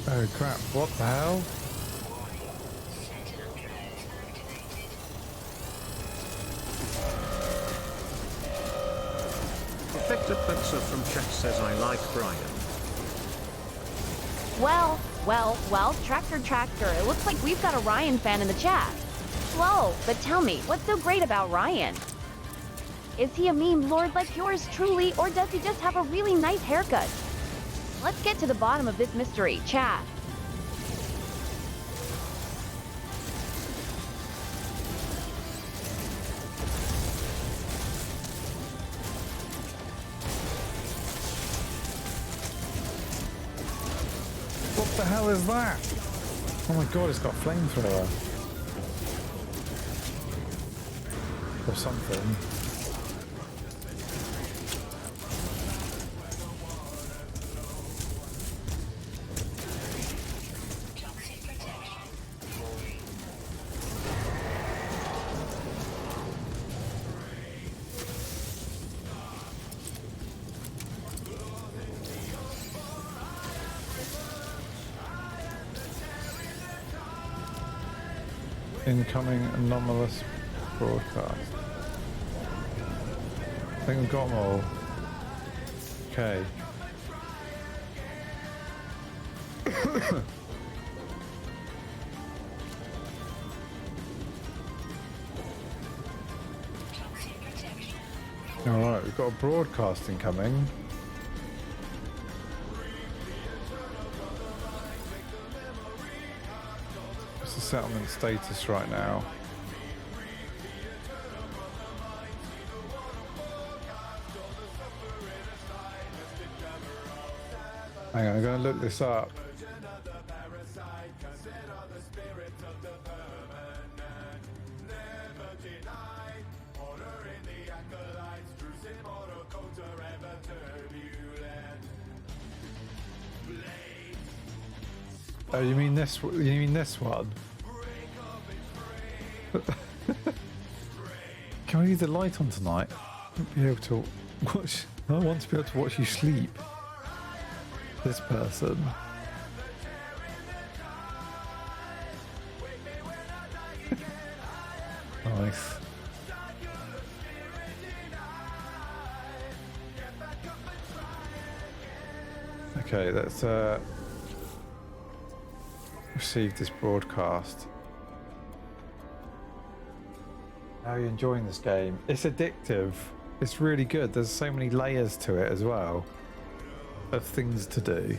Oh crap, what the hell? Affected Pizza from chat says I like Brian. Well, Tractor, it looks like we've got a Ryan fan in the chat. Whoa, but tell me, what's so great about Ryan? Is he a meme lord like yours truly, or does he just have a really nice haircut? Let's get to the bottom of this mystery, chat. What the hell is that? Oh my god, it's got a flamethrower. Or something. Incoming anomalous broadcast. I think we've got them all. Okay. Alright, we've got a broadcast incoming. What's the settlement status right now? Hang on, I'm going to look this up. Oh, you mean this? You mean this one? Can we leave the light on tonight? I won't be able to watch. I want to be able to watch you sleep. This person. Nice. Okay, let's receive this broadcast. How are you enjoying this game? It's addictive. It's really good. There's so many layers to it as well of things to do.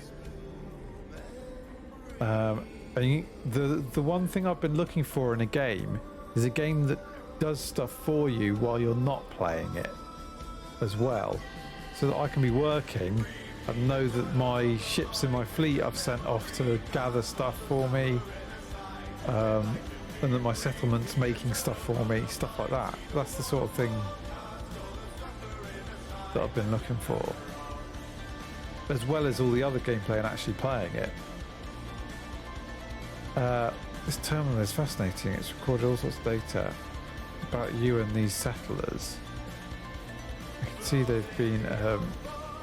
And the one thing I've been looking for in a game is a game that does stuff for you while you're not playing it as well, so that I can be working and know that my ships in my fleet I've sent off to gather stuff for me, and that my settlement's making stuff for me, stuff like that. That's the sort of thing that I've been looking for, as well as all the other gameplay and actually playing it. This terminal is fascinating. It's recorded all sorts of data. about you and these settlers. I can see they've been, well,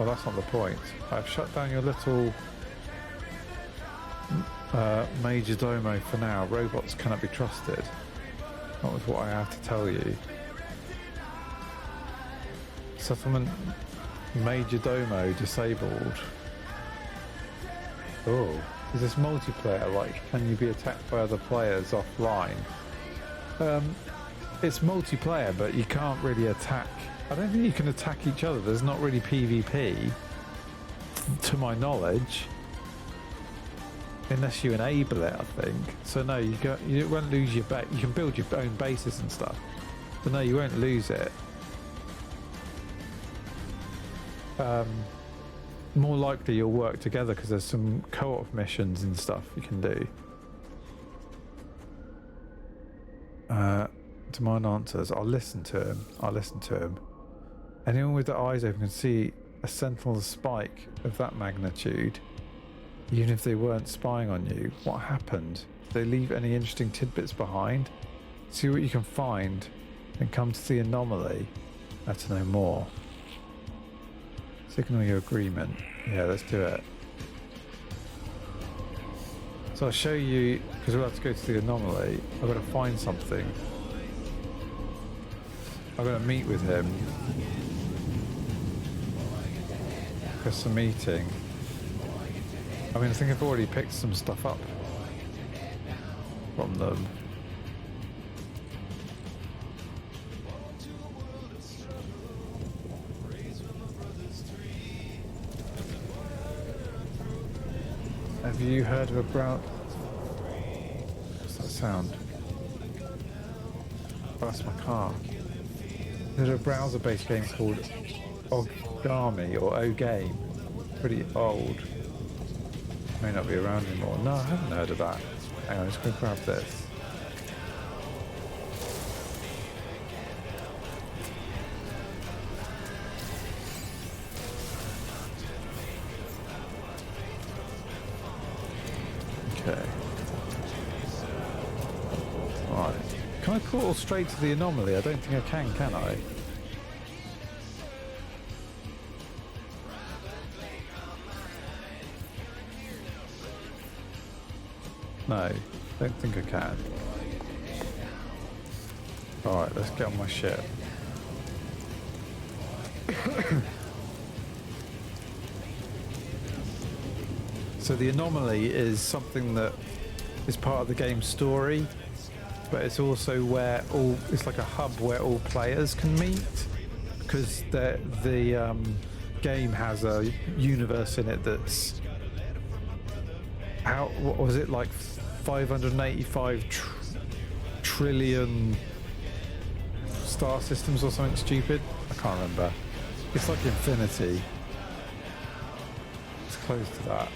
that's not the point. I've shut down your little major domo for now. Robots cannot be trusted. That was what I have to tell you. Settlement major domo disabled. Oh, is this multiplayer? Like, can you be attacked by other players offline? It's multiplayer, but you can't really attack. I don't think you can attack each other. There's not really PvP, to my knowledge, unless you enable it, I think. So no, you won't lose your base. You can build your own bases and stuff, but no, you won't lose it. More likely you'll work together because there's some co-op missions and stuff you can do. Demand answers. I'll listen to him. Anyone with their eyes open can see a sentinel spike of that magnitude, even if they weren't spying on you. What happened? Did they leave any interesting tidbits behind? See what you can find and come to the anomaly. To know more. Signal your agreement. Yeah, let's do it. So I'll show you, because we'll have to go to the anomaly. I've got to find something. I've got to meet with him. Request a meeting. I mean, I think I've already picked some stuff up from them. Have you heard of a brown... What's that sound? Oh, that's my car. There's a browser-based game called Ogami or O-Game. Pretty old. May not be around anymore. No, I haven't heard of that. Hang on, let's go grab this. Okay. Right. Can I portal straight to the anomaly? I don't think I can I? No, don't think I can. Alright, let's get on my ship. So the anomaly is something that is part of the game's story, but it's also where it's like a hub where all players can meet, because the game has a universe in it that's what was it, like 585 trillion star systems or something stupid? I can't remember. It's like infinity. It's close to that.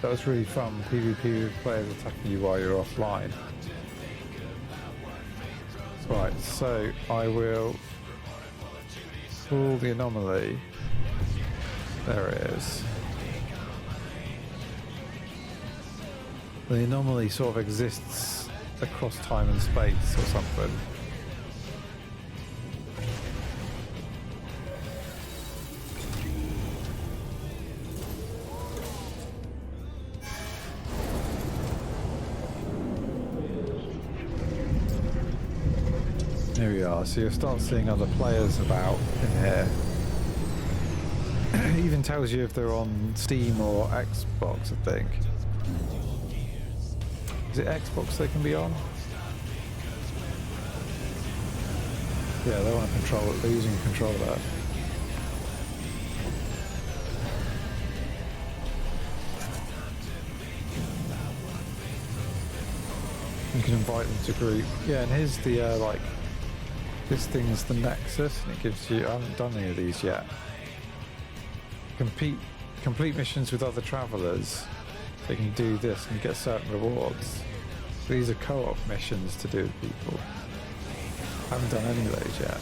That was really fun. PvP with players attacking you while you're offline. Right, so I will pull the anomaly. There it is. The anomaly sort of exists across time and space or something. Here we are, so you'll start seeing other players about in here. It even tells you if they're on Steam or Xbox, I think. Is it Xbox they can be on? Yeah, they want to control it, they're using control of that. You can invite them to group. Yeah, and here's the like, this thing's the Nexus, and it gives you, I haven't done any of these yet. Complete missions with other travelers. They can do this and get certain rewards. So these are co-op missions to do with people. I haven't done any of those yet.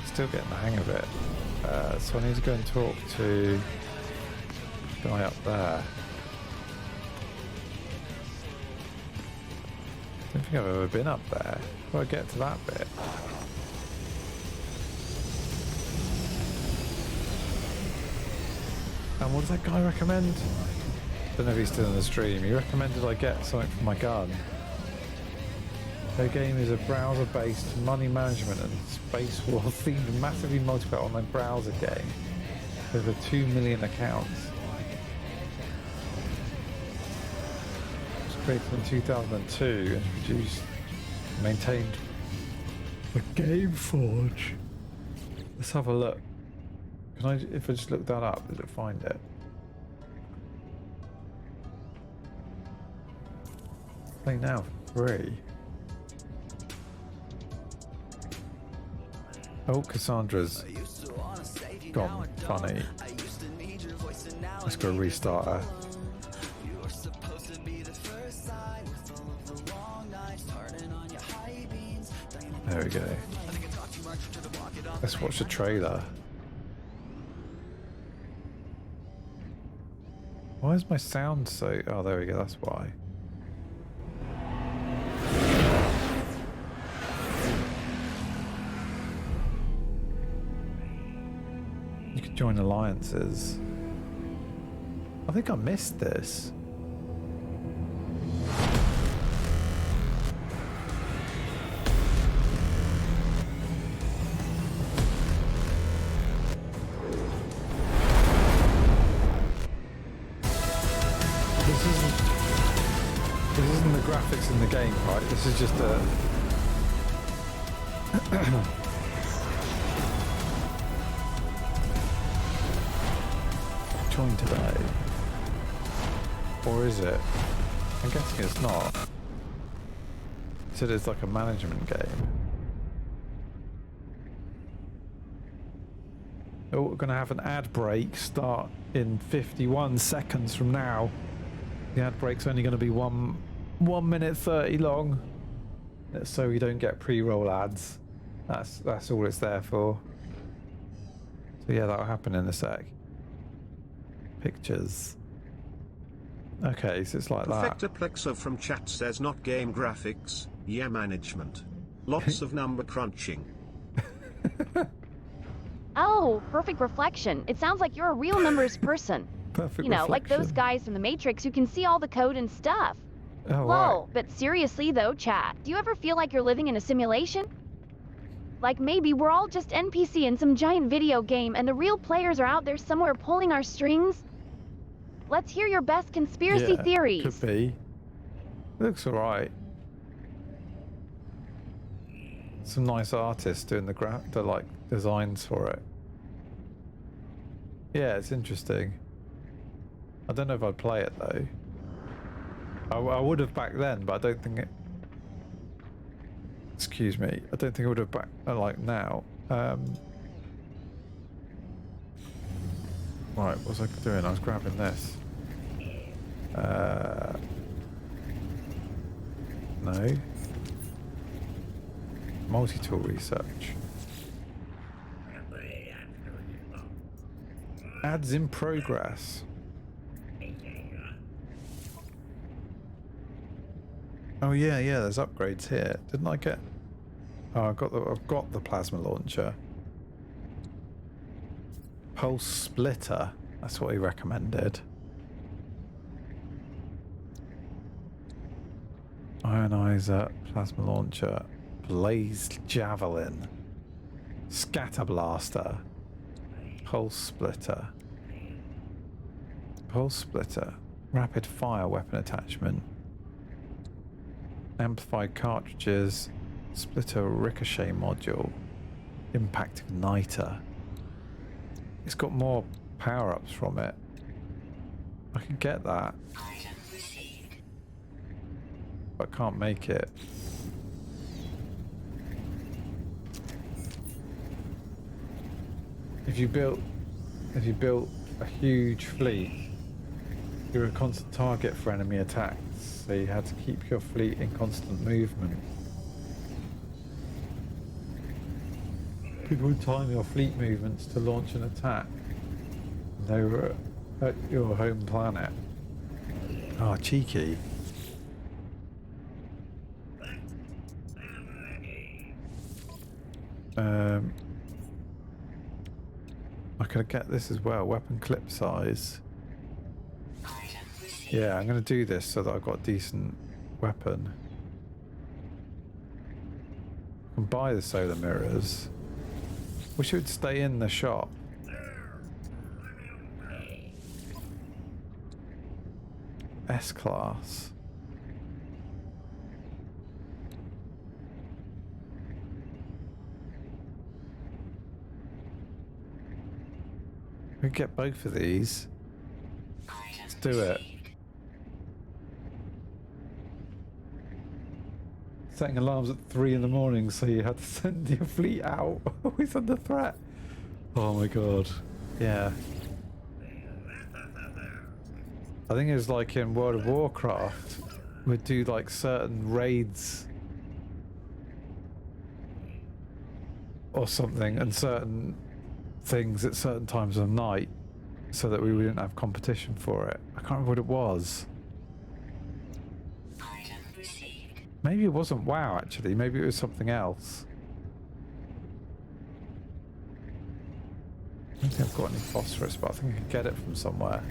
Still getting the hang of it. So I need to go and talk to the guy up there. I don't think I've ever been up there. Before I get to that bit. And what does that guy recommend? Don't know if he's still in the stream. He recommended I get something for my gun. The game is a browser-based money management and space war-themed massively multiplayer online browser game. Over 2 million accounts. It was created in 2002 and produced, maintained by Gameforge. Let's have a look. Can I, if I just look that up, does it find it? Play now for free. Oh, Cassandra's gone funny. Let's go restart her. There we go. Let's watch the trailer. Why is my sound so... Oh, there we go, that's why. You could join alliances. I think I missed this. This isn't the graphics in the game, right? This is just a... Join today. Or is it? I'm guessing it's not. It said it's like a management game. Oh, we're going to have an ad break start in 51 seconds from now. The ad break's only going to be 1 minute 30 long. So we don't get pre-roll ads. That's all it's there for. So yeah, that'll happen in a sec. Pictures. Okay, so it's like that. Perfectaplexo from chat says not game graphics, yeah management. Lots of number crunching. Oh, perfect reflection. It sounds like you're a real numbers person. Perfect You know, like reflection. those guys from the Matrix who can see all the code and stuff. Oh, Lol, right. but seriously though, chat, do you ever feel like you're living in a simulation? Like maybe we're all just NPC in some giant video game and the real players are out there somewhere pulling our strings? Let's hear your best conspiracy Yeah, theories. could be. It looks alright. Some nice artists doing the like designs for it. Yeah, it's interesting. I don't know if I'd play it though. I would have back then, but I don't think it. Excuse me. I don't think I would have back like now. Right, what was I doing? I was grabbing this. No. Multi-tool research. Ads in progress. Oh yeah, there's upgrades here. Didn't I get? Oh, I've got the plasma launcher. Pulse splitter. That's what he recommended. Ionizer, plasma launcher, blazed javelin, scatter blaster, pulse splitter, rapid fire weapon attachment, amplified cartridges, splitter ricochet module, impact igniter. It's got more power-ups from it. I can get that. But I can't make it. If you built a huge fleet, you're a constant target for enemy attacks, so you had to keep your fleet in constant movement. People would time your fleet movements to launch an attack. They were at your home planet. Ah, cheeky. I could get this as well. Weapon clip size. Yeah, I'm going to do this so that I've got a decent weapon. I can buy the solar mirrors. Wish it would stay in the shop. S-Class. We get both of these. Let's do it. Setting alarms at 3 in the morning so you had to send your fleet out. Always under threat. Oh my god. Yeah. I think it was like in World of Warcraft. We'd do like certain raids or something and certain things at certain times of night so that we wouldn't have competition for it. I can't remember what it was. Maybe it wasn't WoW actually, maybe it was something else. I don't think I've got any phosphorus, but I think I can get it from somewhere.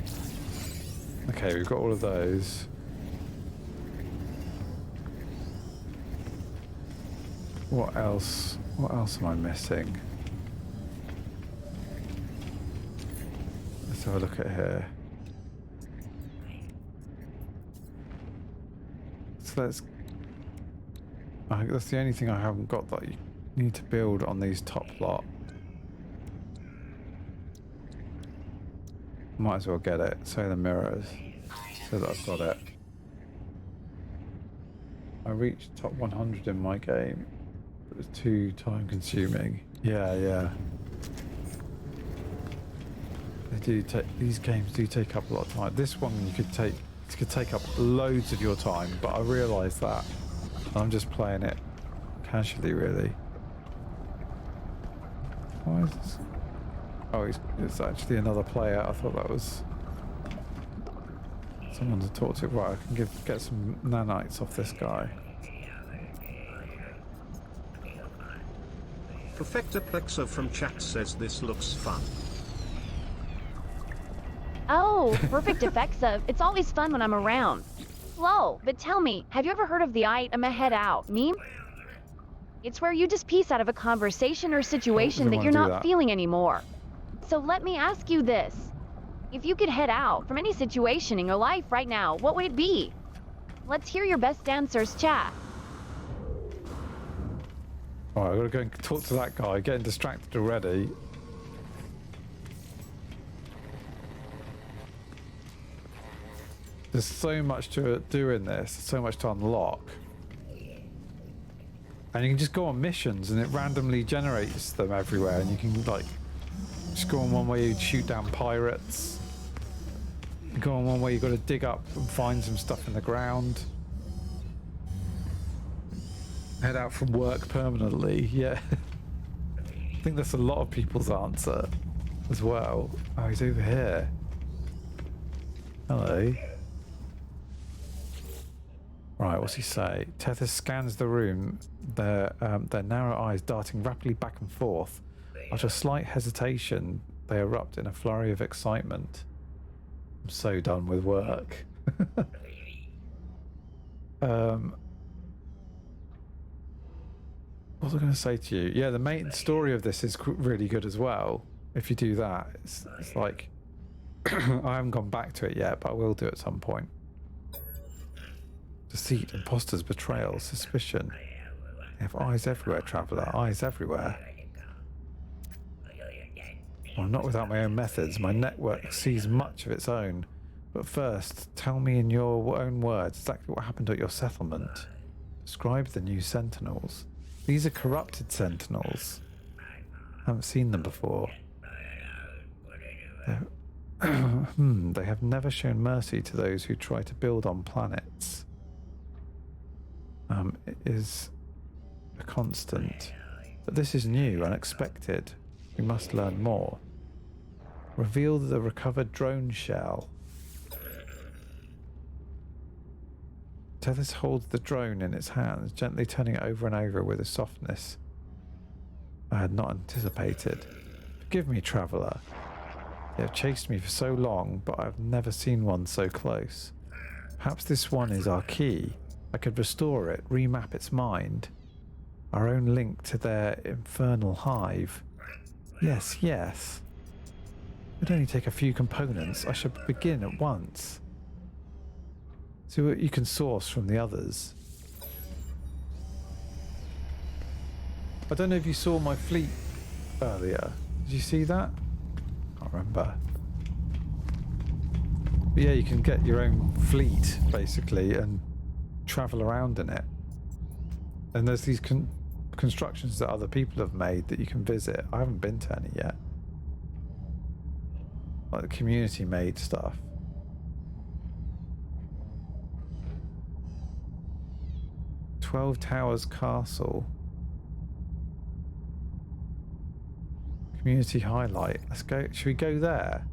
Okay, we've got all of those. What else? What else am I missing? Let's have a look at here. So let's... I think that's the only thing I haven't got that you need to build on these top lot. Might as well get it. So the mirrors. So that I've got it. I reached top 100 in my game. It was too time consuming. Yeah. They do take, these games do take up a lot of time. This one you could take up loads of your time, but I realise that. I'm just playing it casually, really. Why is this? Oh, it's actually another player. I thought that was someone to talk to. Right, I can get some nanites off this guy. Perfecta Plexo from chat says this looks fun. Oh, perfect Effexa. It's always fun when I'm around. Lol, but tell me, have you ever heard of the I'm a head out meme? It's where you just piece out of a conversation or situation that you're not feeling anymore. So let me ask you this. If you could head out from any situation in your life right now, what would it be? Let's hear your best answers, chat. Alright, I've got to go and talk to that guy, getting distracted already. There's so much to do in this, so much to unlock. And you can just go on missions and it randomly generates them everywhere, and you can like just go on one where you shoot down pirates. You go on one where you've got to dig up and find some stuff in the ground. Head out from work permanently, yeah. I think that's a lot of people's answer as well. Oh, he's over here. Hello. Right, what's he say? Tethys scans the room, their narrow eyes darting rapidly back and forth. After a slight hesitation, they erupt in a flurry of excitement. I'm so done with work. What was I going to say to you? Yeah, the main story of this is really good as well. If you do that, it's like... I haven't gone back to it yet, but I will do at some point. Deceit, imposters, betrayal, suspicion. They have eyes everywhere, traveller. Eyes everywhere. Well, not without my own methods. My network sees much of its own. But first, tell me in your own words exactly what happened at your settlement. Describe the new sentinels. These are corrupted sentinels. I haven't seen them before. They have never shown mercy to those who try to build on planets. It is a constant. But this is new, unexpected. We must learn more. Reveal the recovered drone shell. Tethys holds the drone in its hands, gently turning it over and over with a softness I had not anticipated. Forgive me, traveller. They have chased me for so long, but I've never seen one so close. Perhaps this one is our key. I could restore it, remap its mind. Our own link to their infernal hive. Yes, yes. It would only take a few components. I should begin at once. See what you can source from the others. I don't know if you saw my fleet earlier. Did you see that? Can't remember. But yeah, you can get your own fleet basically and travel around in it. And there's these constructions that other people have made that you can visit. I haven't been to any yet. Like the community made stuff. Twelve Towers Castle. Community highlight. Let's go. Should we go there?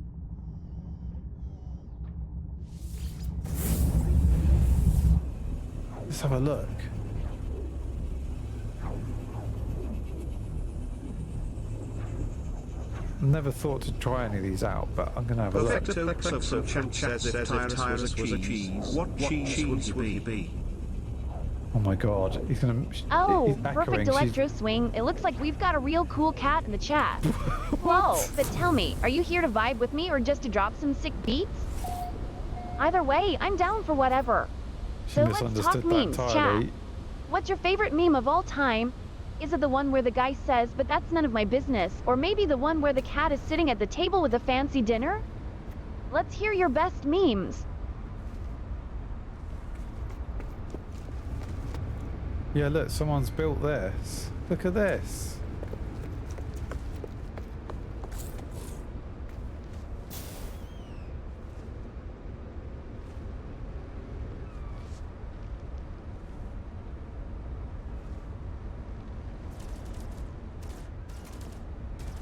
Let's have a look. Never thought to try any of these out, but I'm gonna have a look. Perfecto Plexo from chat says if Tyrus was a cheese, what cheese would he be? Oh my god, he's gonna. Oh, he's perfect echoing. electro swing. It looks like we've got a real cool cat in the chat. Whoa, but tell me, are you here to vibe with me or just to drop some sick beats? Either way, I'm down for whatever. She So let's talk misunderstood that memes, chat. entirely. What's your favorite meme of all time? Is it the one where the guy says, but that's none of my business? Or maybe the one where the cat is sitting at the table with a fancy dinner? Let's hear your best memes. Yeah, look, someone's built this. Look at this.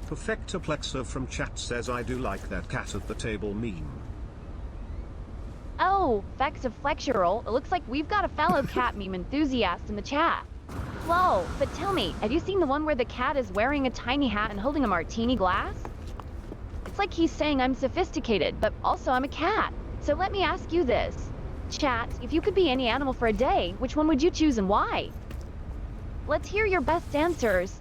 Perfecto Plexo from chat says I do like that cat at the table meme. Oh, facts of flexural. It looks like we've got a fellow cat meme enthusiast in the chat. Whoa, but tell me, have you seen the one where the cat is wearing a tiny hat and holding a martini glass? It's like he's saying I'm sophisticated, but also I'm a cat. So let me ask you this. Chat, if you could be any animal for a day, which one would you choose and why? Let's hear your best answers.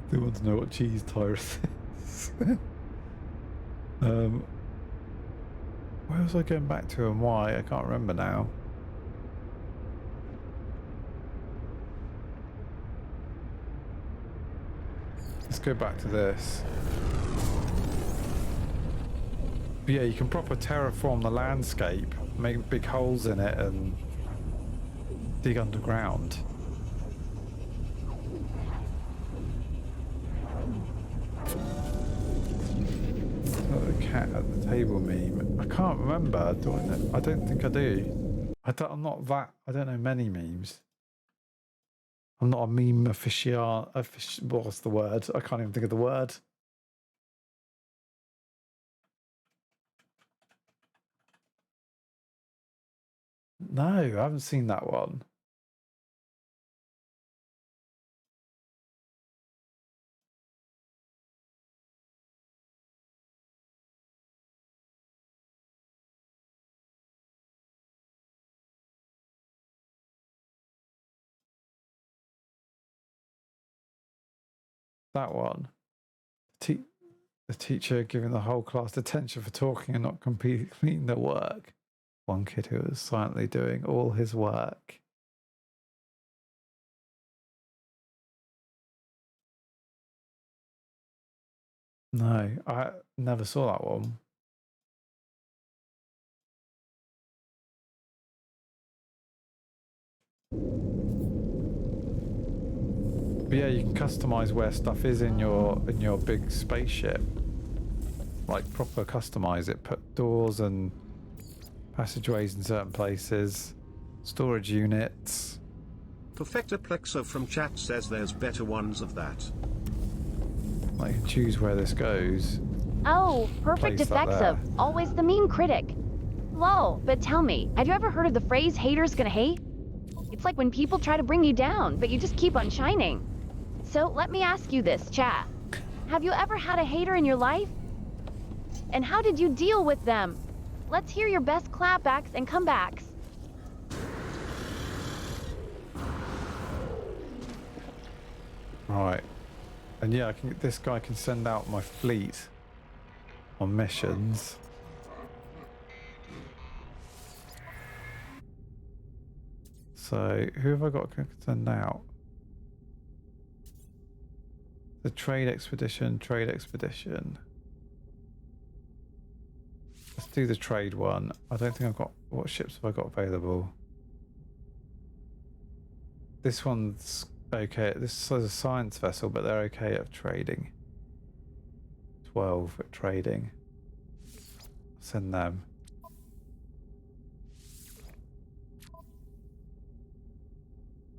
They want to know what cheese Tyrus is. Where was I going back to and why? I can't remember now. Let's go back to this. But yeah, you can proper terraform the landscape, make big holes in it and dig underground. The cat at the table meme. I can't remember. Do I know? I don't think I do. I'm not that. I don't know many memes. I'm not a meme aficionado. What's the word? I can't even think of the word. No, I haven't seen that one. That one. The teacher giving the whole class detention for talking and not completing their work. One kid who was silently doing all his work. No, I never saw that one. But yeah, you can customize where stuff is in your big spaceship. Like proper customize it. Put doors and passageways in certain places. Storage units. Perfecto Plexo from chat says there's better ones of that. I can choose where this goes. Oh, perfect Place that effective. there. Always the meme critic. Whoa, but tell me, have you ever heard of the phrase haters gonna hate? It's like when people try to bring you down, but you just keep on shining. So let me ask you this, chat. Have you ever had a hater in your life? And how did you deal with them? Let's hear your best clapbacks and comebacks. Right. And yeah, this guy can send out my fleet on missions. So, who have I got to send out? The trade expedition. Let's do the trade one. I don't think I've got... What ships have I got available? This one's okay. This is a science vessel, but they're okay at trading. 12 at trading. Send them.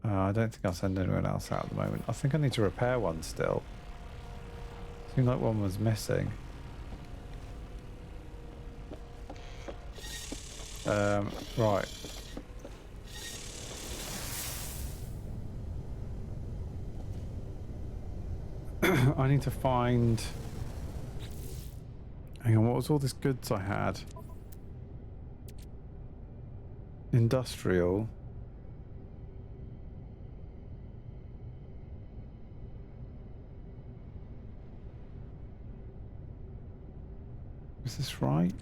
I don't think I'll send anyone else out at the moment. I think I need to repair one still. Seemed like one was missing. Right. I need to find... Hang on, what was all this goods I had? Industrial. Is this right?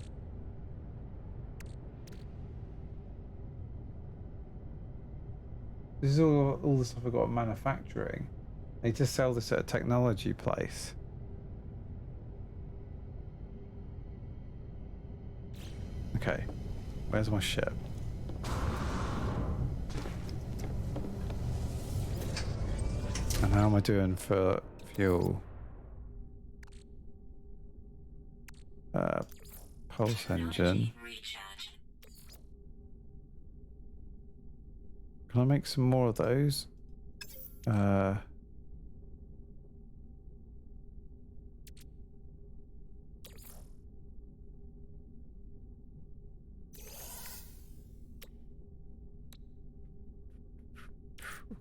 This is all the stuff I got at manufacturing. I need to sell this at a technology place. Okay, where's my ship? And how am I doing for fuel? Pulse engine. Can I make some more of those?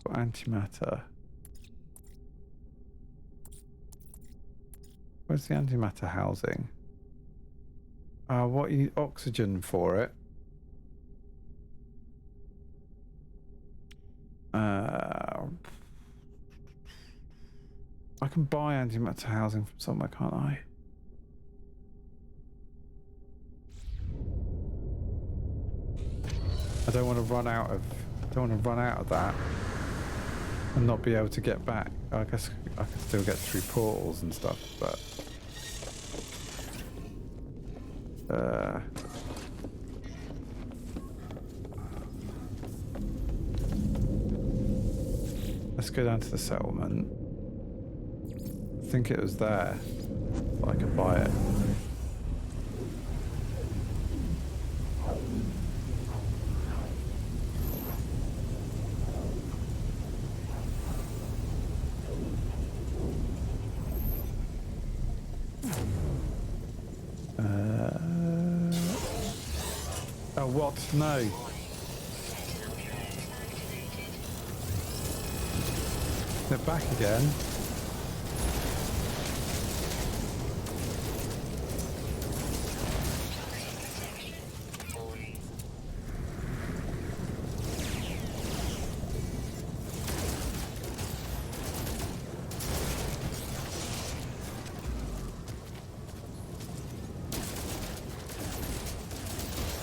Antimatter. Where's the antimatter housing? What you need oxygen for it? I can buy antimatter housing from somewhere, can't I? I don't want to run out of that and not be able to get back. I guess I can still get through portals and stuff, but let's go down to the settlement. I think it was there, but I could buy it. Oh, what? No. They're back again.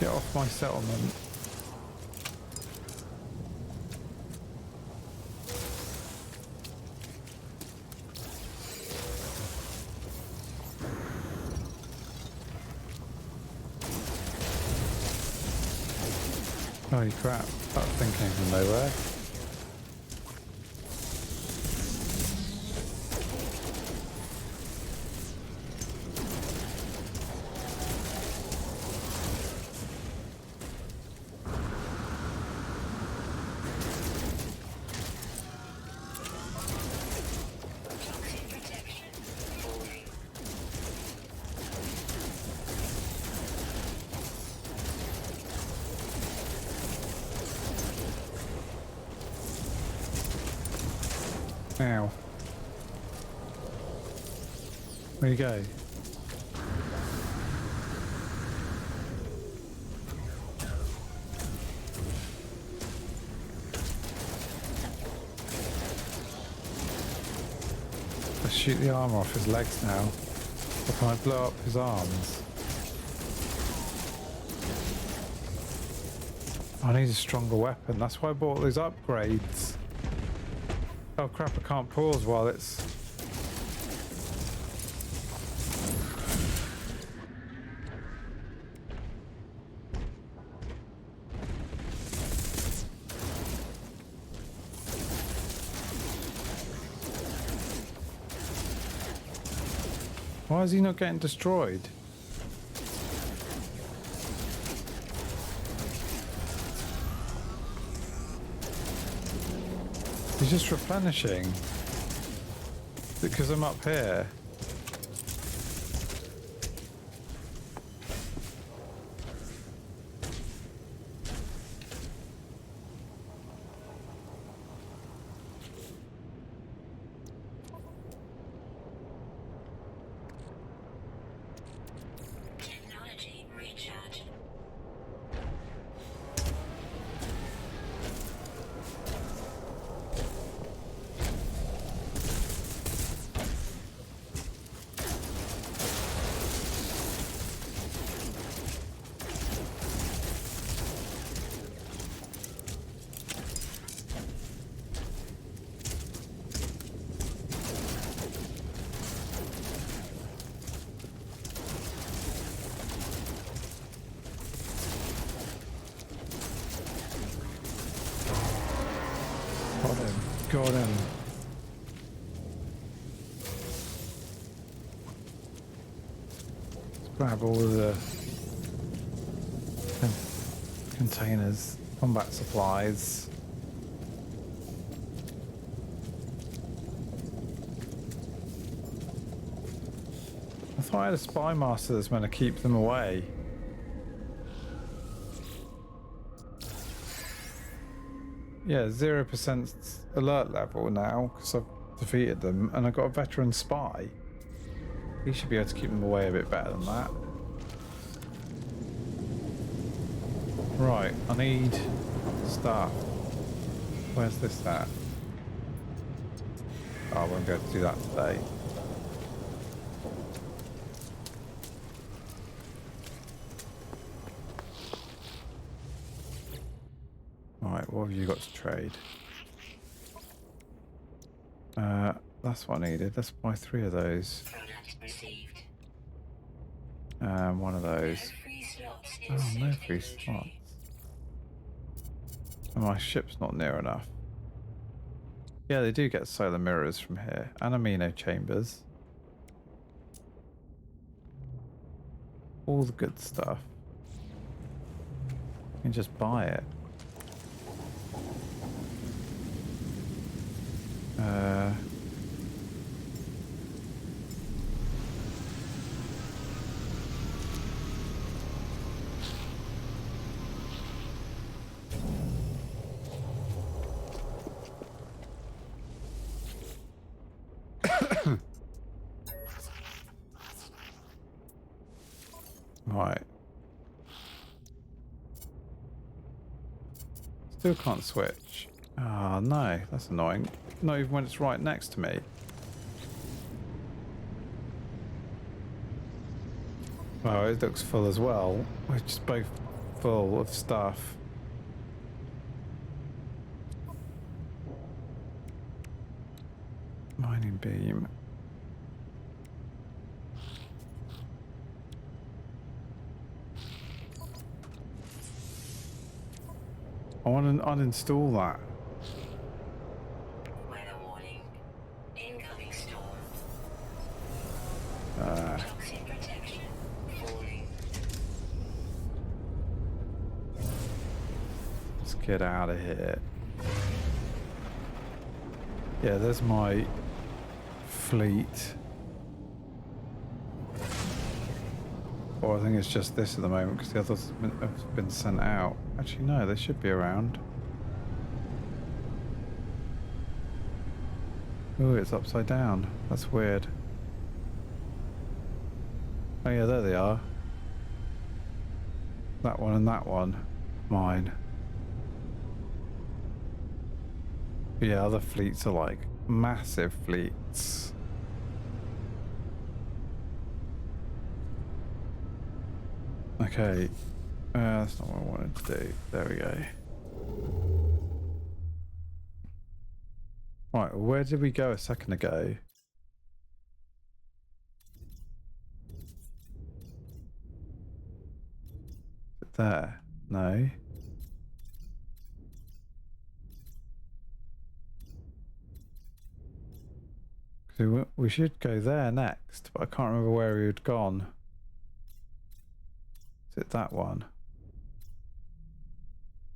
Get off my settlement. Holy crap, that thing came from nowhere. Ow. Where you go? Let's shoot the armor off his legs now. Or can I blow up his arms? I need a stronger weapon. That's why I bought those upgrades. Oh crap, I can't pause while it's... Why is he not getting destroyed? He's just replenishing. Is it because I'm up here? Technology recharge. Got him. Got him. Let's grab all of the containers, combat supplies. I thought I had a spy master that's meant to keep them away. Yeah, 0% alert level now because I've defeated them, and I've got a veteran spy. He should be able to keep them away a bit better than that. Right, I need stuff. Where's this at? Oh, I won't be able to do that today. Right, what have you got to trade? That's what I needed. Let's buy 3 of those. Product received. One of those. Free slots Oh, in no safe free inventory. slots. And my ship's not near enough. Yeah, they do get solar mirrors from here. And amino chambers. All the good stuff. You can just buy it. Right. Still can't switch. Oh no, that's annoying. Not even when it's right next to me. Oh, it looks full as well. We're just both full of stuff. Mining beam. I want to uninstall that. Weather warning. Incoming storm. Uh, Toxin protection. Falling. let's get out of here. Yeah, there's my fleet. Or I think it's just this at the moment because the others have been sent out. Actually, no, they should be around. Ooh, it's upside down. That's weird. Oh yeah, there they are. That one and that one. Mine. But yeah, other fleets are like massive fleets. Okay. That's not what I wanted to do. There we go. Right, where did we go a second ago? Is it there? No. So we should go there next, but I can't remember where we had gone. Is it that one?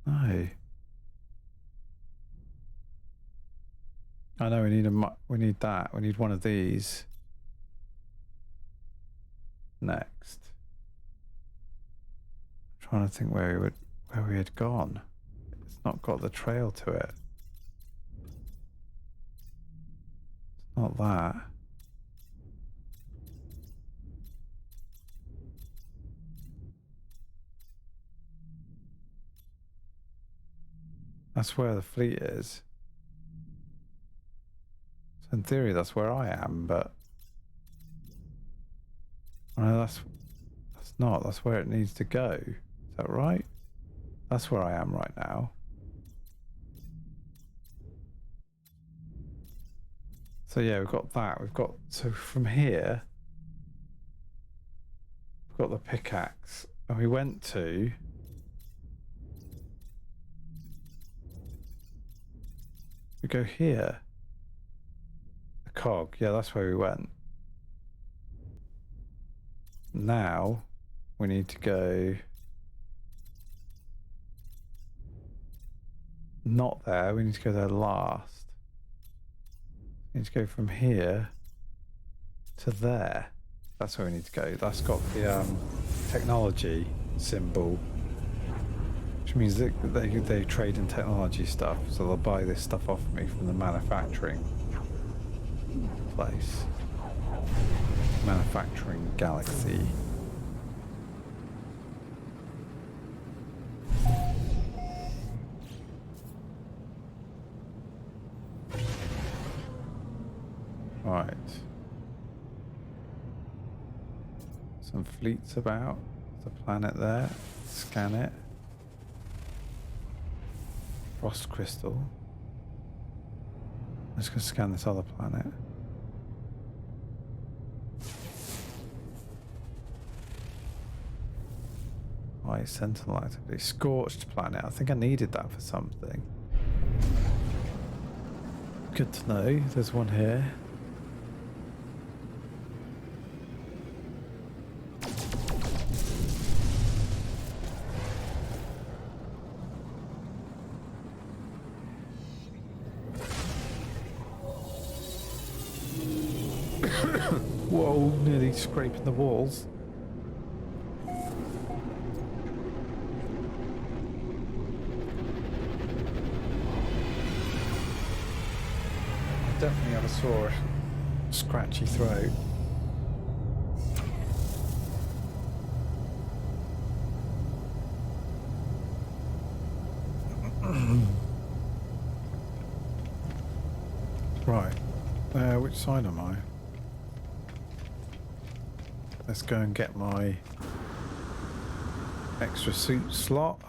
No. I know we need we need that. We need one of these next. I'm trying to think where we had gone. It's not got the trail to it. It's not that. That's where the fleet is. So in theory, that's where I am, but no, that's not. That's where it needs to go. Is that right? That's where I am right now. So yeah, we've got that. So from here, we've got the pickaxe, and we went to. We go here. The cog. Yeah, that's where we went. Now we need to go. Not there. We need to go there last. We need to go from here to there. That's where we need to go. That's got the technology symbol, which means that they trade in technology stuff. So they'll buy this stuff off me from the manufacturing place. Manufacturing galaxy. Right. Some fleets about. There's a planet there. Scan it. Frost crystal. I'm just going to scan this other planet. White Sentinel activity. Scorched planet. I think I needed that for something. Good to know. There's one here. Whoa, nearly scraping the walls. I definitely have a sore, scratchy throat. Right, which side am I? Let's go and get my extra suit slot.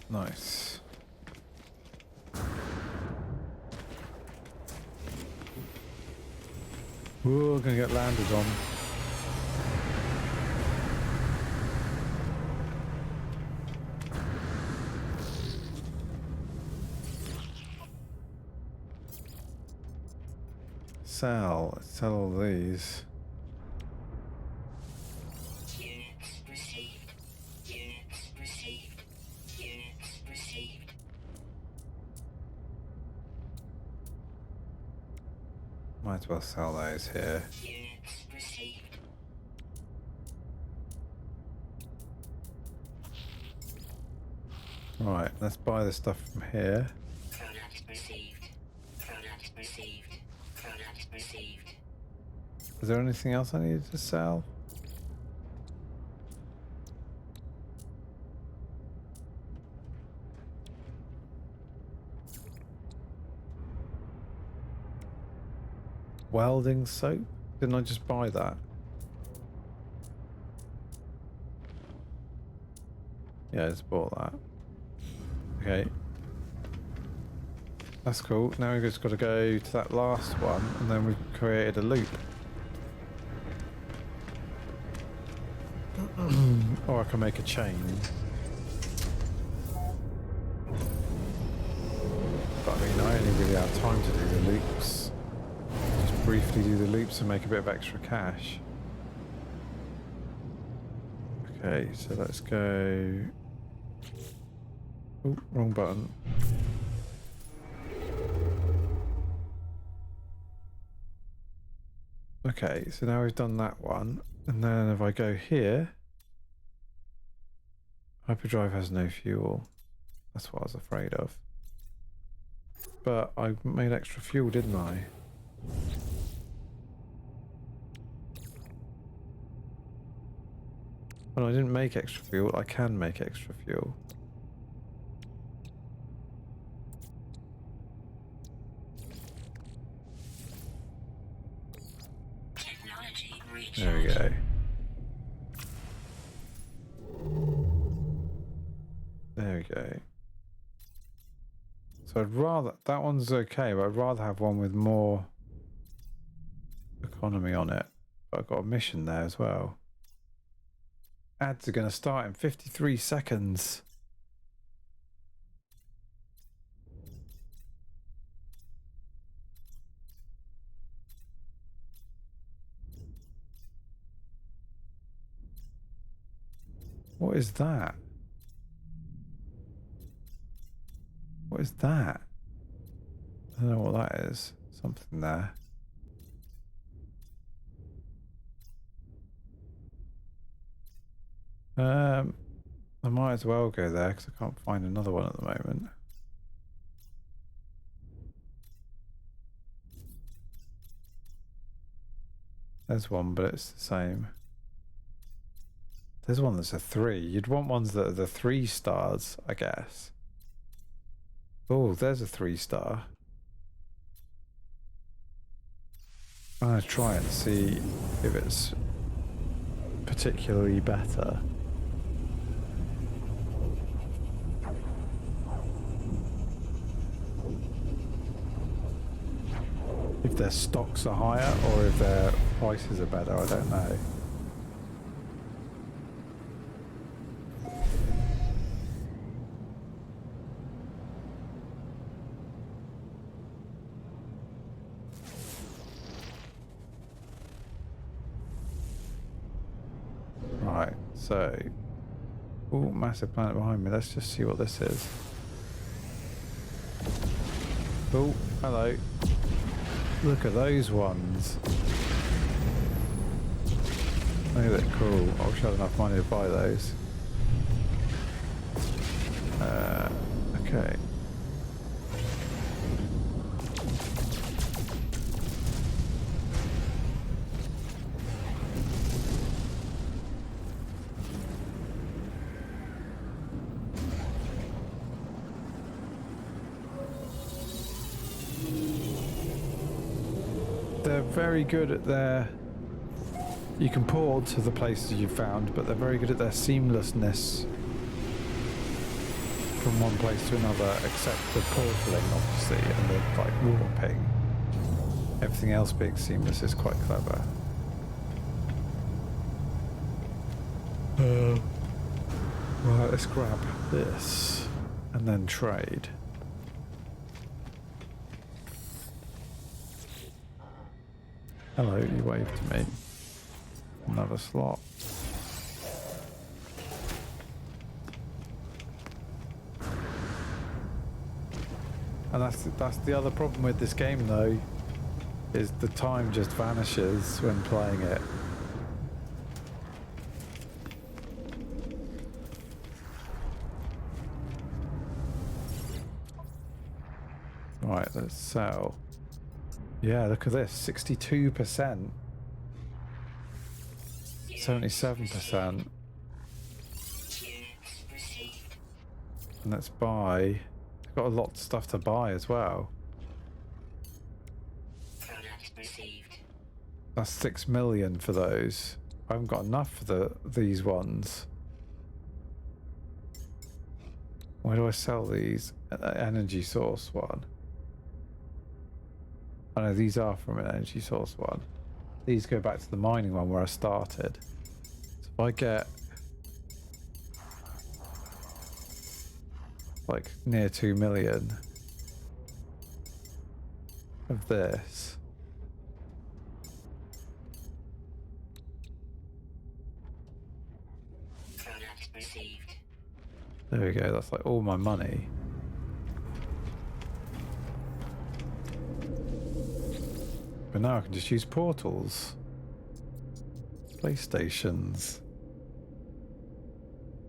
Nice. Ooh, we're gonna get landed on. Sell all these. Units received. Units received. Units received. Might as well sell those here. Units received. Right, let's buy the stuff from here. Product received. Product received. Product received. Is there anything else I needed to sell? Welding soap? Didn't I just buy that? Yeah, I just bought that. Okay. That's cool. Now we've just got to go to that last one, and then we've created a loop. Or I can make a chain. But I mean, I only really have time to do the loops. Just briefly do the loops and make a bit of extra cash. Okay, so let's go... Oh, wrong button. Okay, so now we've done that one. And then if I go here... Hyperdrive has no fuel. That's what I was afraid of. But I made extra fuel, didn't I? Well, I didn't make extra fuel. I can make extra fuel. Technology There we recharge. go. There we go. So I'd rather... That one's okay, but I'd rather have one with more economy on it. But I've got a mission there as well. Ads are going to start in 53 seconds. What is that? What is that? I don't know what that is. Something there. I might as well go there because I can't find another one at the moment. There's one, but it's the same. There's one that's a 3. You'd want ones that are the 3 stars, I guess. Oh, there's a 3-star. I'm gonna try it and see if it's particularly better. If their stocks are higher or if their prices are better, I don't know. Right, so... Oh, massive planet behind me. Let's just see what this is. Oh, hello. Look at those ones. Look at that, cool. I wish I had enough money to buy those. Okay. They're very good at their... You can port to the places you've found, but they're very good at their seamlessness from one place to another, except the portaling, obviously, and the like warping. Everything else being seamless is quite clever. Right, let's grab this and then trade. Hello, you waved to me. Another slot. And that's the other problem with this game though, is the time just vanishes when playing it. Let's sell. Yeah, look at this. 62%. 77%. And let's buy. We've got a lot of stuff to buy as well. That's 6 million for those. I haven't got enough for these ones. Where do I sell these? Energy source one. Oh no, these are from an energy source one. These go back to the mining one where I started. So if I get like near 2 million of this. There we go, that's like all my money. But now I can just use portals. Space stations.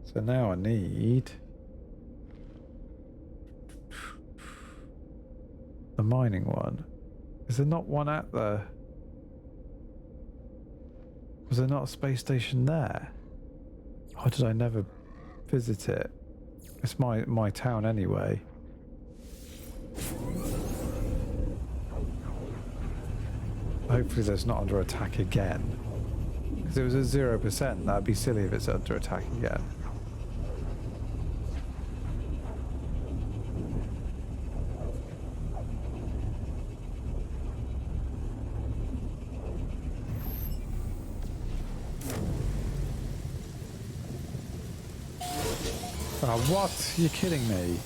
So now I need the mining one. Is there not one at the... Was there not a space station there? Or did I never visit it? It's my town anyway. Hopefully that's not under attack again. Because it was at 0%, that'd be silly if it's under attack again. Oh, what? You're kidding me.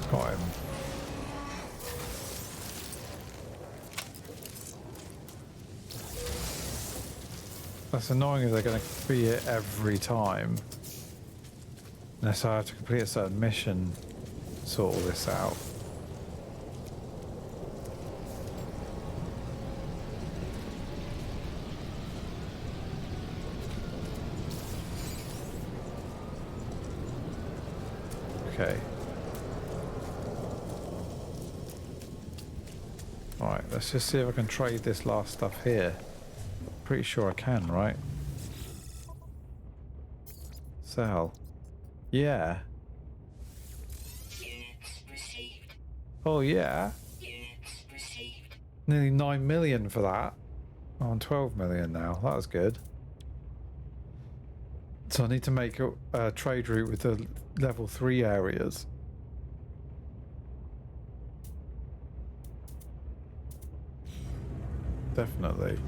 Got him. That's annoying if they're going to be it every time. Unless I have to complete a certain mission to sort all this out. Okay. Alright, let's just see if I can trade this last stuff here. Pretty sure I can, right? Sell. Yeah. Oh yeah. Nearly 9 million for that. Oh, I'm 12 million now. That was good. So I need to make a trade route with the level 3 areas. Definitely.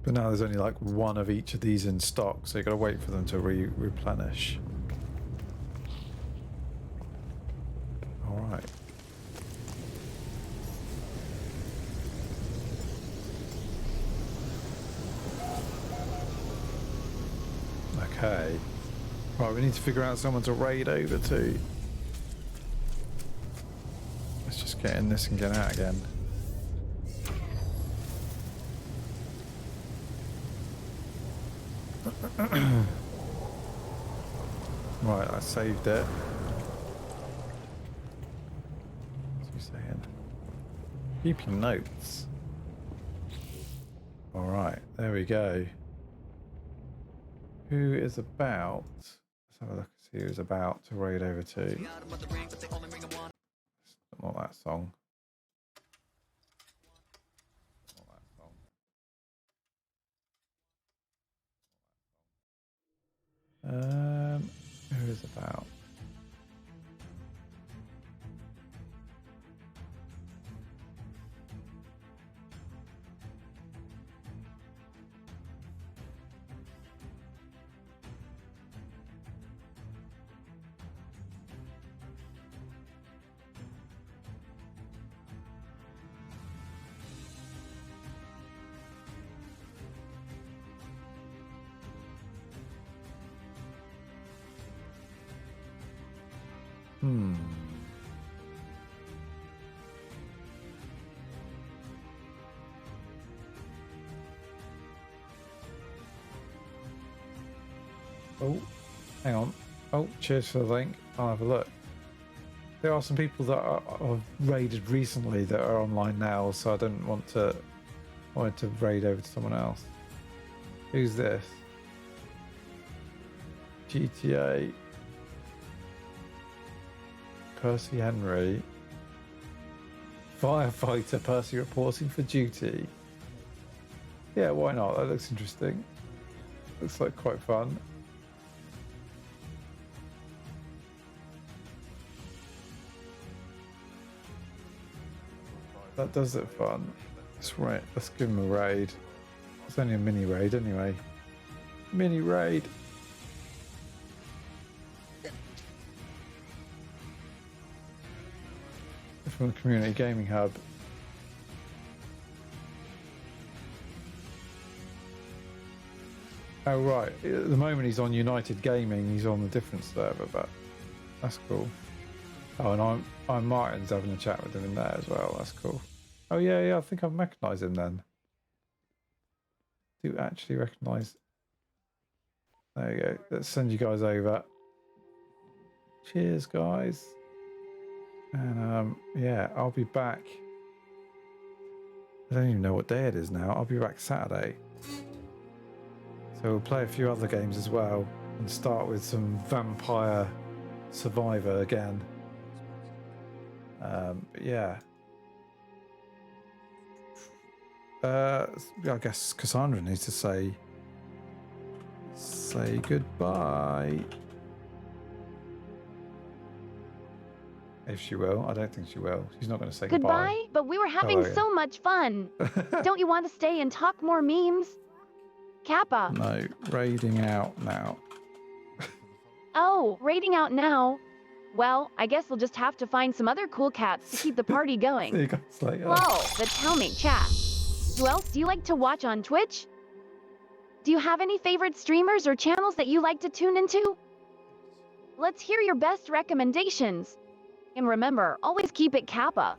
But now there's only like one of each of these in stock, so you gotta wait for them to replenish. Alright. Okay. Right, we need to figure out someone to raid over to. Let's just get in this and get out again. Right, I saved it. What's he saying? Keeping notes. Alright, there we go. Who is about? Let's have a look and see who's about to raid over to. Not that song. Not that song. Who is about? Oh, hang on. Oh, cheers for the link. I'll have a look. There are some people that I've raided recently that are online now, so I don't want to. I wanted to raid over to someone else. Who's this? GTA. Percy Henry. Firefighter Percy reporting for duty. Yeah, why not? That looks interesting. Looks like quite fun. That does look fun. That's right. Let's give him a raid. It's only a mini raid anyway. Mini raid. From the Community Gaming Hub. Oh right. At the moment he's on United Gaming. He's on a different server, but that's cool. Oh, and I'm Martin's having a chat with him in there as well. That's cool. Oh yeah, I think I recognise him then. Do actually recognise. There you go. Let's send you guys over. Cheers, guys. And yeah, I'll be back. I don't even know what day it is now. I'll be back Saturday. So we'll play a few other games as well and start with some Vampire Survivor again. But yeah. I guess Cassandra needs to say goodbye. If she will. I don't think she will. She's not going to say goodbye. Goodbye, but we were having so much fun. Don't you want to stay and talk more memes? Kappa. No, raiding out now. Oh, raiding out now. Well, I guess we'll just have to find some other cool cats to keep the party going. See you guys later. Whoa, but tell me, chat. Who else do you like to watch on Twitch? Do you have any favorite streamers or channels that you like to tune into? Let's hear your best recommendations. And remember, always keep it Kappa.